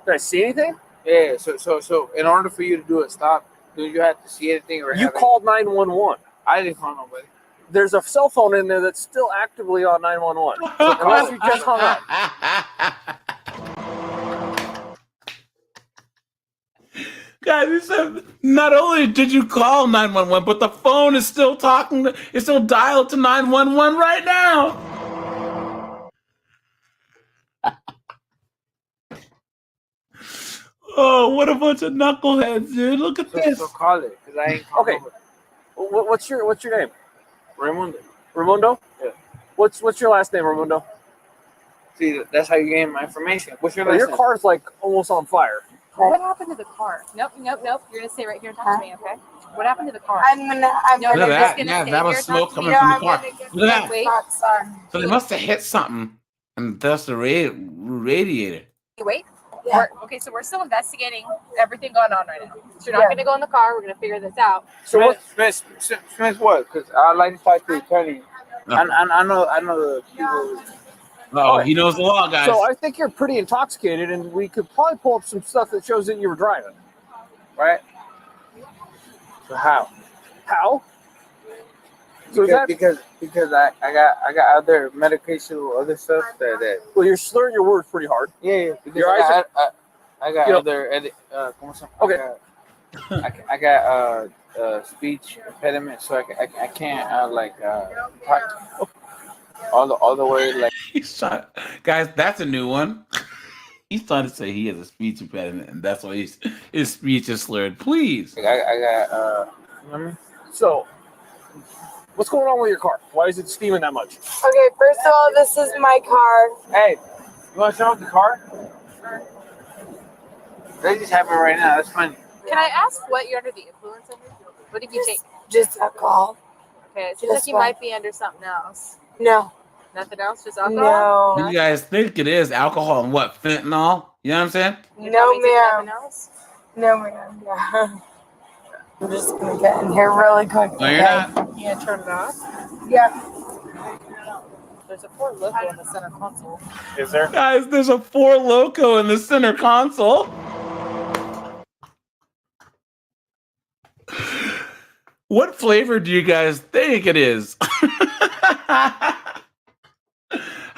Did I see anything? Yeah. So in order for you to do a stop, do you have to see anything or? You have called 911. I didn't call nobody. There's a cell phone in there that's still actively on 911. So unless you just hung up. Guys, he said not only did you call 911, but the phone is still talking. It's still dialed to 911 right now. Oh, what a bunch of knuckleheads, dude! Look at this. So call it, cause I ain't Okay. What's your name? Raimundo. Raimundo? Yeah. What's your last name, Raimundo? See, that's how you gain my information. What's your Well, last your name? car's like almost on fire. What happened to the car? Nope. You're gonna stay right here and talk to me, okay? What happened to the car? I'm Look at just that. gonna Yeah, stay that was here, smoke talk to coming me. from the I'm car. gonna get Look at that. Wait. So they must have hit something, and that's the radiator. You wait. Yeah. Okay, so we're still investigating everything going on right now. So you're not gonna go in the car. We're gonna figure this out. So Smith what? Because I'd like to talk to the attorney. I know the people. Oh, he knows the law, guys. So I think you're pretty intoxicated, and we could probably pull up some stuff that shows that you were driving. Right? So how? How? So Because I got other medication or other stuff that well, you're slurring your words pretty hard. yeah because Your eyes I got you know- other Okay. I got speech impediment, so I can't talk all the way like. He's trying, guys, that's a new one. He's trying to say he has a speech impediment, and that's why his speech is slurred. Please. I got So, what's going on with your car? Why is it steaming that much? Okay, first of all, this is my car. Hey, you want to show off the car? That just happened right now. That's funny. Can I ask what you're under the influence of? What did you take? Just alcohol. Okay, it seems like Just you one. might be under something else. No. Nothing else, just alcohol. No. You guys think it is alcohol and what? Fentanyl? You know what I'm saying? No, ma'am. Nothing else? No, ma'am. Yeah. I'm just gonna get in here really quick. No, you're not. You gonna turn it off? Yeah. There's a Ford logo in the center console. Is there? Guys, there's a Four Loko in the center console. What flavor do you guys think it is?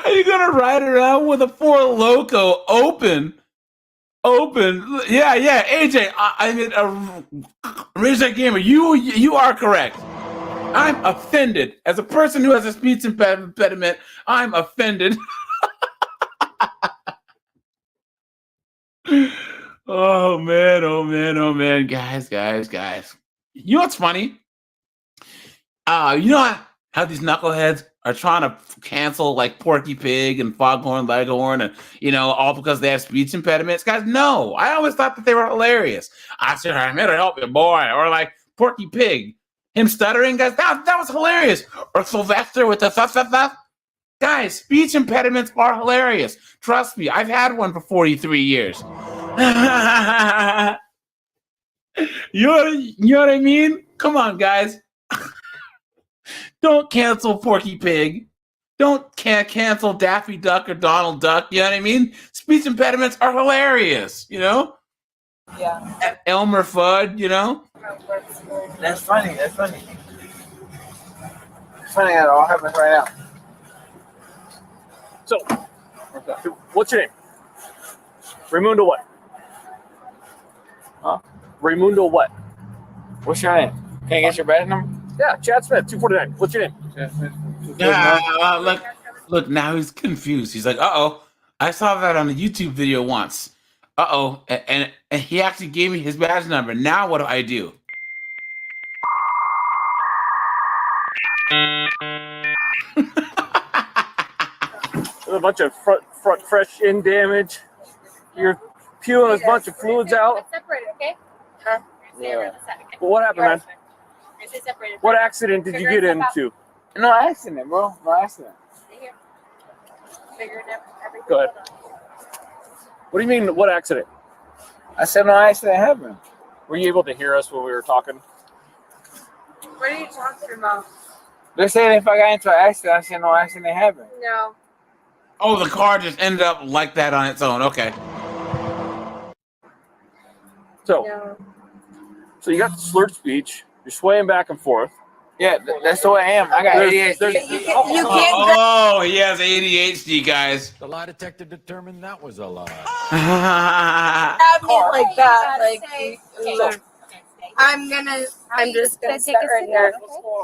Are you gonna ride around with a Four Loko open? Yeah, AJ. I mean, Rage Gamer, you are correct. I'm offended. As a person who has a speech impediment, I'm offended. Oh man, guys. You know what's funny? You know how these knuckleheads are trying to cancel like Porky Pig and Foghorn Leghorn, and all because they have speech impediments. Guys, no, I always thought that they were hilarious. I said, I'm here to help you, boy. Or like Porky Pig, him stuttering, guys, that was hilarious. Or Sylvester with the stuff. Guys, speech impediments are hilarious. Trust me, I've had one for 43 years. You know what I mean? Come on, guys. Don't cancel Porky Pig. Don't cancel Daffy Duck or Donald Duck. You know what I mean? Speech impediments are hilarious, Yeah. Elmer Fudd, That's funny. It's funny that all happens right now. So, what's your name? Raimundo what? Huh? Raimundo what? What's your name? Can I get your badge number? Yeah, Chad Smith, 249. What's your name? Chad Smith. Look, now he's confused. He's like, uh-oh, I saw that on a YouTube video once. Uh-oh, and he actually gave me his badge number. Now what do I do? There's a bunch of front fresh end damage. You're peeling a bunch of fluids out. Separated, okay? Yeah. Well, what happened, man? Stay separated. What accident did you get into? No accident, bro. No accident. Stay here. Figure everything. Go ahead. What do you mean, what accident? I said no accident happened. Were you able to hear us when we were talking? What are you talking about? They're saying if I got into an accident, I said no accident happened. No. Oh, the car just ended up like that on its own. Okay. So you got slurred speech. You're swaying back and forth. Yeah, that's who I am. I got ADHD. You can't Oh, he has ADHD, guys. The lie detector determined that was a lie. Grab me like that. Like, I'm just gonna sit right here.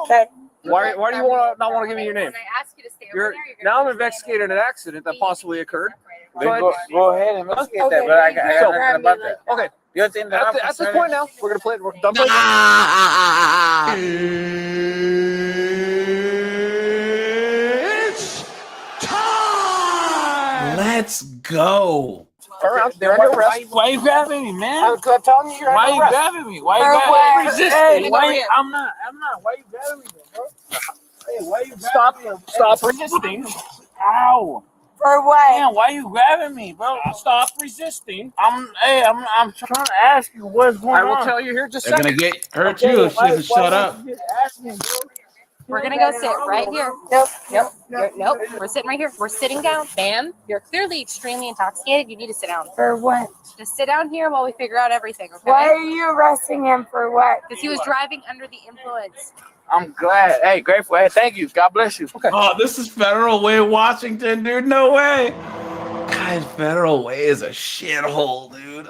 Okay. Why do you not want to give me your name? When I ask you to stay over there, Now I'm investigating an accident that possibly occurred. Then go ahead and investigate that, but I got nothing about that. Okay. The other thing that I'm At this concerned point now, we're gonna play it. We're done playing. It's time. Let's go. They're under arrest. Why you grabbing me, man? I'm telling you, you're Why under you arrest. grabbing me? Why you For grabbing what? me? Resisting. Hey, I'm not. Why you grabbing me, bro? Hey, why you grabbing me? Stop resisting. Ow. For what? Man, why you grabbing me, bro? Stop resisting. I'm trying to ask you what's going on. I will tell you here just a They're second. gonna get her too if she doesn't shut up. We're gonna go sit right here. Nope. We're sitting right here. We're sitting down. Ma'am, you're clearly extremely intoxicated. You need to sit down. For what? Just sit down here while we figure out everything, okay? Why are you arresting him for what? Because he was driving under the influence. I'm glad. Hey, grateful. Hey, thank you. God bless you. Okay. Oh, this is Federal Way, Washington, dude. No way. God, Federal Way is a shithole, dude.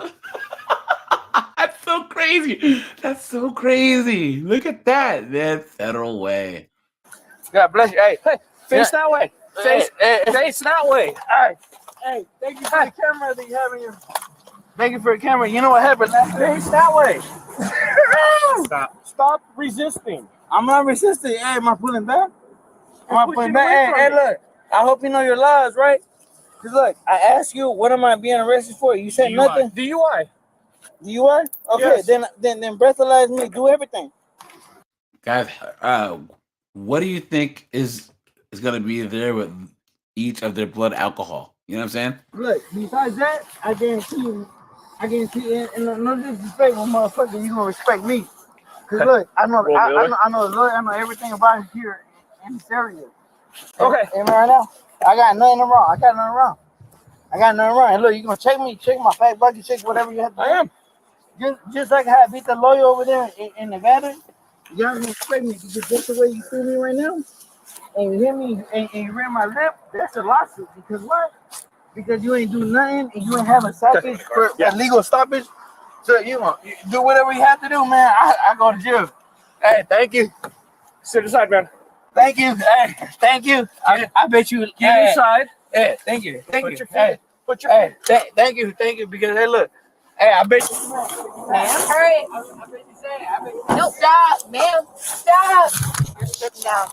That's so crazy. That's so crazy. Look at that, man. Federal Way. God bless you. Hey, Face that way. Face that way. Hey, thank you for the camera that you have in your. Thank you for the camera. You know what happened last day? Face that way. Stop resisting. I'm not resisting. Hey, am I pulling back? Am I pulling back? Hey, look. I hope you know your laws, right? Cause look, I asked you, what am I being arrested for? You said nothing. DUI. DUI? Okay, Yes. then breathalyze me. Do everything. Guys, what do you think is gonna be there with each of their blood alcohol? You know what I'm saying? Look, besides that, I guarantee you, and no disrespect, motherfucker, you gonna respect me. Cause look, I know the lawyer, I know everything about it here in this area. Okay. And right now, I got nothing wrong. And look, you gonna check my fact bucket, check whatever you have to do. I am. Just like how I beat the lawyer over there in Nevada, y'all gonna respect me because just the way you see me right now, and you hit me and you read my lip, that's a lawsuit. Because what? Because you ain't do nothing and you ain't have a stoppage for illegal stoppage. So you do whatever you have to do, man. I go to jail. Hey, thank you. Sit aside, man. Thank you. Hey, thank you. I bet you. Get inside. Hey, thank you. Put your feet. Hey, thank you. Because hey, look. Hey, I bet you. Ma'am? All right. Nope. Stop, ma'am. Stop. You're sitting down.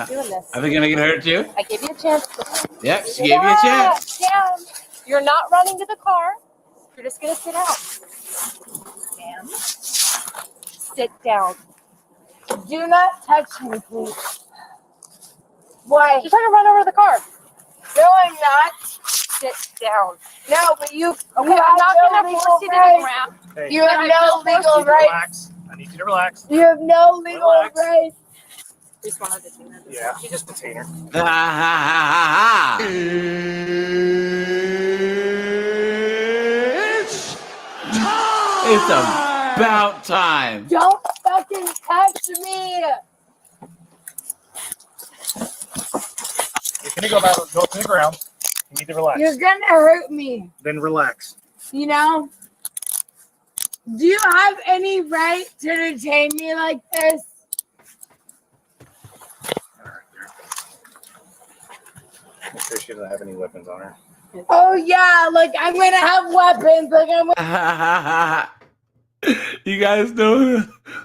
Doing this. Are they gonna get hurt too? I gave you a chance. Yep, she gave me a chance. Down. You're not running to the car. You're just gonna sit out. Ma'am. Sit down. Do not touch me, please. Why? You're trying to run over the car. No, I'm not. Sit down. No, but you. Okay, I'm not gonna force you to be around. You have no legal rights. I need you to relax. You have no legal rights. Just want to detain her. Yeah, just detain her. It's about time. Don't fucking touch me. You're gonna go to the ground. You need to relax. You're gonna hurt me. Then relax. You know? Do you have any right to detain me like this? Make sure she doesn't have any weapons on her. Oh yeah, like I'm gonna have weapons. Like I'm. You guys know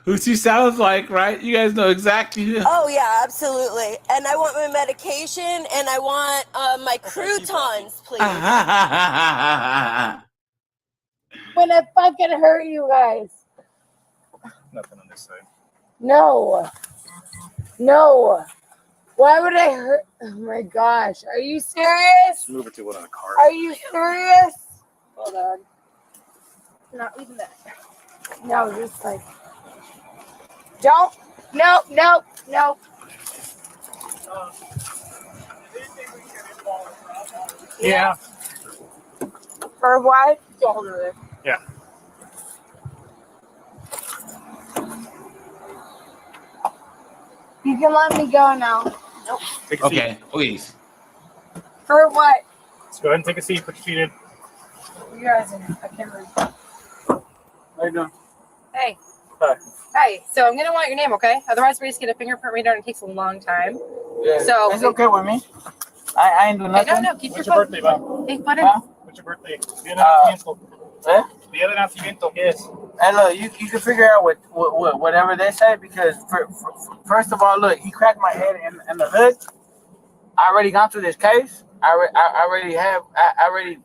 who she sounds like, right? You guys know exactly who. Oh yeah, absolutely. And I want my medication and I want my croutons, please. I'm gonna fucking hurt you guys. Nothing on this side. No. Why would I hurt? Oh my gosh. Are you serious? Move her to one of the cars. Are you serious? Hold on. Not even that. No, just like. Don't. No. Yeah. For what? Don't hold her there. Yeah. You can let me go now. Nope. Take a seat. Okay, please. For what? Let's go ahead and take a seat. Put your feet in. You guys are, I can't read. How you doing? Hey. Hi. Hi. So I'm gonna want your name, okay? Otherwise, we just get a fingerprint reader and it takes a long time. Yeah. So It's okay with me. I ain't doing Okay, nothing. no, keep What's your your phone. birthday, bud? Hey, put it. What's your birthday? Día de nacimiento. Eh? Día de nacimiento, ¿qué es? Hey, look, you can figure out whatever they say because first of all, look, he cracked my head in the hood. I already gone through this case. I already, you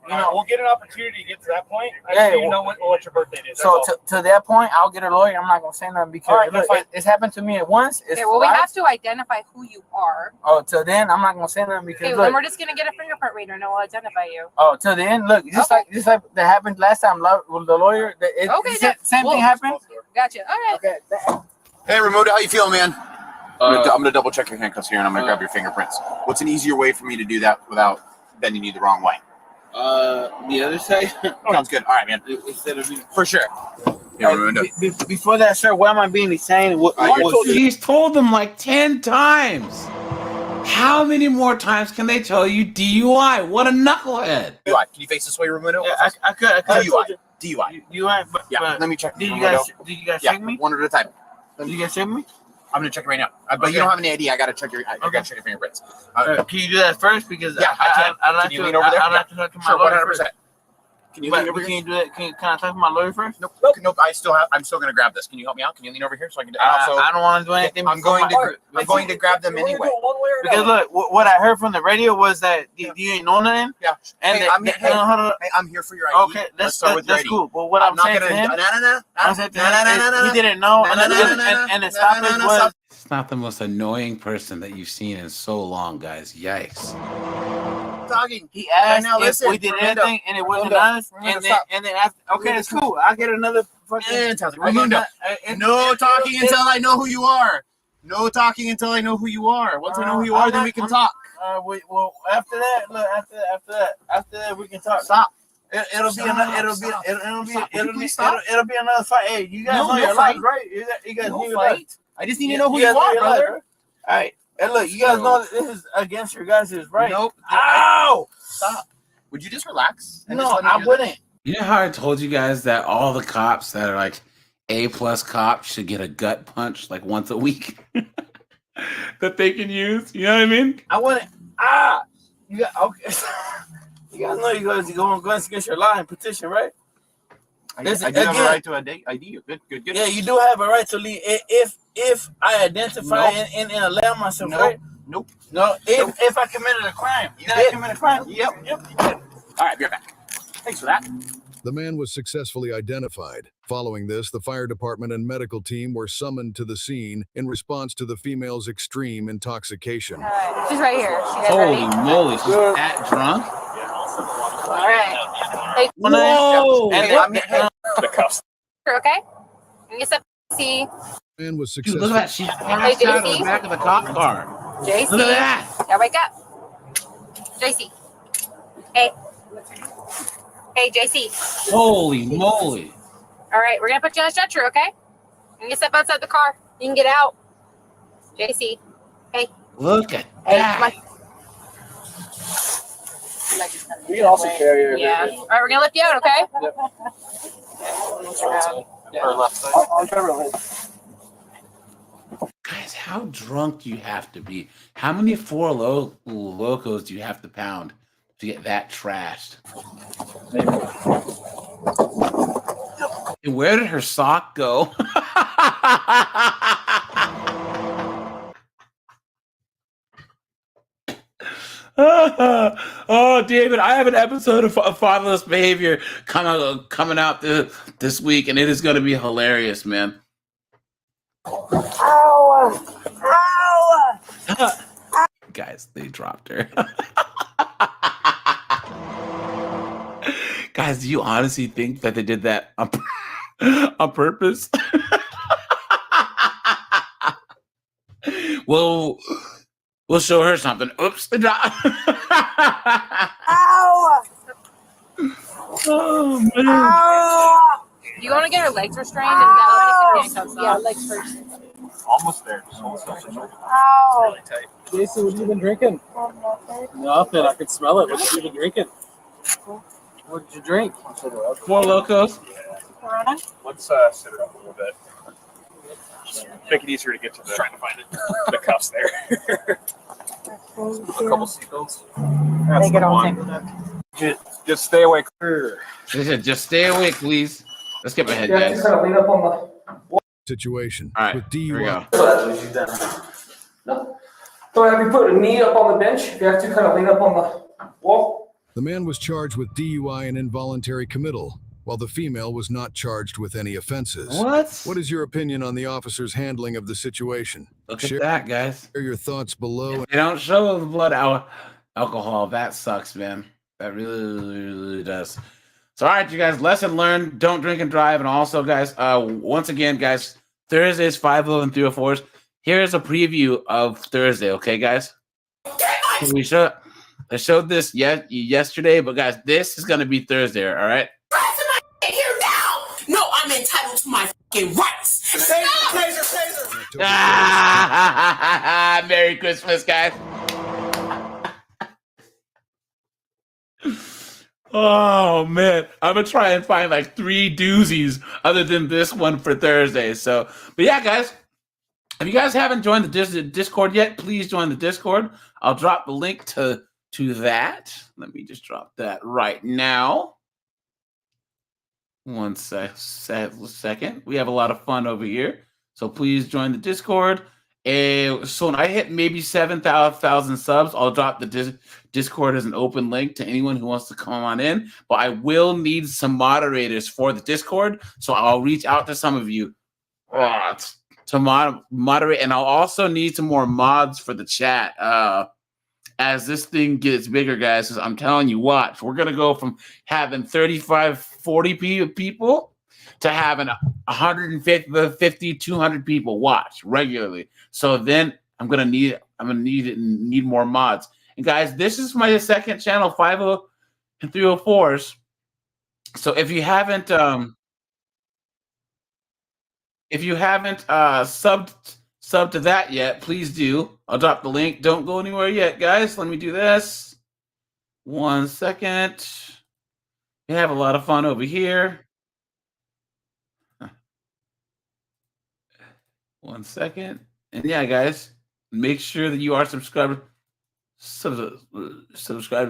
know. We'll get an opportunity to get to that point. I Yeah, just need to know what your birthday is. So That's all. to that point, I'll get a lawyer. I'm not gonna say nothing because All right, look, that's fine. it's happened to me at once. It's Okay, well, we twice. have to identify who you are. Oh, till then, I'm not gonna say nothing because Okay, look. then we're just gonna get a fingerprint reader and it will identify you. Oh, till the end, look, just like that happened last time with the lawyer. Okay, Same thing happened. Gotcha. All right. Okay. Hey, Ramona, how you feeling, man? I'm gonna double check your handcuffs here, and I'm gonna grab your fingerprints. What's an easier way for me to do that without bending you the wrong way? The other side. Sounds good. All right, man. Instead of For sure. Yeah, Ramona. Before that, sir, what am I being insane? He's told them like 10 times. How many more times can they tell you DUI? What a knucklehead. DUI. Can you face this way, Ramona? Yeah, I could. DUI. DUI. But Yeah. Let me check. Did you Ramona. guys check me? One at a time. Did you guys check me? I'm gonna check it right now. But you don't have any ID. I gotta check your. I gotta check your fingerprints. Can you do that first? Because Yeah, I can. I'd like Can you to. lean over there? I'd like to talk to my Sure, lawyer 100%. first. Can you But lean over can here? you do that? Can I talk to my lawyer first? Nope. I'm still gonna grab this. Can you help me out? Can you lean over here so I can? I don't want to do anything. I'm going to grab them anyway. Because look, what I heard from the radio was that you ain't know nothing. Yeah. And Hey, I'm here for your ID. Okay, Let's start with your that's ID. cool. But what I'm saying to him, I said to him, he didn't know, and the stoppage was. It's not the most annoying person that you've seen in so long, guys. Yikes. Talking. He asked now if listen, we did Fernando. anything, and it wasn't Fernando, honest. Fernando, And then, stop. and then after, okay, it's cool. I'll get another fucking. Fantastic. Raimundo, no talking until I know who you are. No talking until I know who you are. Once I know who you are, then we can talk. Well, after that, look, after that, we can talk. Stop. It'll be another fight. Hey, you guys No, know no your fight. lives, right? You guys No know your fight. lives. I just need to know who you guys know are, your lives, brother. right? All right. And look, you guys know that this is against your guys' right. Nope. Ow! Stop. Would you just relax? And No, just let me I do wouldn't. this? You know how I told you guys that all the cops that are like A+ cops should get a gut punch like once a week that they can use? You know what I mean? I wouldn't. You got okay. You guys know you guys are going against your line petition, right? I do have a right to ID. Good. Yeah, you do have a right to leave if I identify and allow myself, right? Nope. No, if I committed a crime. Did I commit a crime? Yep. All right, be right back. Thanks for that. The man was successfully identified. Following this, the fire department and medical team were summoned to the scene in response to the female's extreme intoxication. She's right here. You guys Holy ready? moly, she's that drunk? All right. Hey, Whoa! The cuffs. okay? You get up. See. The man was Dude, successful. look at that. She's passed out in the back of the cop car. JC. Look at that. Now wake up. JC. Hey. Hey, JC. Holy moly. All right, we're gonna put you on a stretcher, okay? You can step outside the car. You can get out. JC. Hey. Look at Hey, that. come on. We can also carry her. Yeah. All right, we're gonna lift you out, okay? Yep. Or left side. I'll cover it. Guys, how drunk do you have to be? How many Four Locos do you have to pound to get that trashed? And where did her sock go? Oh, David, I have an episode of Fatherless Behavior coming out this week, and it is going to be hilarious, man. Ow! Ow! Guys, they dropped her. Guys, do you honestly think that they did that on purpose? Well, we'll show her something. Oops. Ow! Oh, man. Ow! Do you want to get her legs restrained and that'll take the handcuffs off? Yeah, legs first. Almost there. Ow. Really tight. Jason, what have you been drinking? Nothing. I can smell it. What have you been drinking? What did you drink? Four Locos. Corona? Let's sit it up a little bit. Make it easier to get to the. Trying to find it. The cuffs there. A couple seatbelts. That's Take it the all one. Just stay awake. Just stay awake, please. Let's get my head, You have guys. to kind of lean up on the. Situation All right, with here we DUI. go. No. So have you put a knee up on the bench? You have to kind of lean up on the wall. The man was charged with DUI and involuntary committal, while the female was not charged with any offenses. What? What is your opinion on the officer's handling of the situation? Look at that, guys. Share your thoughts below. They don't show the blood alcohol. That sucks, man. That really does. So, all right, you guys, lesson learned. Don't drink and drive. And also, guys, once again, guys, Thursday's 5-0 and 304s. Here's a preview of Thursday, okay, guys? I showed this yesterday, but guys, this is gonna be Thursday, all right? Here now. No, I'm entitled to my fucking rights. Taser. Merry Christmas, guys. Oh man, I'm gonna try and find like 3 doozies other than this one for Thursday. So, but yeah, guys, if you guys haven't joined the Discord yet, please join the Discord. I'll drop the link to that. Let me just drop that right now. One second. We have a lot of fun over here, so please join the Discord. So when I hit maybe 7,000 subs, I'll drop the Discord as an open link to anyone who wants to come on in. But I will need some moderators for the Discord, so I'll reach out to some of you to moderate, and I'll also need some more mods for the chat as this thing gets bigger, guys. Because I'm telling you, watch, we're gonna go from having 35, 40 people to having 150, 200 people watch regularly. So then I'm gonna need more mods. And guys, this is my second channel, 50 and 304s. So if you haven't subbed to that yet, please do. I'll drop the link. Don't go anywhere yet, guys. Let me do this. 1 second. We have a lot of fun over here. 1 second. And yeah, guys, make sure that you are subscribed to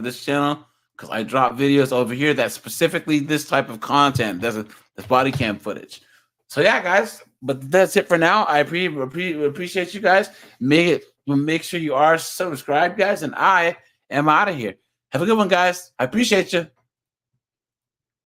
this channel, because I drop videos over here that specifically this type of content. That's body cam footage. So yeah, guys, but that's it for now. I appreciate you guys. Make sure you are subscribed, guys, and I am out of here. Have a good one, guys. I appreciate you.